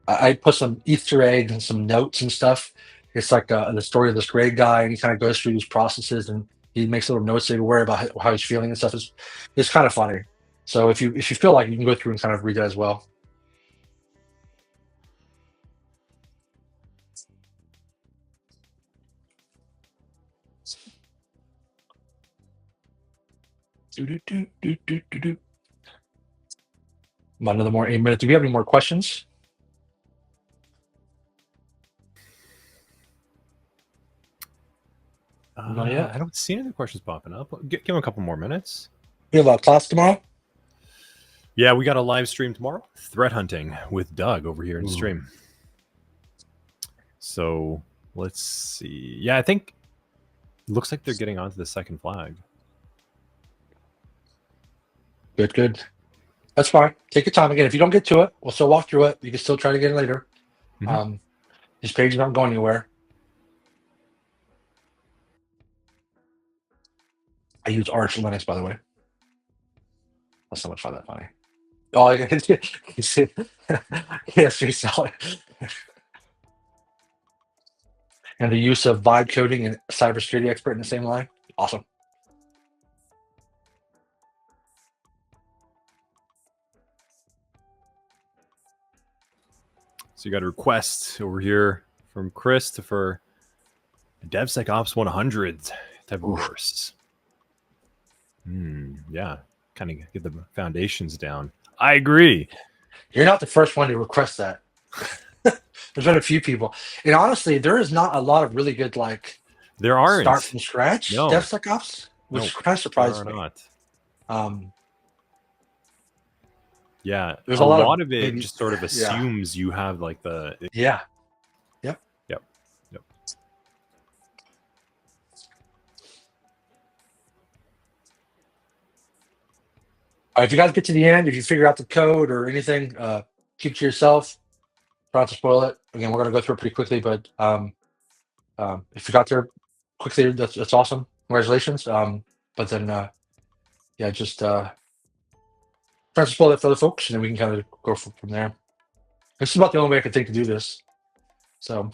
S2: I put some Easter eggs and some notes and stuff. It's like the story of this great guy, and he kind of goes through these processes and he makes little notes to worry about how he's feeling and stuff. It's kind of funny. So if you feel like, you can go through and kind of read that as well. About another more 8 minutes. Do we have any more questions? Not yet.
S1: I don't see any other questions popping up. Give him a couple more minutes.
S2: We have a class tomorrow.
S1: Yeah, we got a live stream tomorrow. Threat hunting with Doug over here in stream. So let's see. Yeah, I think it looks like they're getting onto the second flag.
S2: Good. That's fine. Take your time. Again, if you don't get to it, we'll still walk through it. You can still try to get it later.
S1: Mhm.
S2: These pages aren't going anywhere. I use Arch Linux, by the way. That's so much fun. That funny. Oh, yes, you saw it. And the use of vibe coding and cybersecurity expert in the same line. Awesome.
S1: So you got a request over here from Christopher, DevSecOps 100 type of course. Yeah, kind of get the foundations down. I agree.
S2: You're not the first one to request that. There's been a few people, and honestly, there is not a lot of really good
S1: there aren't
S2: start from scratch DevSecOps, which kind of surprised me.
S1: Yeah,
S2: there's
S1: a lot of it just sort of assumes you have Yep.
S2: All right, if you guys get to the end, if you figure out the code or anything, keep it to yourself. Try not to spoil it. Again, we're going to go through it pretty quickly, but if you got there quickly, that's awesome. congratulations. But then, yeah, just try to spoil that for other folks, and then we can kind of go from there. This is about the only way I could think to do this. So,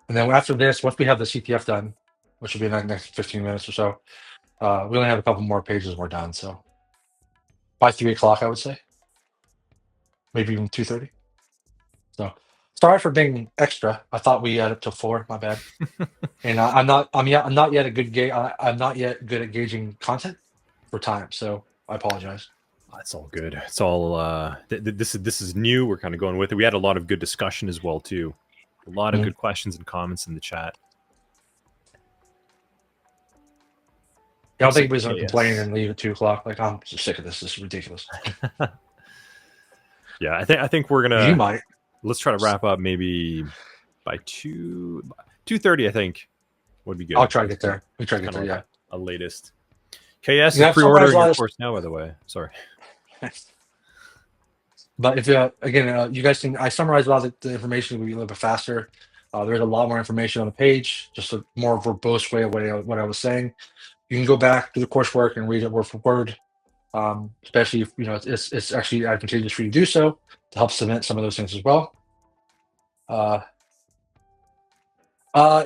S2: and then after this, once we have the CTF done, which will be in the next 15 minutes or so, we only have a couple more pages and we're done. So by 3 o'clock, I would say, maybe even 2:30. So sorry for being extra. I thought we had it till 4. My bad. And I'm not yet a good I'm not yet good at gauging content for time. So I apologize.
S1: That's all good. It's all this is new. We're kind of going with it. We had a lot of good discussion as well too. A lot of good questions and comments in the chat.
S2: I don't think anybody's gonna complain and leave at 2 o'clock. Like, I'm just sick of this. This is ridiculous.
S1: Yeah, I think we're gonna.
S2: You might.
S1: Let's try to wrap up maybe by 2:30. I think would be good.
S2: I'll try to get there. We try to get there. Yeah.
S1: A latest. KS is pre-ordering your course now, by the way. Sorry.
S2: But if again, you guys can. I summarized a lot of the information a little bit faster. There's a lot more information on the page, just a more verbose way of what I was saying. You can go back to the coursework and read it word for word, especially if it's actually advantageous for you to do so to help cement some of those things as well.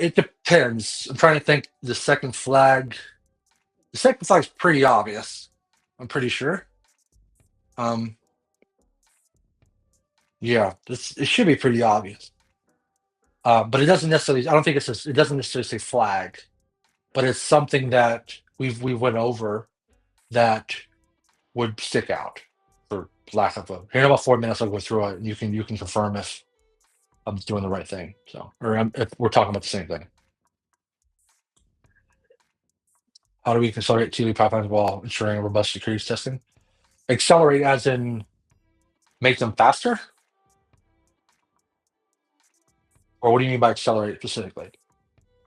S2: It depends. I'm trying to think. The second flag is pretty obvious. I'm pretty sure. Yeah, it should be pretty obvious. But it doesn't necessarily. I don't think it doesn't necessarily say flag, but it's something that we went over that would stick out, for lack of a. Here in about 4 minutes, I'll go through it, and you can confirm if I'm doing the right thing. So, or if we're talking about the same thing. How do we accelerate TLE pipelines while ensuring robust security testing? Accelerate as in make them faster? Or what do you mean by accelerate specifically?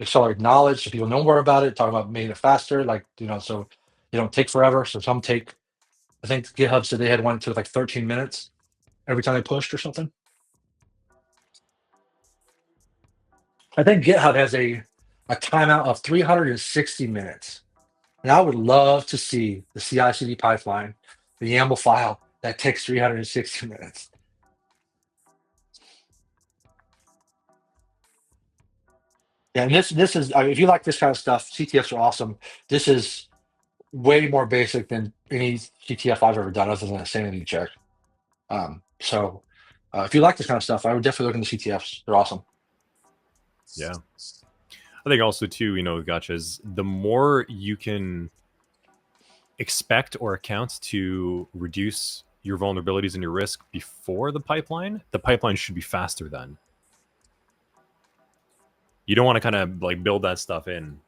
S2: Accelerate knowledge so people know more about it, talking about making it faster, so they don't take forever. So some take, I think GitHub said they had one that took like 13 minutes every time they pushed or something. I think GitHub has a timeout of 360 minutes. And I would love to see the CI/CD pipeline, the YAML file that takes 360 minutes. Yeah, and this is, if you like this kind of stuff, CTFs are awesome. This is way more basic than any CTF I've ever done, other than a sanity check. So if you like this kind of stuff, I would definitely look into CTFs. They're awesome.
S1: Yeah. I think also too, Gotcha, is the more you can expect or account to reduce your vulnerabilities and your risk before the pipeline should be faster then. You don't want to kind of like build that stuff in.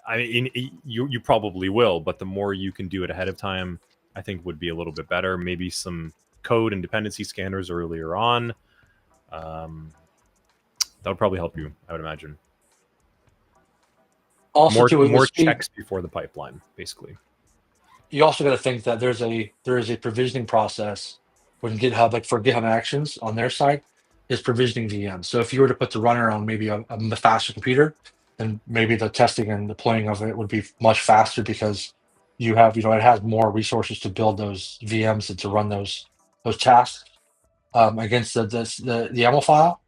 S1: I mean, you probably will, but the more you can do it ahead of time, I think would be a little bit better. Maybe some code and dependency scanners earlier on. That would probably help you, I would imagine.
S2: Also,
S1: more checks before the pipeline, basically.
S2: You also got to think that there is a provisioning process when GitHub, like for GitHub Actions on their side, is provisioning VMs. So if you were to put the runner on maybe a faster computer, then maybe the testing and deploying of it would be much faster because you have, it has more resources to build those VMs and to run those tasks against the YAML file.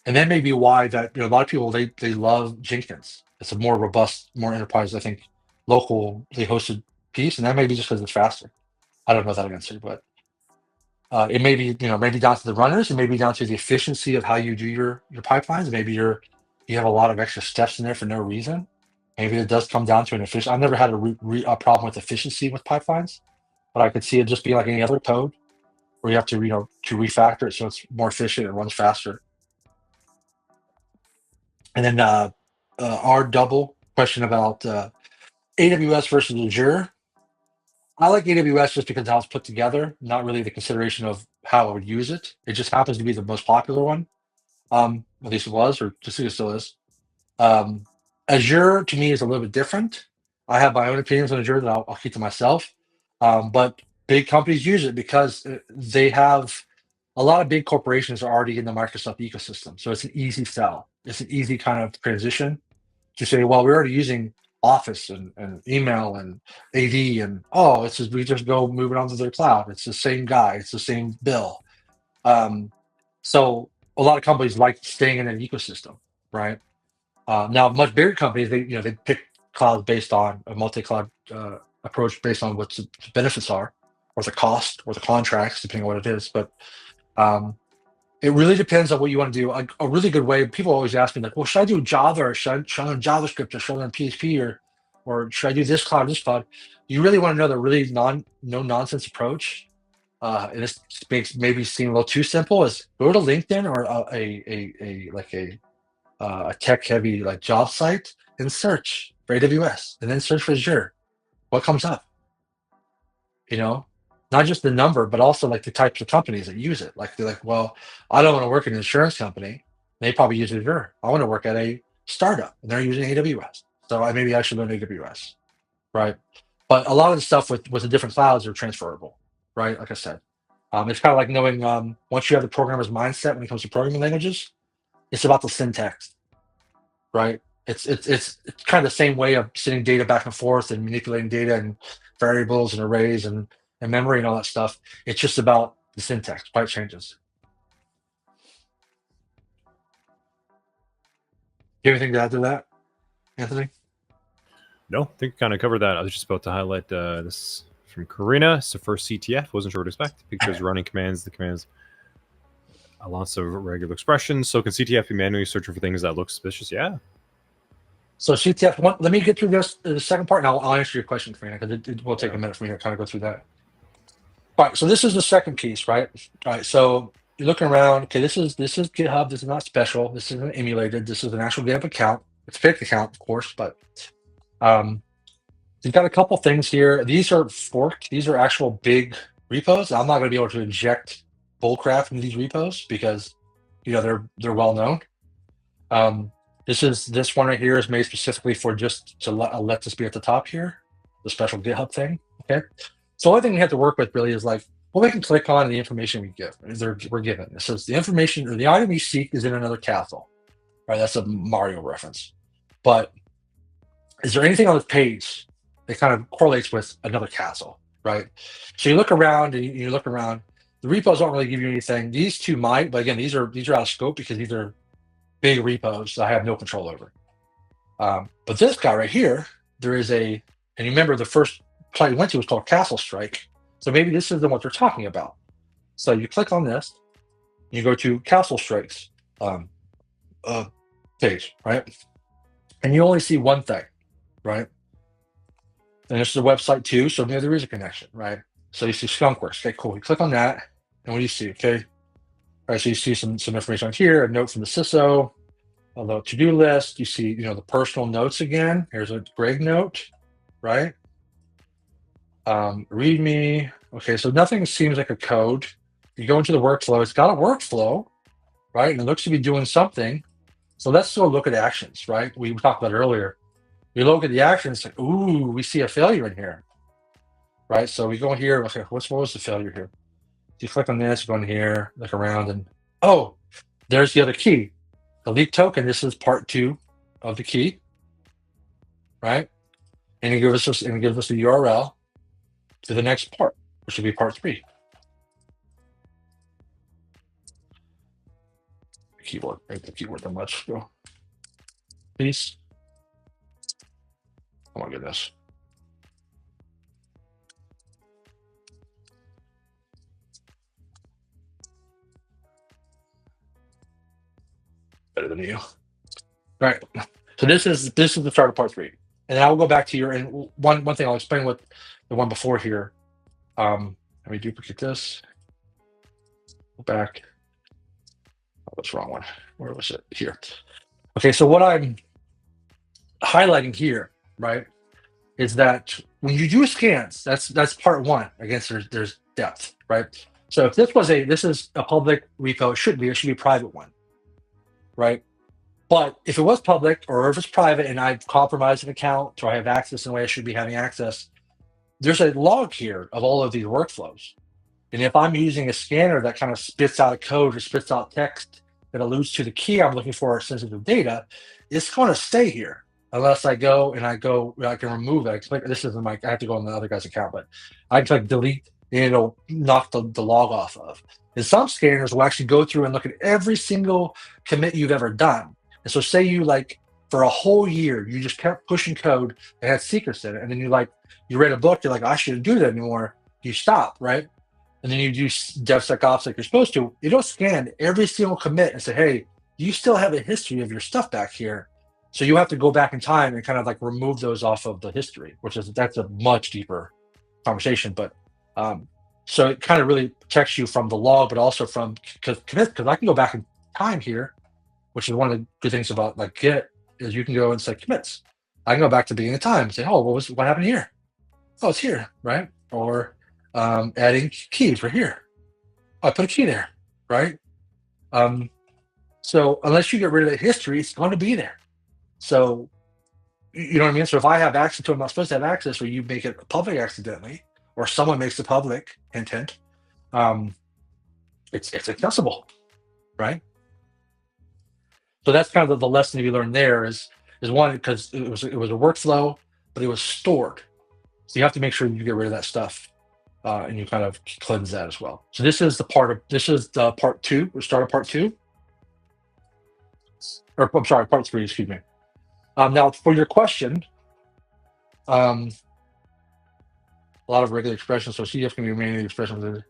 S2: And that may be why that a lot of people they love Jenkins. It's a more robust, more enterprise, I think, locally hosted piece, and that may be just because it's faster. I don't know that answer, but it may be maybe down to the runners, it may be down to the efficiency of how you do your pipelines. Maybe you have a lot of extra steps in there for no reason. Maybe it does come down to an efficient. I've never had a problem with efficiency with pipelines, but I could see it just being like any other code where you have to to refactor it so it's more efficient and runs faster. And then our double question about AWS versus Azure. I like AWS just because how it's put together, not really the consideration of how I would use it. It just happens to be the most popular one. At least it was, or just think it still is. Azure to me is a little bit different. I have my own opinions on Azure that I'll keep to myself. But big companies use it because they have a lot of big corporations are already in the Microsoft ecosystem. So it's an easy sell. It's an easy kind of transition to say, well, we're already using Office and email and AD, and it's just, we just go move it onto their cloud. It's the same guy. It's the same bill. So a lot of companies like staying in an ecosystem, right? Now, much bigger companies, they pick clouds based on a multi-cloud approach based on what the benefits are, or the cost, or the contracts, depending on what it is. But it really depends on what you want to do. A really good way, people always ask me, like, well, should I do Java, or should I learn JavaScript, or should I learn PHP, or should I do this cloud, this cloud? You really want to know the really no nonsense approach. And this makes maybe seem a little too simple. Is go to LinkedIn or a tech heavy like job site and search for AWS, and then search for Azure. What comes up? Not just the number, but also like the types of companies that use it. Like they're like, well, I don't want to work in an insurance company. They probably use Azure. I want to work at a startup and they're using AWS. So maybe I should learn AWS, right? But a lot of the stuff with the different clouds are transferable, right? Like I said, it's kind of like knowing once you have the programmer's mindset when it comes to programming languages, it's about the syntax, right? It's kind of the same way of sending data back and forth and manipulating data and variables and arrays and memory and all that stuff. It's just about the syntax, pipe changes. Do you have anything to add to that, Anthony?
S1: No, I think we kind of covered that. I was just about to highlight this from Karina. It's the first CTF. Wasn't sure what to expect. Pictures, running commands, the commands. Lots of regular expressions. So can CTF be manually searching for things that look suspicious? Yeah.
S2: So CTF, let me get through the second part, and I'll answer your question, Karina, because it will take a minute for me to kind of go through that. All right, so this is the second piece, right? All right, so you're looking around. Okay, this is GitHub. This is not special. This isn't emulated. This is an actual GitHub account. It's a fake account, of course, but you've got a couple things here. These are forked. These are actual big repos. I'm not going to be able to inject bullcrap into these repos because they're well known. This one right here is made specifically for just to let this be at the top here, the special GitHub thing. Okay. So the only thing we have to work with really is like what we can click on the information we're given. It says the information or the item you seek is in another castle. Right, that's a Mario reference. But is there anything on this page that kind of correlates with another castle? Right. So you look around and you look around. The repos don't really give you anything. These two might, but again, these are out of scope because these are big repos I have no control over. But this guy right here, there is and you remember the first site we went to was called Castle Strike. So maybe this is what they're talking about. So you click on this, you go to Castle Strike's page, right? And you only see one thing, right? And this is a website too, so maybe there is a connection, right? So you see Skunkworks. Okay, cool. You click on that, and what do you see? Okay. All right, so you see some information on here, a note from the CISO, a little to-do list. You see, the personal notes again. Here's a Greg note, right? README. Okay, so nothing seems like a code. You go into the workflow. It's got a workflow, right? And it looks to be doing something. So let's go look at actions, right? We talked about it earlier. We look at the actions, like, ooh, we see a failure in here, right? So we go in here. Okay, what was the failure here? You click on this, go in here, look around, and there's the other key, the leak token. This is part 2 of the key, right? And it gives us a URL to the next part, which would be part 3. Keyboard, right? The keyboard that much. Go, please. Oh my goodness. Better than you. All right. So this is the start of part 3, and then I will go back to your. And one thing I'll explain what the one before here. Let me duplicate this. Go back. Oh, that's the wrong one. Where was it? Here. Okay. So what I'm highlighting here, right, is that when you do scans, that's part 1. Again, there's depth, right? So if this is a public repo, it should be a private one, right? But if it was public or if it's private and I've compromised an account or I have access in the way I should be having access, there's a log here of all of these workflows. And if I'm using a scanner that kind of spits out a code or spits out text that alludes to the key I'm looking for, sensitive data, it's going to stay here unless I can remove it. I click, this isn't my, I have to go on the other guy's account, but I can click delete and it'll knock the log off of. And some scanners will actually go through and look at every single commit you've ever done. And so say you like, for a whole year, you just kept pushing code that had secrets in it. And then you read a book, you're like, I shouldn't do that anymore. You stop, right? And then you do DevSecOps like you're supposed to. You don't scan every single commit and say, hey, you still have a history of your stuff back here. So you have to go back in time and kind of like remove those off of the history, that's a much deeper conversation. But so it kind of really protects you from the log, but also from commits, because I can go back in time here, which is one of the good things about like Git, is you can go and say commits. I can go back to the beginning of time and say, oh, what happened here? Oh, it's here, right? Or adding keys right here. Oh, I put a key there, right? So unless you get rid of the history, it's going to be there. So you know what I mean? So if I have access to it, I'm not supposed to have access, or you make it public accidentally, or someone makes it public, hint, it's accessible, right? So that's kind of the lesson you learn there is one, because it was a workflow, but it was stored. So you have to make sure you get rid of that stuff, and you kind of cleanse that as well. So this is the part two. We'll start at part two, or I'm sorry, part three. Excuse me. Now for your question, a lot of regular expressions. So CTF can be mainly expressions.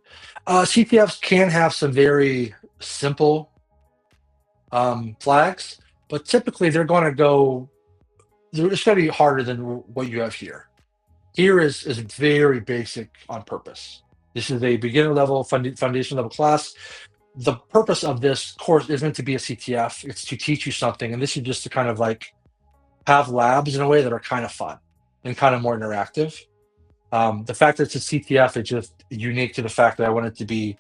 S2: CTFs can have some very simple flags, but typically they're going to go. It's going to be harder than what you have here. Here is very basic on purpose. This is a beginner level, foundation level class. The purpose of this course isn't to be a CTF. It's to teach you something. And this is just to kind of like have labs in a way that are kind of fun and kind of more interactive. The fact that it's a CTF is just unique to the fact that I want it to be,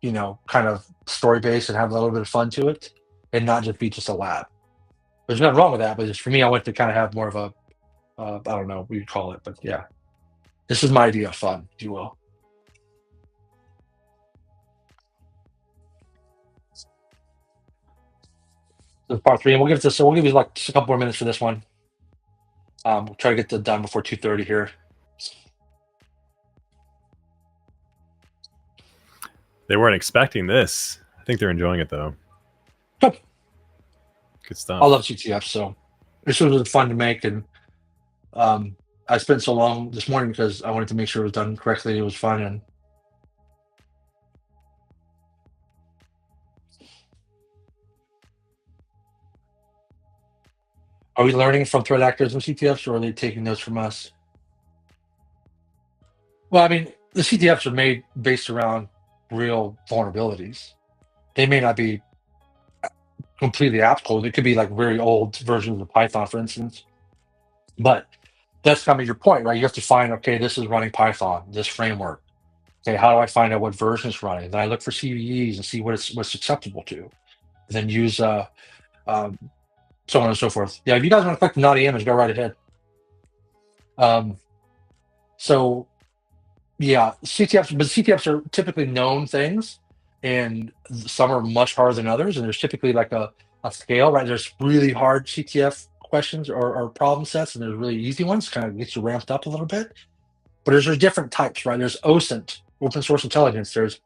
S2: kind of story-based and have a little bit of fun to it and not just be just a lab. There's nothing wrong with that, but just for me, I want to kind of have more of a, I don't know what you call it, but yeah, this is my idea of fun, if you will. So part three, and we'll give you like just a couple more minutes for this one. We'll try to get that done before 2:30 here.
S1: They weren't expecting this. I think they're enjoying it though.
S2: Good
S1: Stuff.
S2: I love CTF, so this was fun to make, and I spent so long this morning because I wanted to make sure it was done correctly. It was fun, and are we learning from threat actors and CTFs, or are they taking notes from us? Well, I mean, the CTFs are made based around real vulnerabilities. They may not be completely applicable. They could be like very old versions of Python, for instance. But that's kind of your point, right? You have to find, okay, this is running Python, this framework. Okay, how do I find out what version it's running? Then I look for CVEs and see what's acceptable to. And then use so on and so forth. Yeah, if you guys want to click the naughty image, go right ahead. So yeah, CTFs are typically known things, and some are much harder than others. And there's typically like a scale, right? There's really hard CTF questions or problem sets, and there's really easy ones, kind of gets you ramped up a little bit. But there's different types, right? There's OSINT, open source intelligence. There's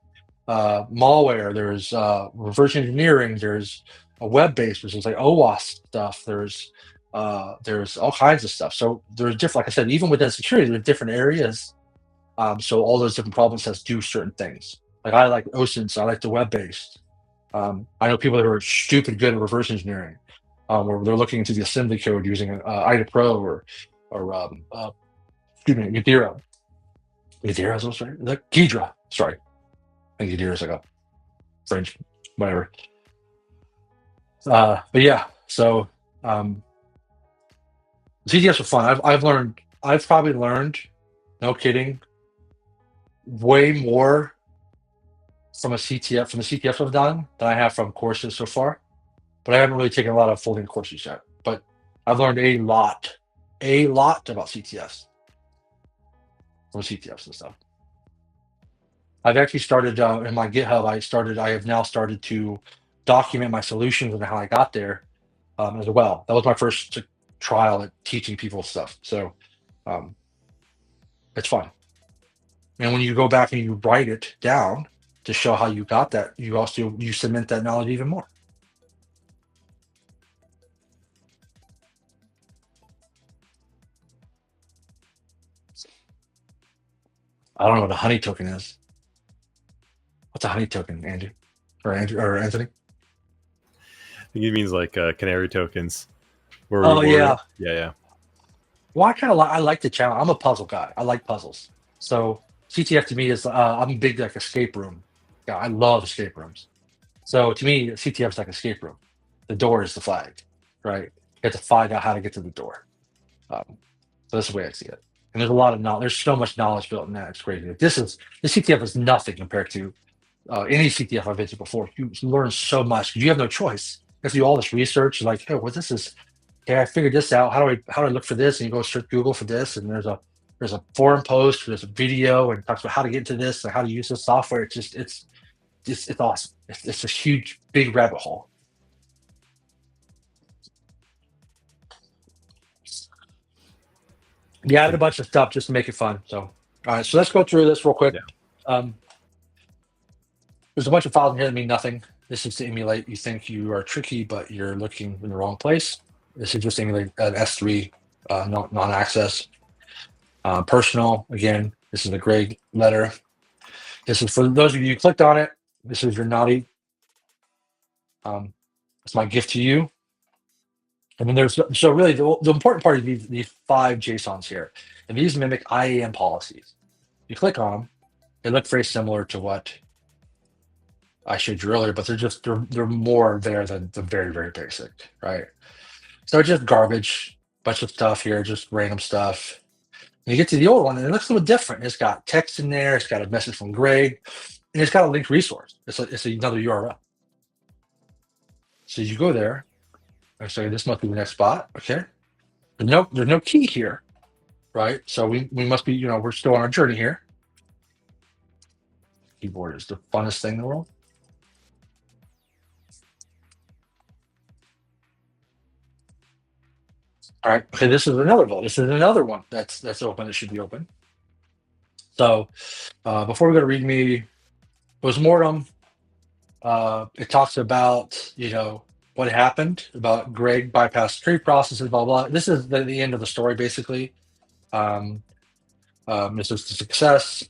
S2: malware. There's reverse engineering. There's a web-based, which is like OWASP stuff. There's all kinds of stuff. So there's different, like I said, even within security, there's different areas. So all those different problem sets do certain things. Like I like OSINT, I like the web-based. I know people that are stupid good at reverse engineering, where they're looking into the assembly code using IDA Pro or excuse me, Ghidra. Ghidra. Sorry, I think Ghidra is like a French, whatever. But yeah, so CTFs are fun. I've probably learned, no kidding, way more from the CTFs I've done than I have from courses so far. But I haven't really taken a lot of full-length courses yet. But I've learned a lot about CTFs from CTFs and stuff. I've actually started in my GitHub. I have now started to document my solutions and how I got there as well. That was my first trial at teaching people stuff. So um, it's fun. And when you go back and you write it down to show how you got that, you cement that knowledge even more. I don't know what a honey token is. What's a honey token, Andrew? Or Anthony?
S1: I think he means like canary tokens.
S2: Oh, yeah.
S1: Yeah.
S2: Well, I like the challenge. I'm a puzzle guy. I like puzzles. So CTF to me is I'm a big like escape room guy. I love escape rooms. So to me, CTF is like escape room. The door is the flag, right? You have to find out how to get to the door. So that's the way I see it. And there's a lot of knowledge. There's so much knowledge built in that. It's crazy. The CTF is nothing compared to any CTF I've been to before. You learn so much. You have no choice. You have to do all this research. Like, hey, well, this is. Okay, I figured this out. How do I look for this? And you go search Google for this, and there's a forum post, there's a video, and it talks about how to get into this and how to use this software. It's awesome. It's a huge, big rabbit hole. We added a bunch of stuff just to make it fun. So, all right, so let's go through this real quick.
S1: Yeah.
S2: There's a bunch of files in here that mean nothing. This is to emulate. You think you are tricky, but you're looking in the wrong place. This is just emulate an S3 non-access. Personal, again, this is a grade letter. This is for those of you who clicked on it. This is your naughty. It's my gift to you. And then so really the important part is these 5 JSONs here. And these mimic IAM policies. You click on them, they look very similar to what I showed you earlier, but they're more there than the very, very basic, right? So it's just garbage, bunch of stuff here, just random stuff. And you get to the old one, and it looks a little different. It's got text in there, it's got a message from Greg, and it's got a linked resource. It's another URL. So you go there, and say this must be the next spot, okay? There's no key here, right? So we must be, we're still on our journey here. Keyboard is the funnest thing in the world. All right, okay, this is another vault. This is another one that's open. It should be open. So before we go to README, postmortem, it talks about, what happened, about Greg bypassed 3 processes, blah, blah. This is the end of the story, basically. This is the success.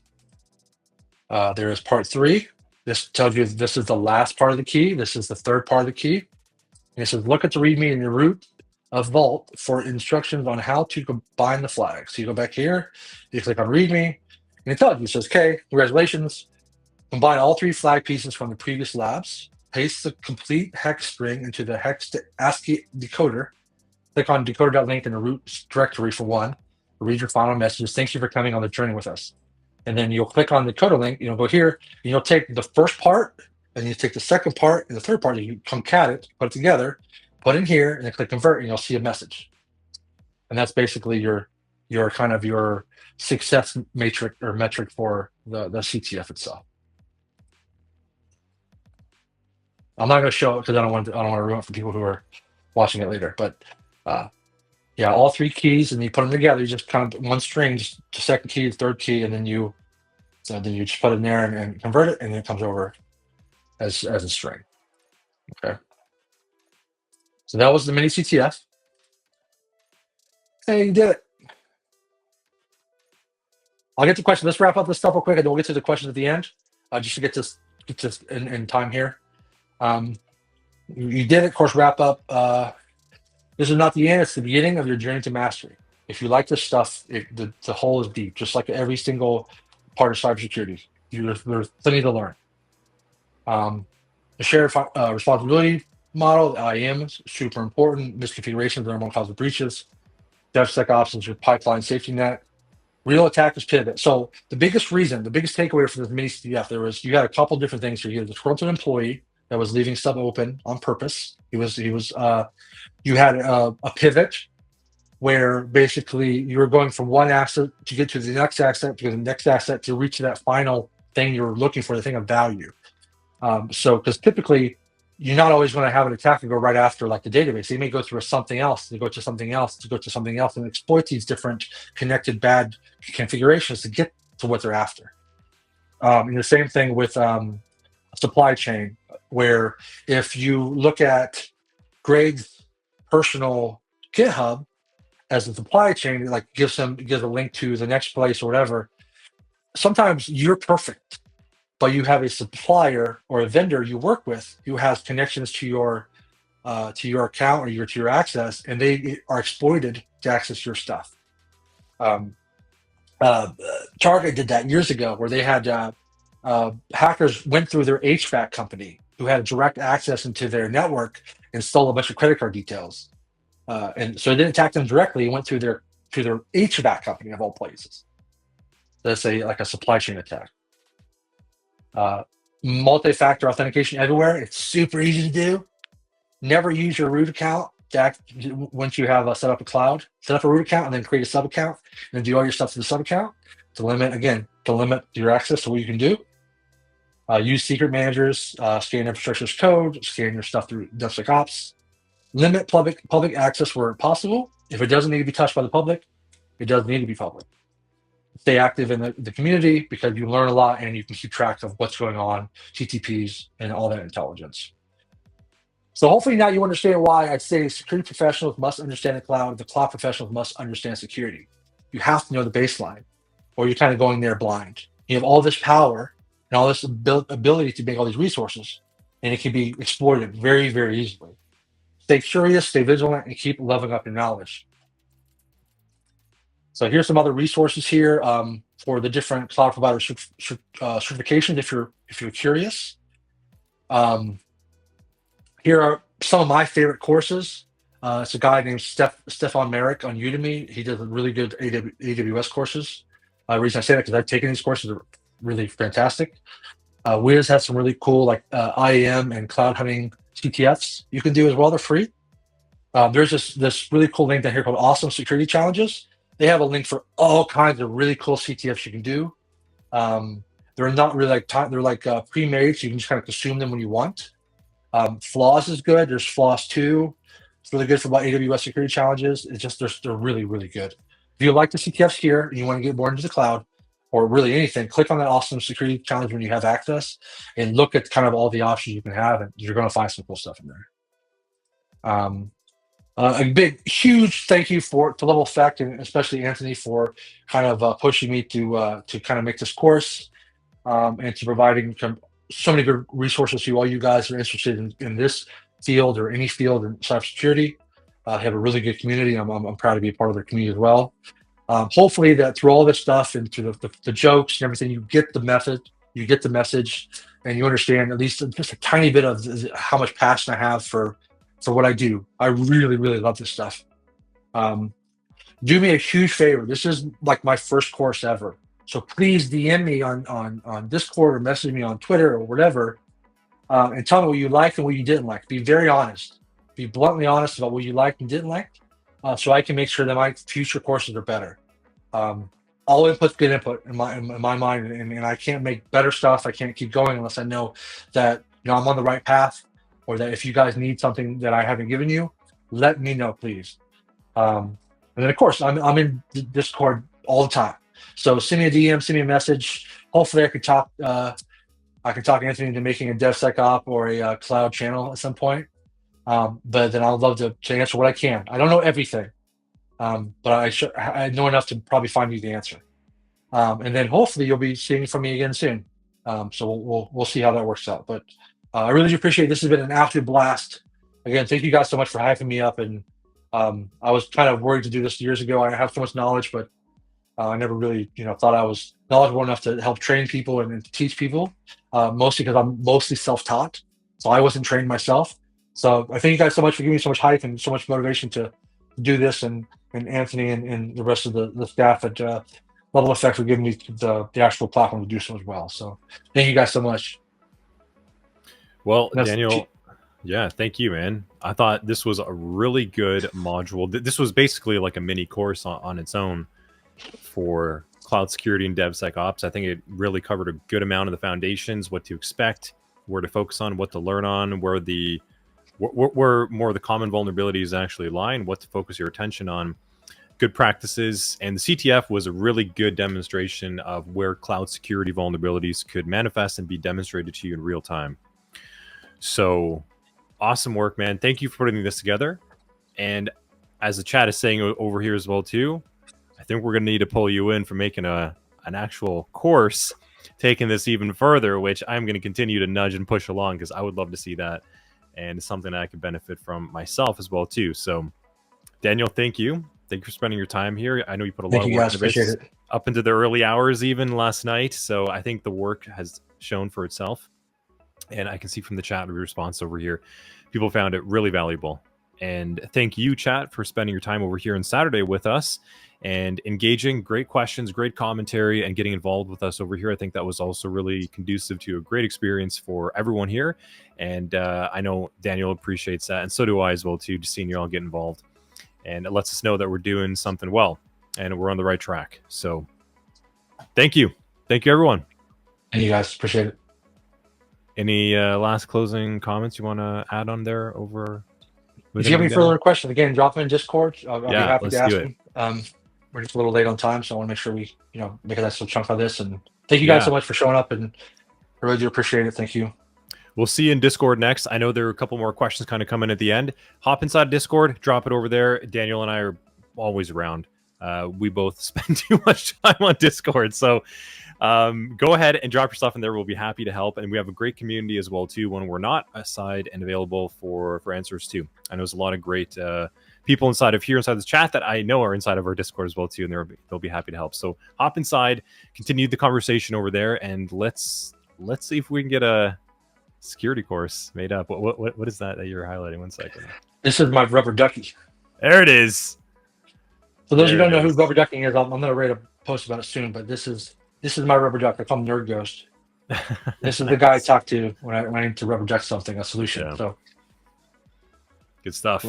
S2: There is part 3. This tells you this is the last part of the key. This is the 3rd part of the key. And it says, look at the README in your root of Vault for instructions on how to combine the flags. So you go back here, you click on README, and it tells you, it says, okay, congratulations. Combine all 3 flag pieces from the previous labs. Paste the complete hex string into the hex to ASCII decoder. Click on decoder.link in the root directory for 1. Read your final messages. Thank you for coming on the journey with us. And then you'll click on the decoder link. Go here, and you'll take the first part, and you take the second part and the third part. You concat it, put it together, put in here, and then click convert, and you'll see a message. And that's basically your kind of your success matrix or metric for the CTF itself. I'm not going to show it because I don't want to ruin it for people who are watching it later. But yeah, all 3 keys, and you put them together. You just kind of one string, just the second key, the third key, and then you just put it in there and convert it, and then it comes over as a string. Okay. So that was the mini CTF. Hey, you did it. I'll get to questions. Let's wrap up this stuff real quick, and then we'll get to the questions at the end, just to get this in time here. You did it. Of course, wrap up. This is not the end. It's the beginning of your journey to mastery. If you like this stuff, the hole is deep, just like every single part of cybersecurity. There's plenty to learn. The shared responsibility model, the IAM, is super important. Misconfigurations are the number one cause of breaches. DevSecOps is your pipeline safety net. Real attackers pivot. So the biggest takeaway for this mini CTF, you had a couple different things here. You had a disgruntled employee that was leaving stuff open on purpose. You had a pivot where basically you were going from one asset to get to the next asset, to the next asset to reach that final thing you're looking for, the thing of value. So, because typically you're not always going to have an attacker go right after like the database. They may go through something else, to go to something else, to go to something else, and exploit these different connected bad configurations to get to what they're after. And the same thing with supply chain, where if you look at Greg's personal GitHub as a supply chain, it like gives a link to the next place or whatever. Sometimes you're perfect, but you have a supplier or a vendor you work with who has connections to your account or to your access, and they are exploited to access your stuff. Target did that years ago, where they had hackers went through their HVAC company who had direct access into their network and stole a bunch of credit card details. And so they didn't attack them directly; it went through their HVAC company of all places. That's like a supply chain attack. Multi-factor authentication everywhere. It's super easy to do. Never use your root account once you have set up a cloud. Set up a root account and then create a sub account and then do all your stuff to the sub account to limit your access to what you can do. Use secret managers, scan infrastructure's code, scan your stuff through DevSecOps. Limit public access where possible. If it doesn't need to be touched by the public, it doesn't need to be public. Stay active in the community because you learn a lot and you can keep track of what's going on, TTPs, and all that intelligence. So hopefully now you understand why I say security professionals must understand the cloud professionals must understand security. You have to know the baseline, or you're kind of going there blind. You have all this power and all this ability to make all these resources, and it can be exploited very, very easily. Stay curious, stay vigilant, and keep leveling up your knowledge. So here's some other resources here for the different cloud provider certifications if you're curious. Here are some of my favorite courses. It's a guy named Stefan Merrick on Udemy. He does really good AWS courses. The reason I say that because I've taken these courses, are really fantastic. Wiz has some really cool like IAM and cloud hunting CTFs you can do as well. They're free. There's this really cool link down here called Awesome Security Challenges. They have a link for all kinds of really cool CTFs you can do. They're not really they're like pre-made, so you can just kind of consume them when you want. Floss is good. There's Floss 2. It's really good for about AWS security challenges. It's just they're really, really good. If you like the CTFs here and you want to get more into the cloud or really anything, click on that Awesome Security Challenge when you have access and look at kind of all the options you can have, and you're going to find some cool stuff in there. A big, huge thank you to Level Effect and especially Anthony for kind of pushing me to kind of make this course and to providing so many good resources to all you guys who are interested in this field or any field in cybersecurity. Have a really good community. I'm proud to be a part of their community as well. Hopefully that through all this stuff and through the jokes and everything, you get the message, and you understand at least just a tiny bit of how much passion I have for what I do. I really, really love this stuff. Do me a huge favor. This is like my first course ever. So please DM me on Discord or message me on Twitter or whatever, and tell me what you liked and what you didn't like. Be very honest. Be bluntly honest about what you liked and didn't like, so I can make sure that my future courses are better. All input's good input in my mind, and I can't make better stuff. I can't keep going unless I know that I'm on the right path, or that if you guys need something that I haven't given you, let me know, please. And then of course I'm in Discord all the time. So send me a DM, send me a message. Hopefully I can talk Anthony into making a DevSecOps or a cloud channel at some point. But then I'd love to answer what I can. I don't know everything, but I know enough to probably find you the answer. And then hopefully you'll be seeing from me again soon. So we'll see how that works out. But I really do appreciate it. This has been an absolute blast. Again, thank you guys so much for hyping me up. And I was kind of worried to do this years ago. I have so much knowledge, but I never really, thought I was knowledgeable enough to help train people and to teach people, mostly because I'm mostly self-taught. So I wasn't trained myself. So I thank you guys so much for giving me so much hype and so much motivation to do this, and Anthony and the rest of the staff at Level Effect for giving me the actual platform to do so as well. So thank you guys so much.
S1: Well, Daniel, yeah, thank you, man. I thought this was a really good module. This was basically like a mini course on its own for cloud security and DevSecOps. I think it really covered a good amount of the foundations, what to expect, where to focus on, what to learn on, where more of the common vulnerabilities actually lie, and what to focus your attention on. Good practices. And the CTF was a really good demonstration of where cloud security vulnerabilities could manifest and be demonstrated to you in real time. So awesome work, man. Thank you for putting this together. And as the chat is saying over here as well too, I think we're going to need to pull you in for making an actual course, taking this even further, which I'm going to continue to nudge and push along because I would love to see that. And it's something that I could benefit from myself as well too. So Daniel, thank you. Thank you for spending your time here. I know you put a lot of work into this up into the early hours, even last night. So I think the work has shown for itself. And I can see from the chat response over here, people found it really valuable. And thank you, chat, for spending your time over here on Saturday with us and engaging. Great questions, great commentary, and getting involved with us over here. I think that was also really conducive to a great experience for everyone here. And I know Daniel appreciates that. And so do I as well, too, just seeing you all get involved. And it lets us know that we're doing something well and we're on the right track. So thank you. Thank you, everyone.
S2: And you guys, appreciate it.
S1: Any last closing comments you want to add on there over?
S2: If you have any further questions, again, drop them in Discord. I'll be happy to ask them. We're just a little late on time, so I want to make sure we, make a nice little chunk of this. And thank you guys so much for showing up, and I really do appreciate it. Thank you.
S1: We'll see you in Discord next. I know there are a couple more questions kind of coming at the end. Hop inside Discord, drop it over there. Daniel and I are always around. We both spend too much time on Discord, so go ahead and drop your stuff in there. We'll be happy to help, and we have a great community as well too when we're not aside and available for answers too. I know there's a lot of great people inside the chat that I know are inside of our Discord as well too, and they'll be happy to help. So hop inside, continue the conversation over there, and let's see if we can get a security course made up. What is that you're highlighting? 1 second.
S2: This is my rubber ducky.
S1: There it is.
S2: For those who don't know who rubber ducking is, I'm gonna write a post about it soon. But this is my rubber duck. I call him Nerd Ghost. This is the guy I talk to when I need to rubber duck something, a solution. Yeah. So
S1: good stuff.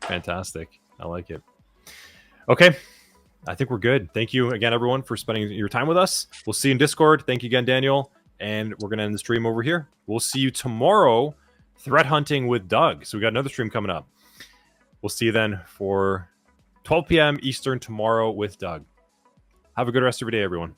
S1: Fantastic. I like it. Okay. I think we're good. Thank you again, everyone, for spending your time with us. We'll see you in Discord. Thank you again, Daniel. And we're going to end the stream over here. We'll see you tomorrow, threat hunting with Doug. So we got another stream coming up. We'll see you then for 12 p.m. Eastern tomorrow with Doug. Have a good rest of your day, everyone.